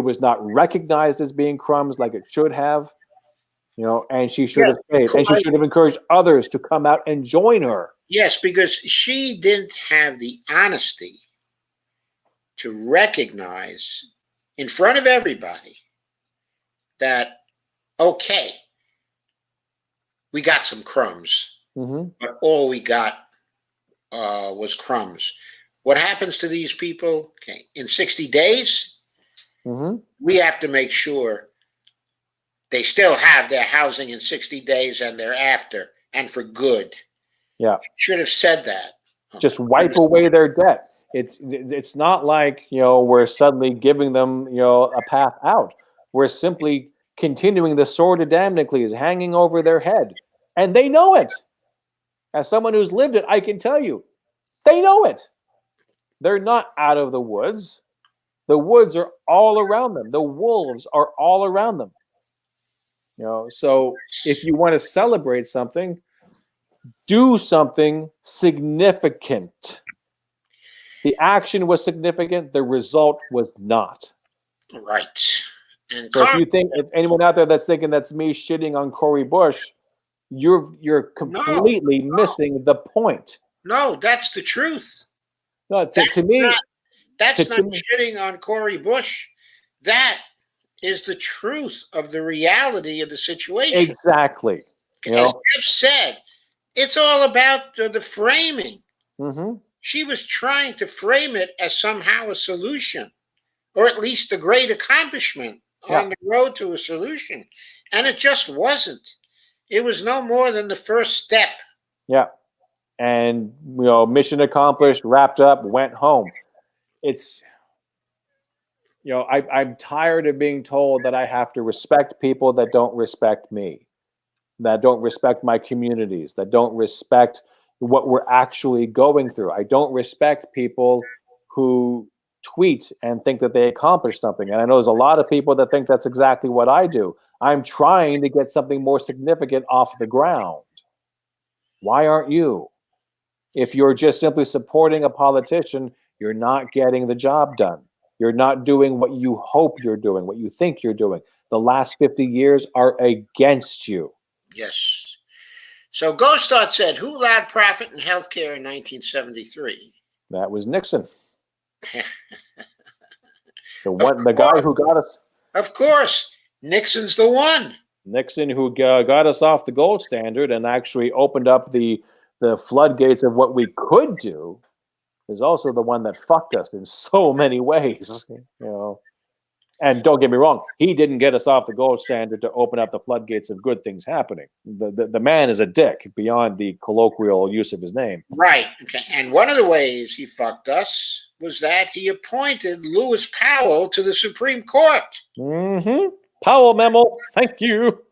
S2: was not recognized as being crumbs like it should have, and she should have stayed. And she should have encouraged others to come out and join her.
S1: Yes, because she didn't have the honesty to recognize in front of everybody that, okay, we got some crumbs, but all we got was crumbs. What happens to these people? Okay, in 60 days, we have to make sure they still have their housing in 60 days and thereafter, and for good.
S2: Yeah.
S1: Should have said that.
S2: Just wipe away their debt. It's not like, we're suddenly giving them, a path out. We're simply continuing the sword of Damocles hanging over their head. And they know it. As someone who's lived it, I can tell you, they know it. They're not out of the woods. The woods are all around them. The wolves are all around them. So if you want to celebrate something, do something significant. The action was significant. The result was not.
S1: Right. And
S2: so if anyone out there that's thinking that's me shitting on Cori Bush, you're completely missing the point.
S1: No, that's the truth.
S2: No, to me,
S1: that's not shitting on Cori Bush. That is the truth of the reality of the situation.
S2: Exactly.
S1: As Geoff said, it's all about the framing. She was trying to frame it as somehow a solution, or at least a great accomplishment on the road to a solution. And it just wasn't. It was no more than the first step.
S2: Yeah. And, mission accomplished, wrapped up, went home. It's, I'm tired of being told that I have to respect people that don't respect me, that don't respect my communities, that don't respect what we're actually going through. I don't respect people who tweet and think that they accomplished something. And I know there's a lot of people that think that's exactly what I do. I'm trying to get something more significant off the ground. Why aren't you? If you're just simply supporting a politician, you're not getting the job done. You're not doing what you hope you're doing, what you think you're doing. The last 50 years are against you.
S1: Yes. So Gostard said, who allowed profit in healthcare in 1973?
S2: That was Nixon. The guy who got us.
S1: Of course. Nixon's the one.
S2: Nixon who got us off the gold standard and actually opened up the floodgates of what we could do is also the one that fucked us in so many ways. And don't get me wrong, he didn't get us off the gold standard to open up the floodgates of good things happening. The man is a dick beyond the colloquial use of his name.
S1: Right. Okay. And one of the ways he fucked us was that he appointed Lewis Powell to the Supreme Court.
S2: Powell memo. Thank you.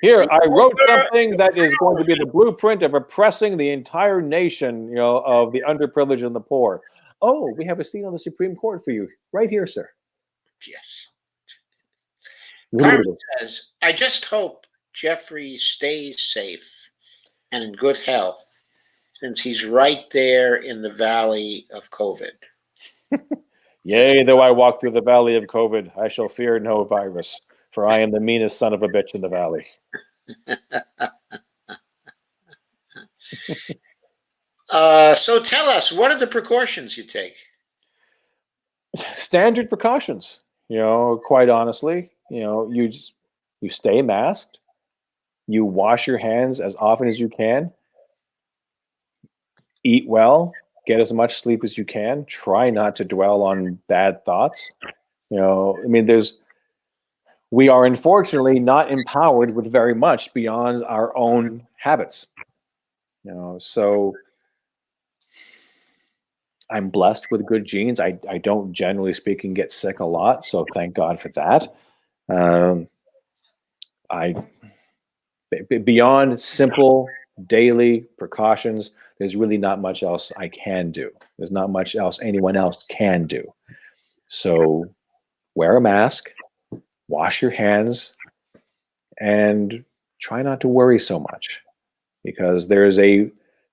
S2: Here, I wrote something that is going to be the blueprint of oppressing the entire nation, of the underprivileged and the poor. Oh, we have a seat on the Supreme Court for you. Right here, sir.
S1: Yes. Carmen says, I just hope Geoffrey stays safe and in good health since he's right there in the valley of COVID.
S2: Yea, though I walk through the valley of COVID, I shall fear no virus, for I am the meanest son of a bitch in the valley.
S1: So tell us, what are the precautions you take?
S2: Standard precautions, quite honestly. You stay masked. You wash your hands as often as you can. Eat well. Get as much sleep as you can. Try not to dwell on bad thoughts. We are unfortunately not empowered with very much beyond our own habits. So I'm blessed with good genes. I don't, generally speaking, get sick a lot, so thank God for that. Beyond simple daily precautions, there's really not much else I can do. There's not much else anyone else can do. So wear a mask, wash your hands, and try not to worry so much, because there's a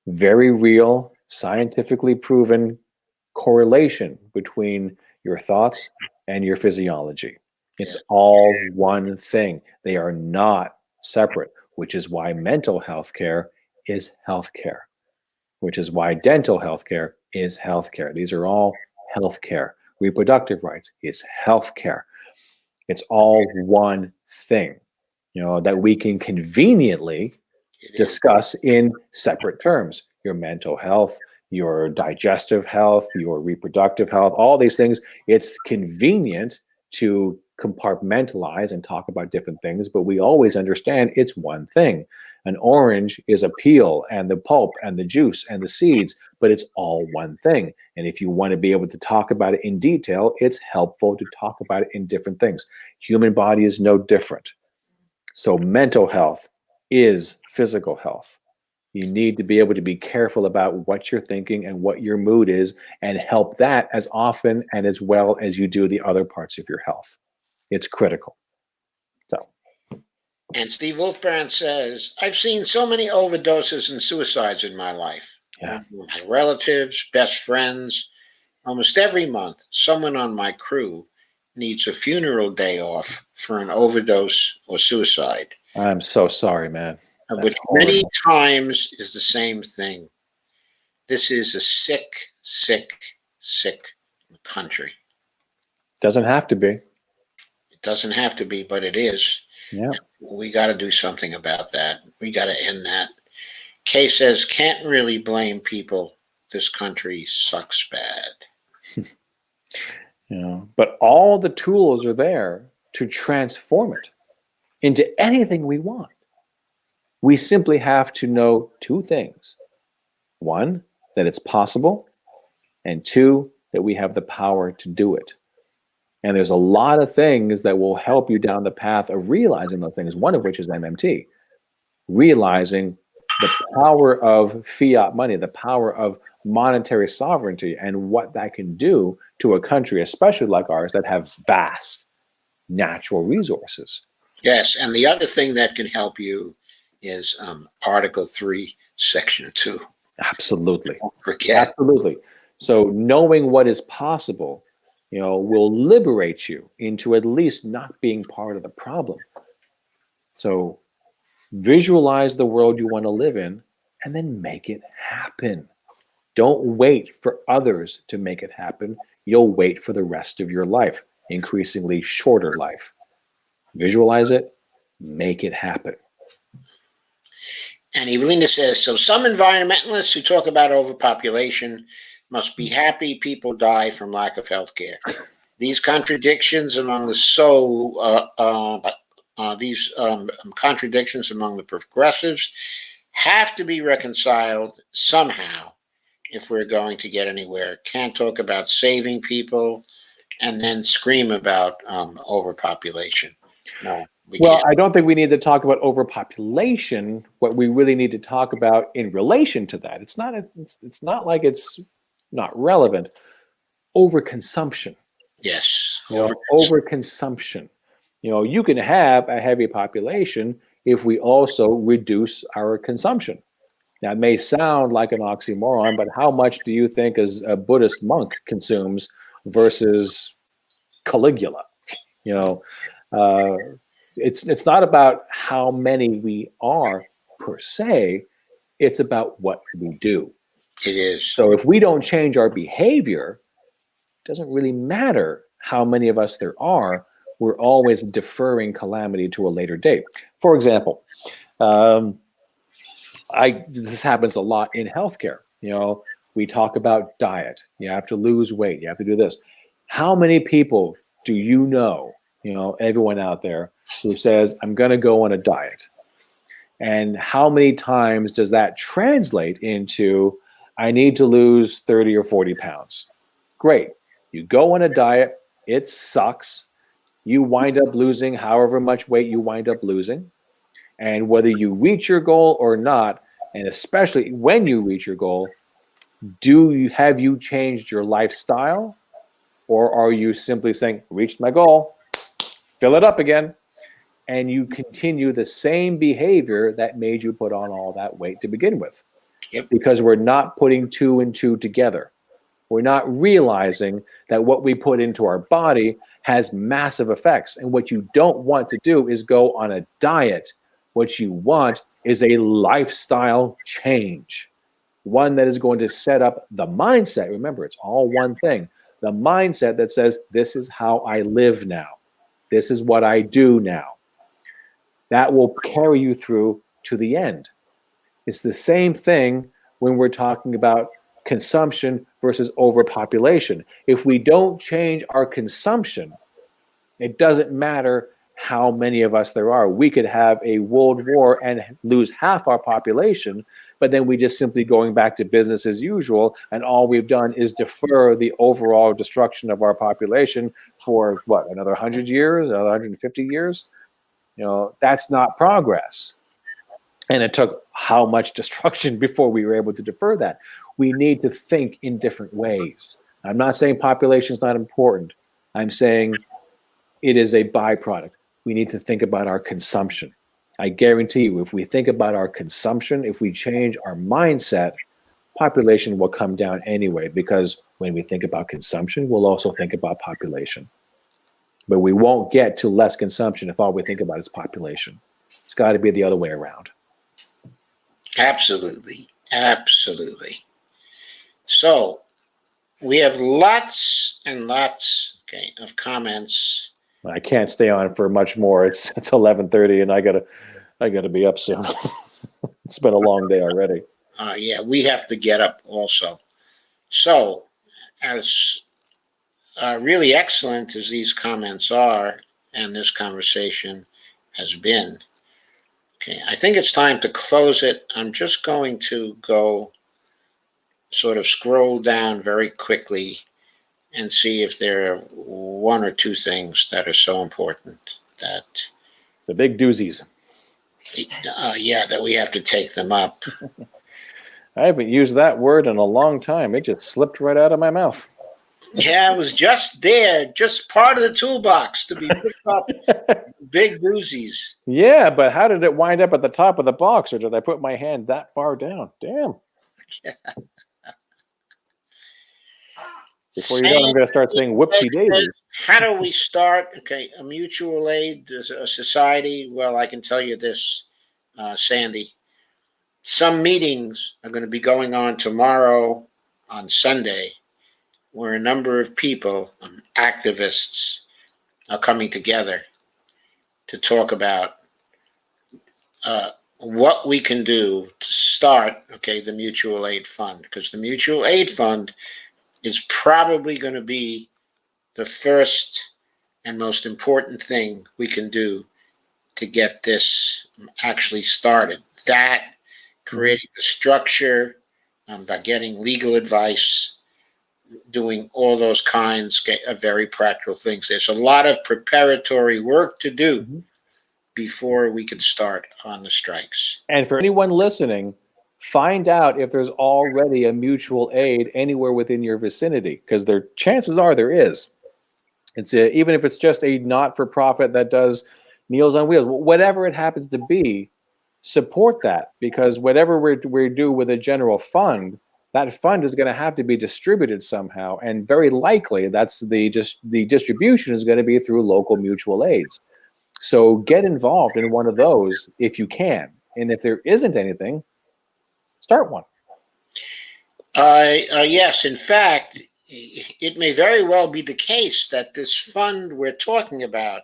S2: very real, scientifically proven correlation between your thoughts, and your physiology. It's
S1: Yeah.
S2: all one thing. They are not separate, which is why mental health care is health care, which is why dental health care is health care. These are all health care. Reproductive rights is health care. It's all one thing, that we can conveniently
S1: It is.
S2: discuss in separate terms. Your mental health, your digestive health, your reproductive health, all these things. It's convenient to compartmentalize and talk about different things, but we always understand it's one thing. An orange is a peel and the pulp and the juice and the seeds, but it's all one thing. And if you want to be able to talk about it in detail, it's helpful to talk about it in different things. Human body is no different. So mental health is physical health. You need to be able to be careful about what you're thinking and what your mood is and help that as often and as well as you do the other parts of your health. It's critical. So,
S1: And Steve Wolfbrand says, I've seen so many overdoses and suicides in my life.
S2: yeah.
S1: My relatives, best friends, almost every month, someone on my crew needs a funeral day off for an overdose or suicide,
S2: I'm so sorry, man.
S1: which
S2: That's
S1: many
S2: horrible.
S1: times is the same thing. This is a sick, sick, sick country.
S2: Doesn't have to be.
S1: It doesn't have to be, but it is.
S2: Yeah.
S1: We got to do something about that. We got to end that. Kay says, can't really blame people. This country sucks bad.
S2: But all the tools are there to transform it into anything we want. We simply have to know two things. One, that it's possible, and two, that we have the power to do it. And there's a lot of things that will help you down the path of realizing those things, one of which is MMT. Realizing the power of fiat money, the power of monetary sovereignty, and what that can do to a country, especially like ours, that have vast natural resources.
S1: Yes, and the other thing that can help you is Article 3, Section 2.
S2: Absolutely.
S1: Don't forget.
S2: Absolutely. So knowing what is possible, will liberate you into at least not being part of the problem. So visualize the world you want to live in and then make it happen. Don't wait for others to make it happen. You'll wait for the rest of your life, increasingly shorter life. Visualize it, make it happen.
S1: And Evelina says, so some environmentalists who talk about overpopulation must be happy people die from lack of health care. These contradictions among the contradictions among the progressives have to be reconciled somehow if we're going to get anywhere. Can't talk about saving people and then scream about overpopulation. No, we
S2: Well,
S1: can't.
S2: I don't think we need to talk about overpopulation. What we really need to talk about in relation to that, it's not like it's not relevant. Overconsumption.
S1: Yes.
S2: Overconsumption. You can have a heavy population if we also reduce our consumption. Now, it may sound like an oxymoron, but how much do you think a Buddhist monk consumes versus Caligula? It's not about how many we are per se. It's about what we do.
S1: It is.
S2: So if we don't change our behavior, it doesn't really matter how many of us there are. We're always deferring calamity to a later date. For example, this happens a lot in healthcare. We talk about diet. You have to lose weight. You have to do this. How many people do you know, everyone out there who says, I'm going to go on a diet? And how many times does that translate into, I need to lose 30 or 40 pounds? Great. You go on a diet. It sucks. You wind up losing however much weight you wind up losing. And whether you reach your goal or not, and especially when you reach your goal, have you changed your lifestyle? Or are you simply saying, reached my goal, fill it up again, and you continue the same behavior that made you put on all that weight to begin with?
S1: Yep.
S2: Because we're not putting two and two together. We're not realizing that what we put into our body has massive effects. And what you don't want to do is go on a diet. What you want is a lifestyle change, one that is going to set up the mindset. Remember, it's all one thing. The mindset that says, this is how I live now. This is what I do now. That will carry you through to the end. It's the same thing when we're talking about consumption versus overpopulation. If we don't change our consumption, it doesn't matter how many of us there are. We could have a world war and lose half our population, but then we just simply going back to business as usual, and all we've done is defer the overall destruction of our population for what, another 100 years, another 150 years? You know, that's not progress. And it took how much destruction before we were able to defer that. We need to think in different ways. I'm not saying population is not important. I'm saying it is a byproduct. We need to think about our consumption. I guarantee you, if we think about our consumption, if we change our mindset, population will come down anyway, because when we think about consumption, we'll also think about population. But we won't get to less consumption if all we think about is population. It's got to be the other way around.
S1: Absolutely. Absolutely. So we have lots and lots, okay, of comments.
S2: I can't stay on for much more. It's 11:30, and I gotta be up soon. It's been a long day already.
S1: Yeah, we have to get up also. So, as really excellent as these comments are, and this conversation has been, okay, I think it's time to close it. I'm just going to go sort of scroll down very quickly and see if there are one or two things that are so important that
S2: the big doozies.
S1: Yeah, that we have to take them up.
S2: I haven't used that word in a long time. It just slipped right out of my mouth.
S1: Yeah, it was just there, just part of the toolbox to be picked up. Big doozies.
S2: Yeah, but how did it wind up at the top of the box, or did I put my hand that far down? Damn. Yeah. Before you know, I'm going to start saying whoopsie daisies.
S1: How do we start? Okay, a mutual aid, a society. Well, I can tell you this, Sandy. Some meetings are going to be going on tomorrow on Sunday, where a number of people, activists, are coming together to talk about what we can do to start, okay, the mutual aid fund, because the mutual aid fund is probably going to be the first and most important thing we can do to get this actually started. That, creating the structure, by getting legal advice, doing all those kinds of very practical things. There's a lot of preparatory work to do before we can start on the strikes.
S2: And for anyone listening, find out if there's already a mutual aid anywhere within your vicinity, because chances are there is. It's even if it's just a not-for-profit that does Meals on Wheels, whatever it happens to be, support that, because whatever we do with a general fund, that fund is going to have to be distributed somehow, and very likely that's the distribution is going to be through local mutual aids. So get involved in one of those if you can, and if there isn't anything, start one.
S1: Yes, in fact, it may very well be the case that this fund we're talking about,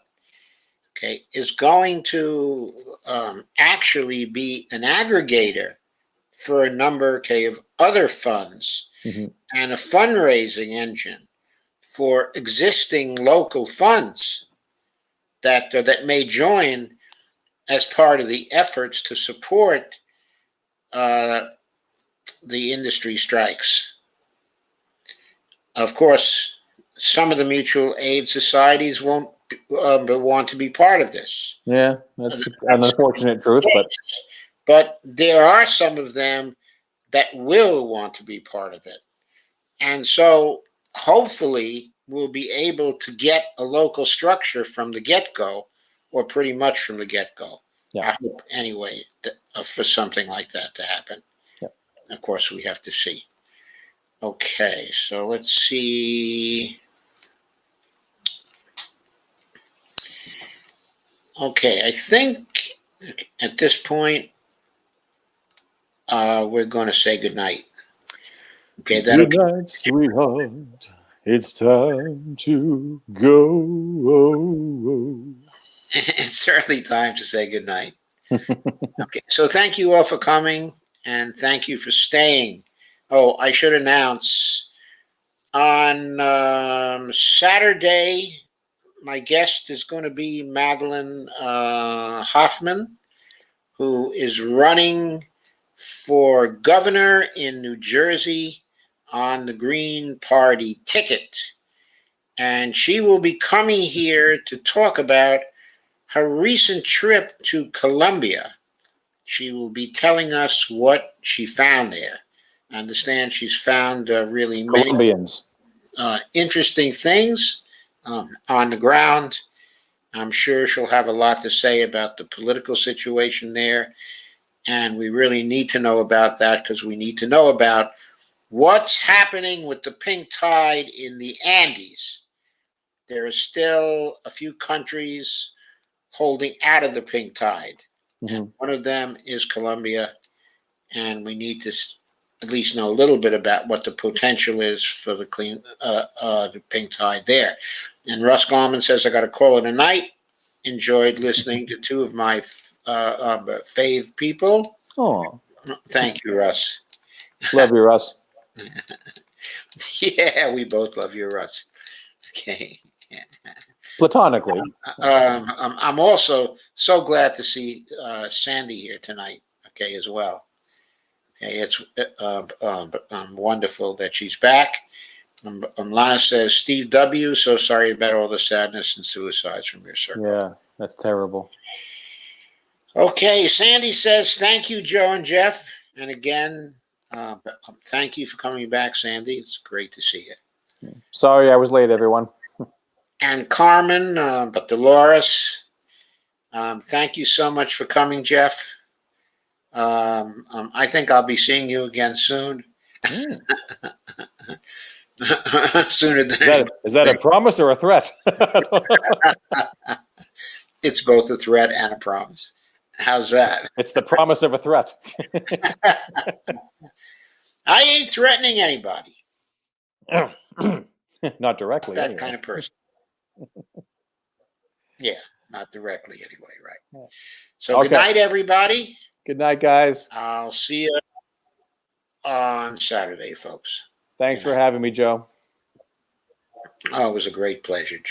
S1: okay, is going to actually be an aggregator for a number, okay, of other funds, and a fundraising engine for existing local funds that may join as part of the efforts to support the industry strikes. Of course, some of the mutual aid societies won't want to be part of this.
S2: Yeah, that's an unfortunate truth,
S1: but there are some of them that will want to be part of it. And so hopefully we'll be able to get a local structure from the get-go, or pretty much from the get-go. Yeah. I hope anyway for something like that to happen. Yeah. Of course, we have to see. Okay, so let's see. Okay, I think at this point, we're going to say goodnight. Okay, that
S2: Good
S1: okay?
S2: night, sweetheart. It's time to go.
S1: It's certainly time to say goodnight. Okay, so thank you all for coming, and thank you for staying. Oh, I should announce on Saturday, my guest is going to be Madeline Hoffman, who is running for governor in New Jersey on the Green Party ticket. And she will be coming here to talk about her recent trip to Colombia. She will be telling us what she found there. I understand she's found really many
S2: Colombians.
S1: interesting things on the ground. I'm sure she'll have a lot to say about the political situation there. And we really need to know about that because we need to know about what's happening with the pink tide in the Andes. There are still a few countries holding out of the pink tide.
S2: Mm-hmm.
S1: And one of them is Colombia. And we need to at least know a little bit about what the potential is for the pink tide there. And Russ Gallman says, I got to call it a night. Enjoyed listening to two of my fave people.
S2: Oh,
S1: Thank you, Russ.
S2: love you, Russ.
S1: Yeah, we both love you, Russ. Okay.
S2: Platonically.
S1: I'm also so glad to see Sandy here tonight. Okay, as well. Okay, it's wonderful that she's back. Lana says, Steve W., so sorry about all the sadness and suicides from your circle.
S2: Yeah, that's terrible.
S1: Okay, Sandy says, thank you, Joe and Geoff. And again, thank you for coming back, Sandy. It's great to see you.
S2: Sorry I was late, everyone.
S1: And Carmen, but Dolores, thank you so much for coming, Geoff. I think I'll be seeing you again soon. Sooner than
S2: Is that a promise or a threat?
S1: It's both a threat and a promise. How's that?
S2: It's the promise of a threat.
S1: I ain't threatening anybody.
S2: Not directly.
S1: That
S2: anyway.
S1: kind of person. Yeah, not directly anyway, right? So
S2: Okay.
S1: Good night, everybody.
S2: Good night, guys.
S1: I'll see you on Saturday, folks.
S2: Thanks for having me, Joe.
S1: Oh, it was a great pleasure, Joe.